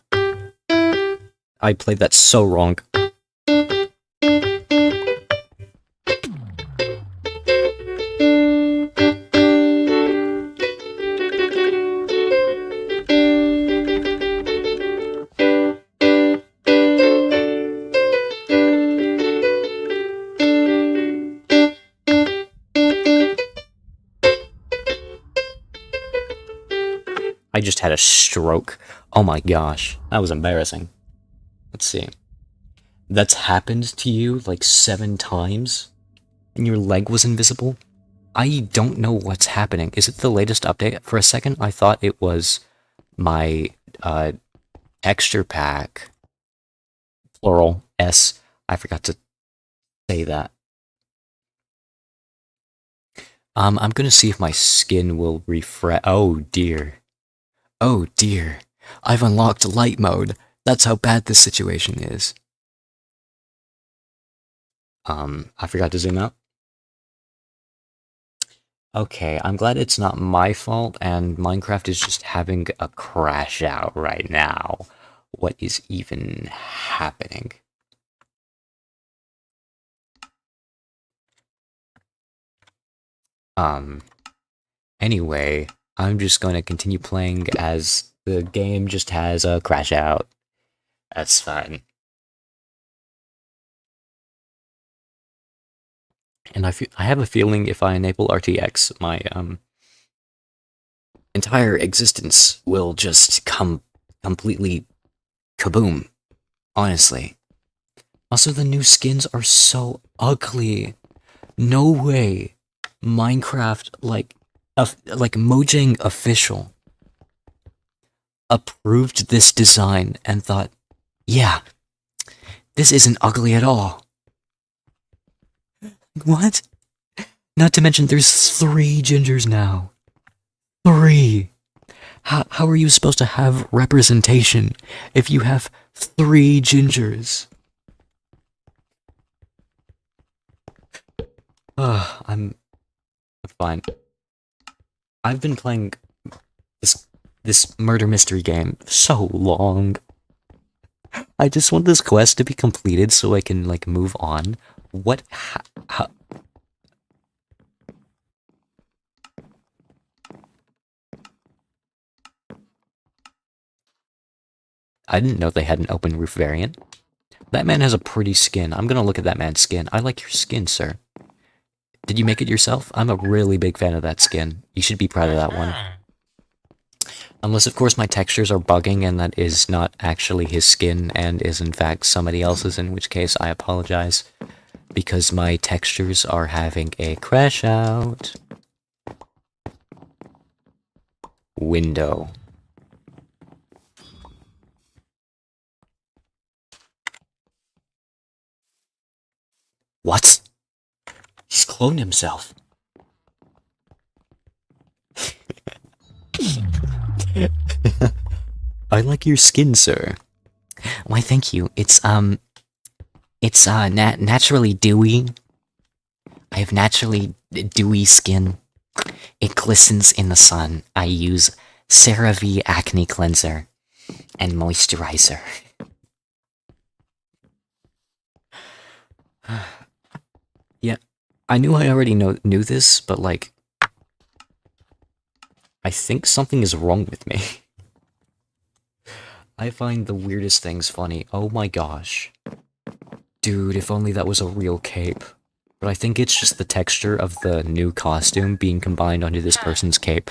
[SPEAKER 1] I played that so wrong. I just had a stroke. Oh my gosh, that was embarrassing. Let's see. That's happened to you like 7 times? And your leg was invisible? I don't know what's happening. Is it the latest update? For a second, I thought it was my texture pack. Plural, S. I forgot to say that. I'm gonna see if my skin will refresh. Oh dear. Oh dear. I've unlocked light mode. That's how bad this situation is. I forgot to zoom out. Okay, I'm glad it's not my fault and Minecraft is just having a crash out right now. What is even happening? Anyway, I'm just going to continue playing as the game just has a crash out. That's fine. And I have a feeling if I enable RTX, my entire existence will just come completely kaboom. Honestly. Also, the new skins are so ugly. No way. Minecraft, like Mojang official, approved this design and thought, yeah, this isn't ugly at all. What? Not to mention there's 3 gingers now. 3! How are you supposed to have representation if you have 3 gingers? I'm fine. I've been playing this murder mystery game so long. I just want this quest to be completed so I can like move on. What? How? I didn't know they had an open roof variant. That man has a pretty skin. I'm gonna look at that man's skin. I like your skin, sir. Did you make it yourself? I'm a really big fan of that skin. You should be proud of that one. Unless, of course, my textures are bugging and that is not actually his skin and is in fact somebody else's, in which case I apologize. Because my textures are having a crash out. Window. What? He's cloned himself. I like your skin, sir. Why, thank you. It's naturally dewy. I have naturally dewy skin. It glistens in the sun. I use CeraVe Acne Cleanser and Moisturizer. Yeah, I knew I already knew this, but like, I think something is wrong with me. I find the weirdest things funny. Oh my gosh. Dude, if only that was a real cape. But I think it's just the texture of the new costume being combined onto this person's cape.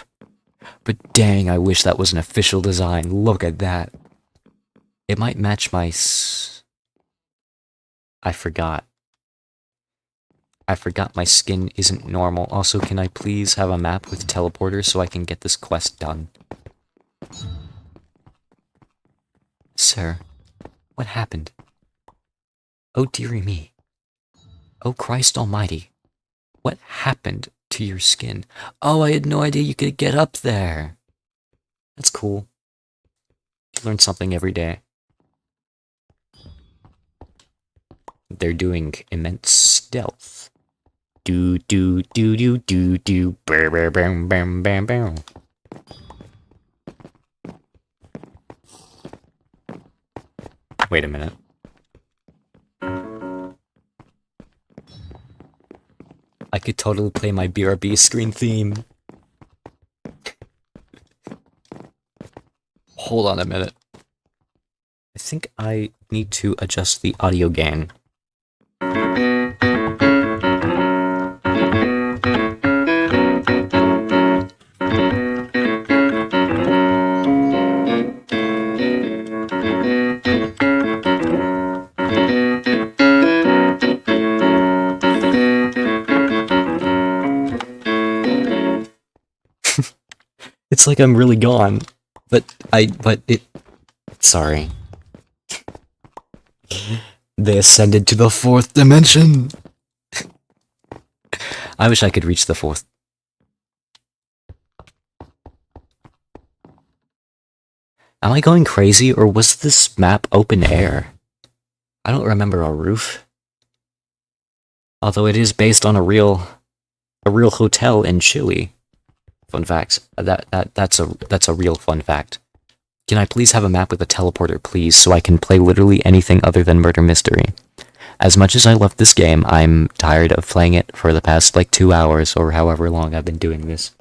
[SPEAKER 1] But dang, I wish that was an official design. Look at that. It might match my I forgot. I forgot my skin isn't normal. Also, can I please have a map with teleporters so I can get this quest done? Sir, what happened? Oh dearie me. Oh Christ almighty. What happened to your skin? Oh, I had no idea you could get up there. That's cool. Learn something every day. They're doing immense stealth. Do do do do do do bam bam bam bam bam bam. Wait a minute. I could totally play my BRB screen theme. Hold on a minute. I think I need to adjust the audio gain. It's like I'm really gone, but sorry. They ascended to the 4th dimension! I wish I could reach the 4th. Am I going crazy, or was this map open air? I don't remember a roof. Although it is based on a real hotel in Chile. Fun fact. That's a real fun fact. Can I please have a map with a teleporter, please, so I can play literally anything other than Murder Mystery? As much as I love this game, I'm tired of playing it for the past, like, 2 hours, or however long I've been doing this.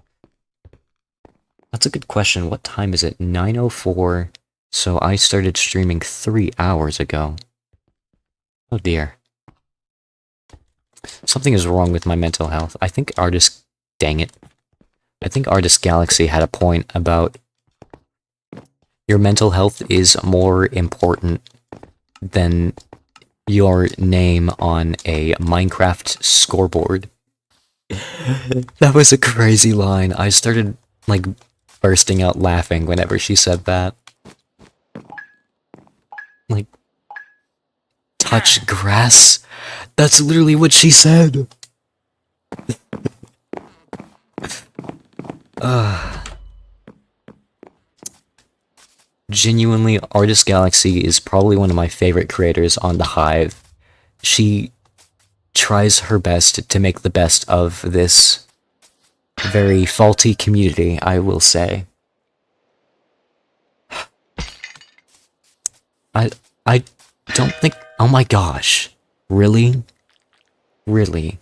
[SPEAKER 1] That's a good question. What time is it? 9:04. So I started streaming 3 hours ago. Oh dear. Something is wrong with my mental health. I think Artist... Dang it. I think Artist Galaxy had a point about your mental health is more important than your name on a Minecraft scoreboard. That was a crazy line. I started, like, bursting out laughing whenever she said that. Like, touch grass? That's literally what she said! Genuinely, Artist Galaxy is probably one of my favorite creators on the Hive. She tries her best to make the best of this very faulty community, I will say. I don't think... Oh my gosh. Really? Really?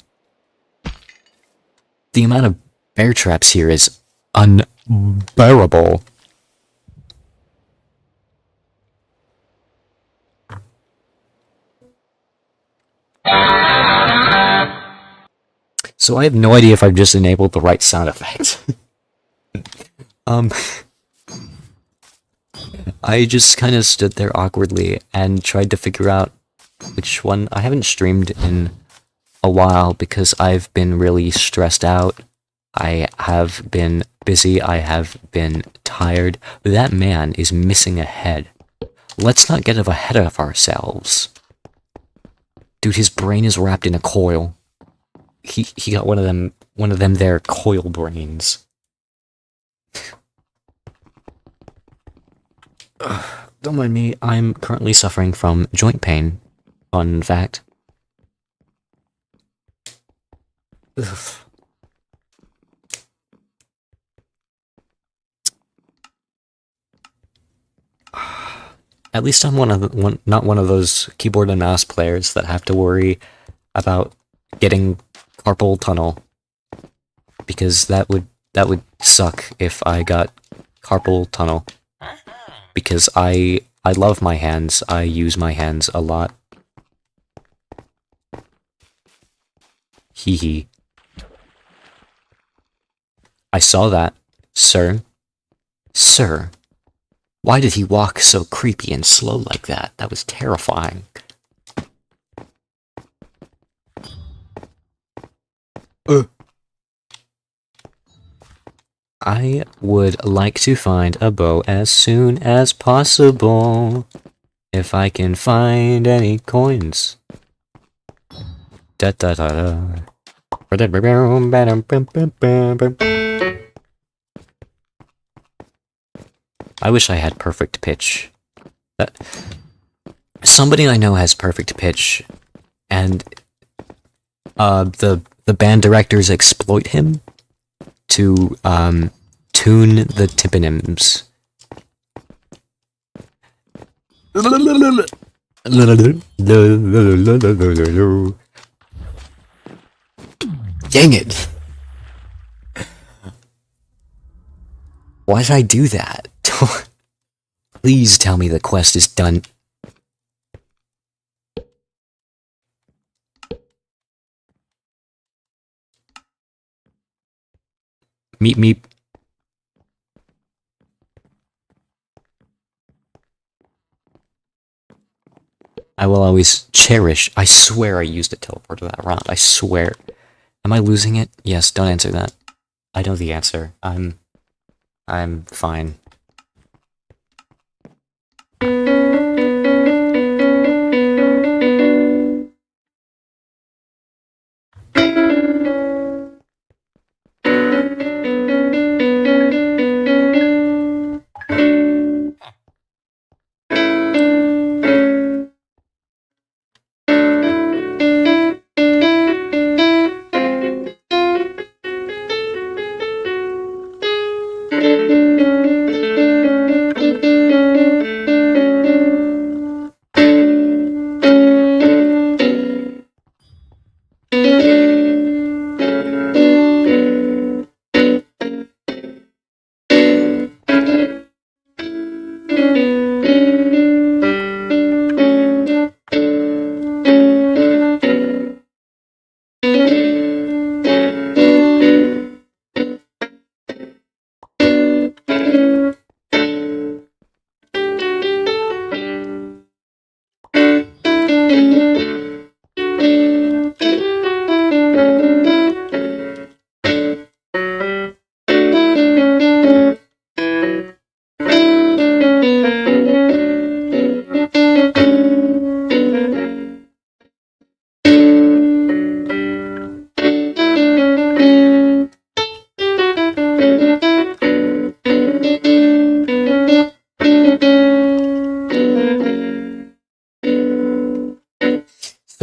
[SPEAKER 1] The amount of bear traps here is unbearable. So I have no idea if I've just enabled the right sound effect. I just kind of stood there awkwardly and tried to figure out which one. I haven't streamed in a while because I've been really stressed out. I have been busy, I have been tired. That man is missing a head. Let's not get ahead of ourselves. Dude, his brain is wrapped in a coil. He got one of them there coil brains. Don't mind me, I'm currently suffering from joint pain. Fun fact. Ugh. At least I'm not one of those keyboard and mouse players that have to worry about getting carpal tunnel, because that would suck if I got carpal tunnel. Because I love my hands. I use my hands a lot. Hee hee. I saw that, sir. Sir. Why did he walk so creepy and slow like that? That was terrifying. I would like to find a bow as soon as possible. If I can find any coins. Da da da da. I wish I had perfect pitch. Somebody I know has perfect pitch, and the band directors exploit him to tune the tympanims. Dang it! Why did I do that? Please tell me the quest is done. Meep meep. I will always cherish. I swear I used a teleporter that round. I swear. Am I losing it? Yes, don't answer that. I know the answer. I'm fine.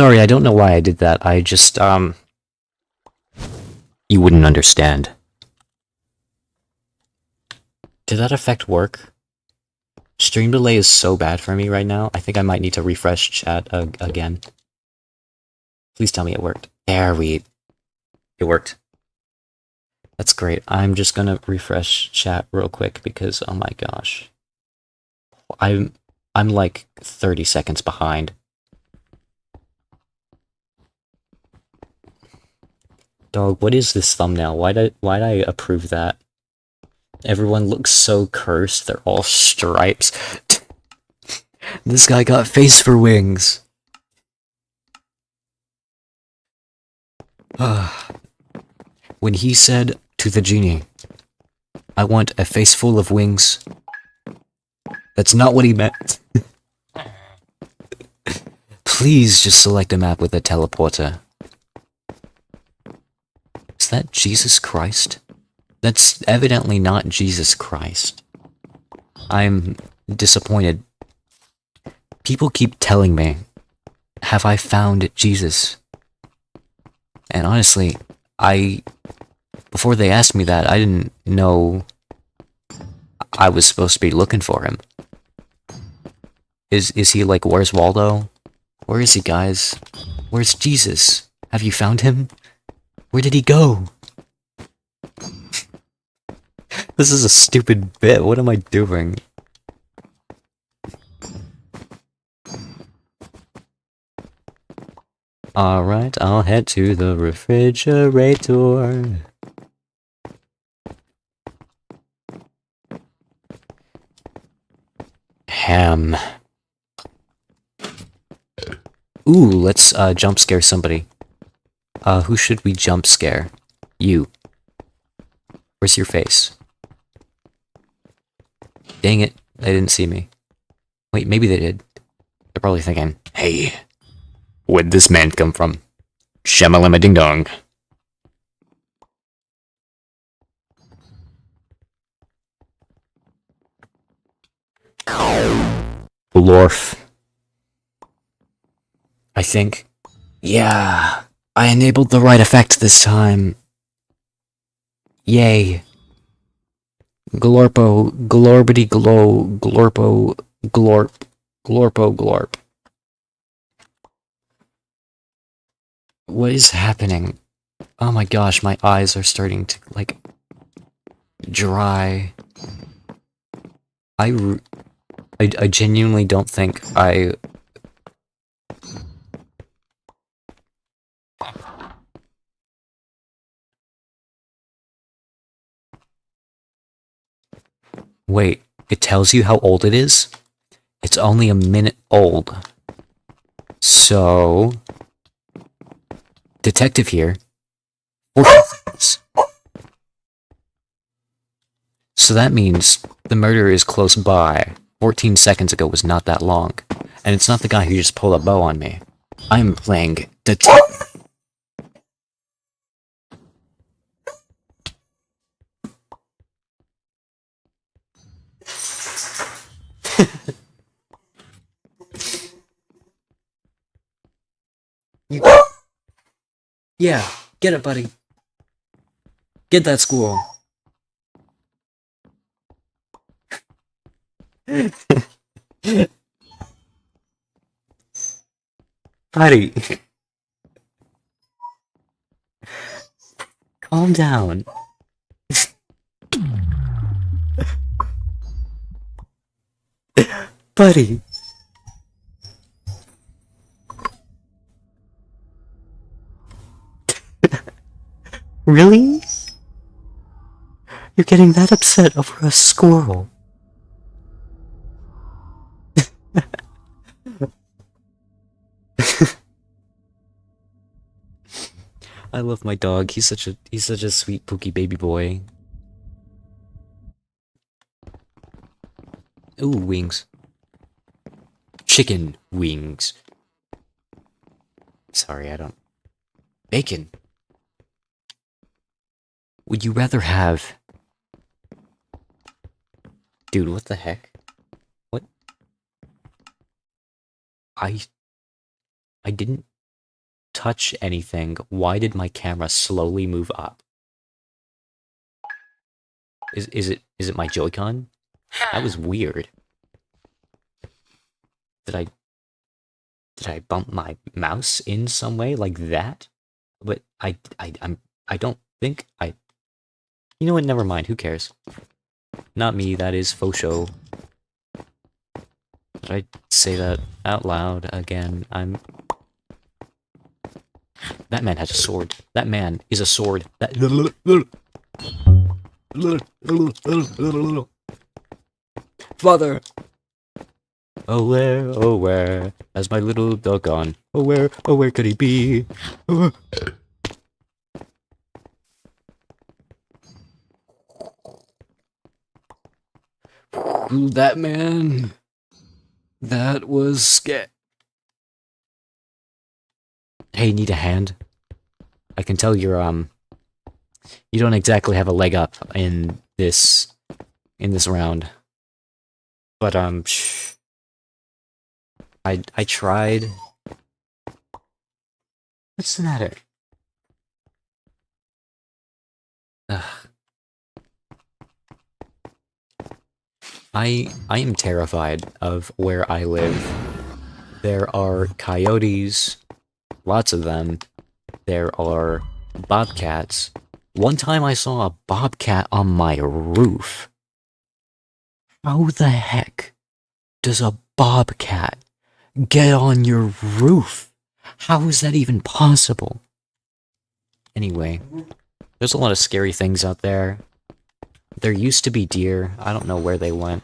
[SPEAKER 1] Sorry, I don't know why I did that. I just, you wouldn't understand. Did that affect work? Stream delay is so bad for me right now. I think I might need to refresh chat again. Please tell me it worked. It worked. That's great. I'm just gonna refresh chat real quick because, oh my gosh. I'm like 30 seconds behind. Dog, what is this thumbnail? Why'd I approve that? Everyone looks so cursed. They're all stripes. This guy got face for wings. When he said to the genie, I want a face full of wings, that's not what he meant. Please just select a map with a teleporter. Is that Jesus Christ? That's evidently not Jesus Christ. I'm disappointed. People keep telling me, have I found Jesus? And honestly, before they asked me that, I didn't know I was supposed to be looking for him. Is he like, where's Waldo? Where is he, guys? Where's Jesus? Have you found him? Where did he go? This is a stupid bit. What am I doing? Alright, I'll head to the refrigerator. Ham. Ooh, let's jump scare somebody. Who should we jump scare? You. Where's your face? Dang it, they didn't see me. Wait, maybe they did. They're probably thinking, hey, where'd this man come from? Shamalama ding dong. Lorf. I think. Yeah, I enabled the right effect this time. Yay. Glorpo, glorbity glow, glorpo, glorp, glorpo, glorp. What is happening? Oh my gosh, my eyes are starting to, like, dry. I genuinely don't think I... Wait, it tells you how old it is? It's only a minute old. So... Detective here. 14 seconds. So that means the murderer is close by. 14 seconds ago was not that long. And it's not the guy who just pulled a bow on me. I'm playing detective. Yeah, get it, buddy. Get that squirrel. Buddy. Calm down. Buddy. Really? You're getting that upset over a squirrel? I love my dog. He's such a sweet pookie baby boy. Ooh, wings. Chicken wings. Sorry, I don't... Bacon. Would you rather have... Dude, what the heck? What? I didn't touch anything. Why did my camera slowly move up? Is it my Joy-Con? That was weird. Did I bump my mouse in some way like that? But I don't think I... You know what, never mind, who cares? Not me, that is faux show. Did I say that out loud again? That man has a sword. That man is a sword. That... Father! Oh where has my little dog gone? Oh where could he be? That man... That was scary. Hey, need a hand? I can tell you're, you don't exactly have a leg up in this round. But, I tried. What's the matter? Ugh. I am terrified of where I live. There are coyotes, lots of them. There are bobcats. One time I saw a bobcat on my roof. How the heck does a bobcat get on your roof? How is that even possible? Anyway, there's a lot of scary things out there. There used to be deer. I don't know where they went.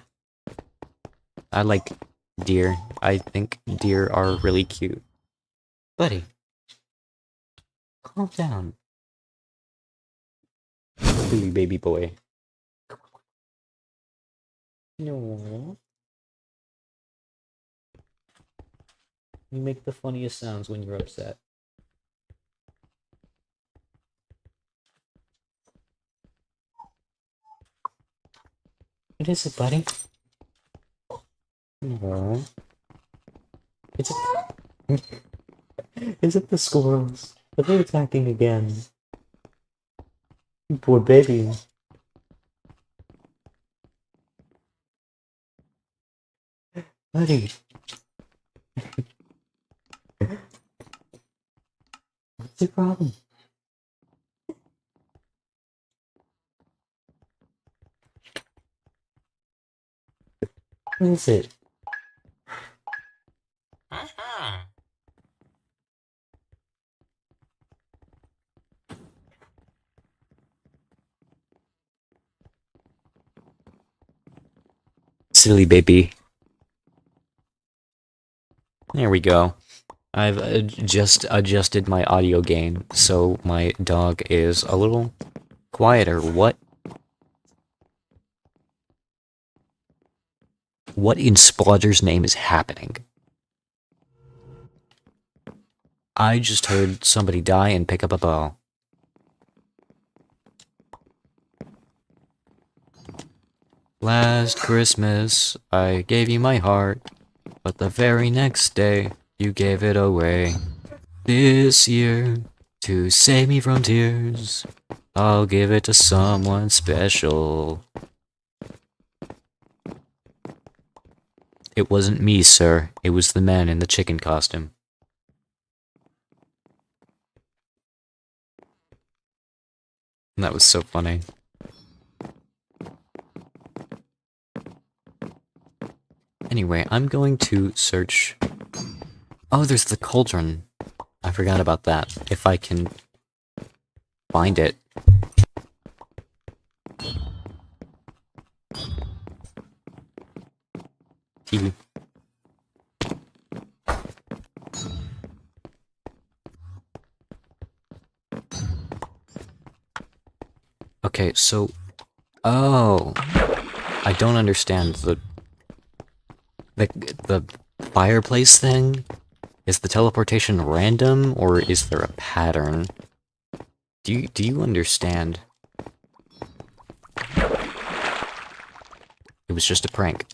[SPEAKER 1] I like deer. I think deer are really cute. Buddy, calm down. Silly baby boy. No. You make the funniest sounds when you're upset. What is it, buddy? No. Is it... Is it the squirrels? Are they attacking again? Poor baby. Buddy. What's the problem? What is it? Silly baby. There we go. I've just adjusted my audio gain, so my dog is a little quieter. What? What in Splutter's name is happening? I just heard somebody die and pick up a ball. Last Christmas, I gave you my heart, but the very next day, you gave it away. This year, to save me from tears, I'll give it to someone special. It wasn't me, sir. It was the man in the chicken costume. That was so funny. Anyway, I'm going to search... Oh, there's the cauldron. I forgot about that. If I can find it. TV. Okay, so... Oh! I don't understand the fireplace thing? Is the teleportation random, or is there a pattern? Do you understand? It was just a prank.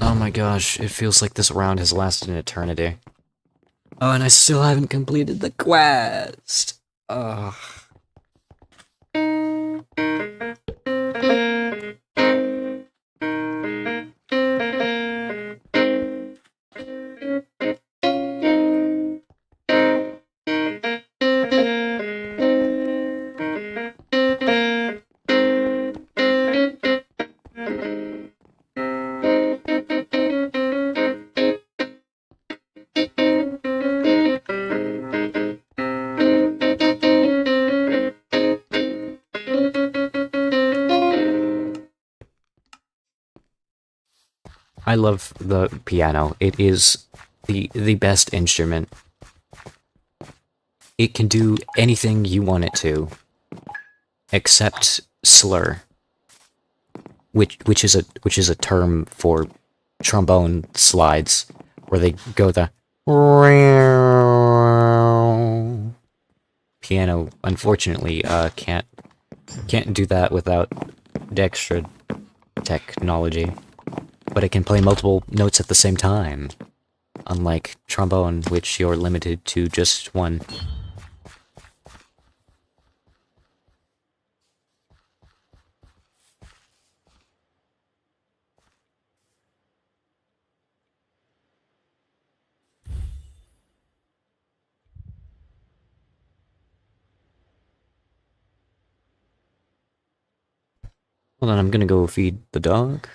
[SPEAKER 1] Oh my gosh, it feels like this round has lasted an eternity. Oh, and I still haven't completed the quest! Ugh. I love the piano. It is the best instrument. It can do anything you want it to, except slur, which is a term for trombone slides where they go the piano. Unfortunately, can't do that without Dextra technology, but it can play multiple notes at the same time, unlike trombone, which you're limited to just one. Hold on, I'm gonna go feed the dog.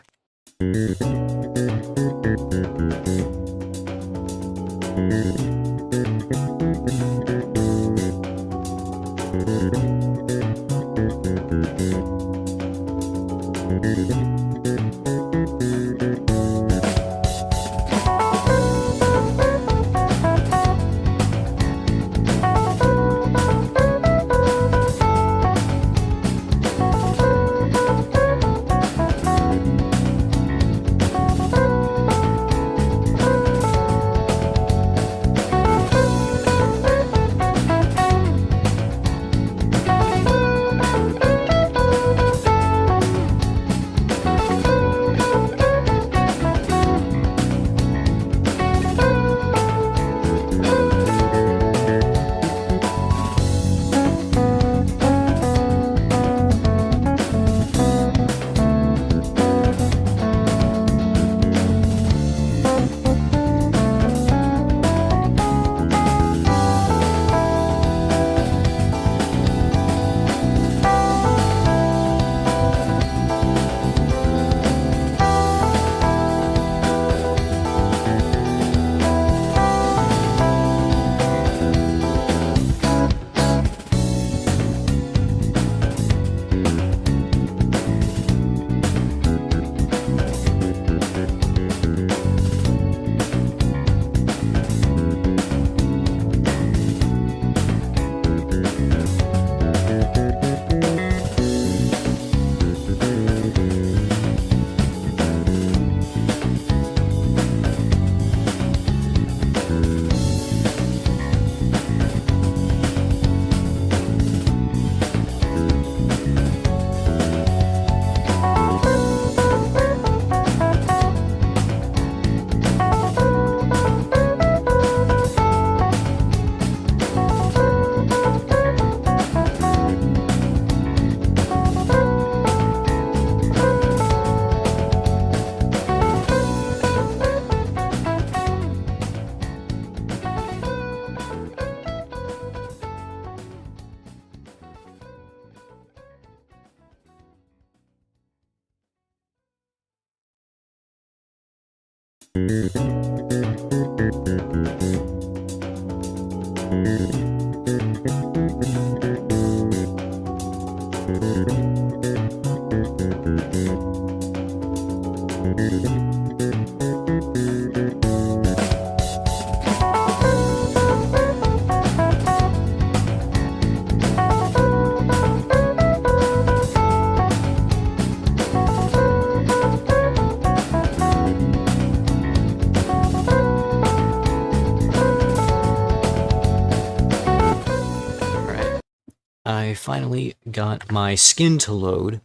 [SPEAKER 1] I finally got my skin to load.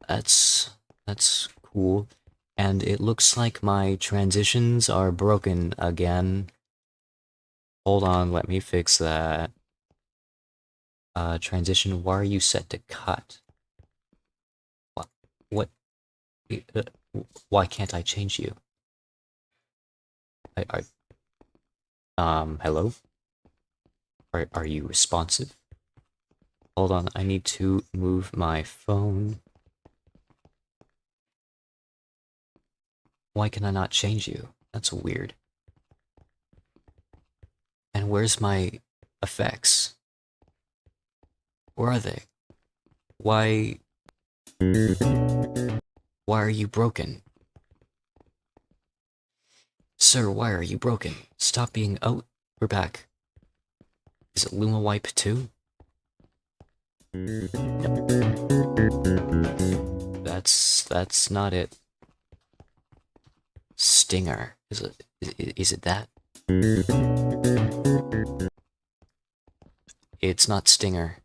[SPEAKER 1] That's cool. And it looks like my transitions are broken again. Hold on, let me fix that. Transition, why are you set to cut? What? Why can't I change you? Hello? Are you responsive? Hold on, I need to move my phone. Why can I not change you? That's weird. And where's my effects? Where are they? Why are you broken? Sir, why are you broken? Stop being— oh, we're back. Is it Luma Wipe too? That's not it. Stinger. Is it that? It's not Stinger.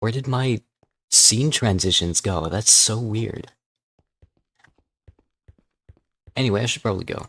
[SPEAKER 1] Where did my scene transitions go? That's so weird. Anyway, I should probably go.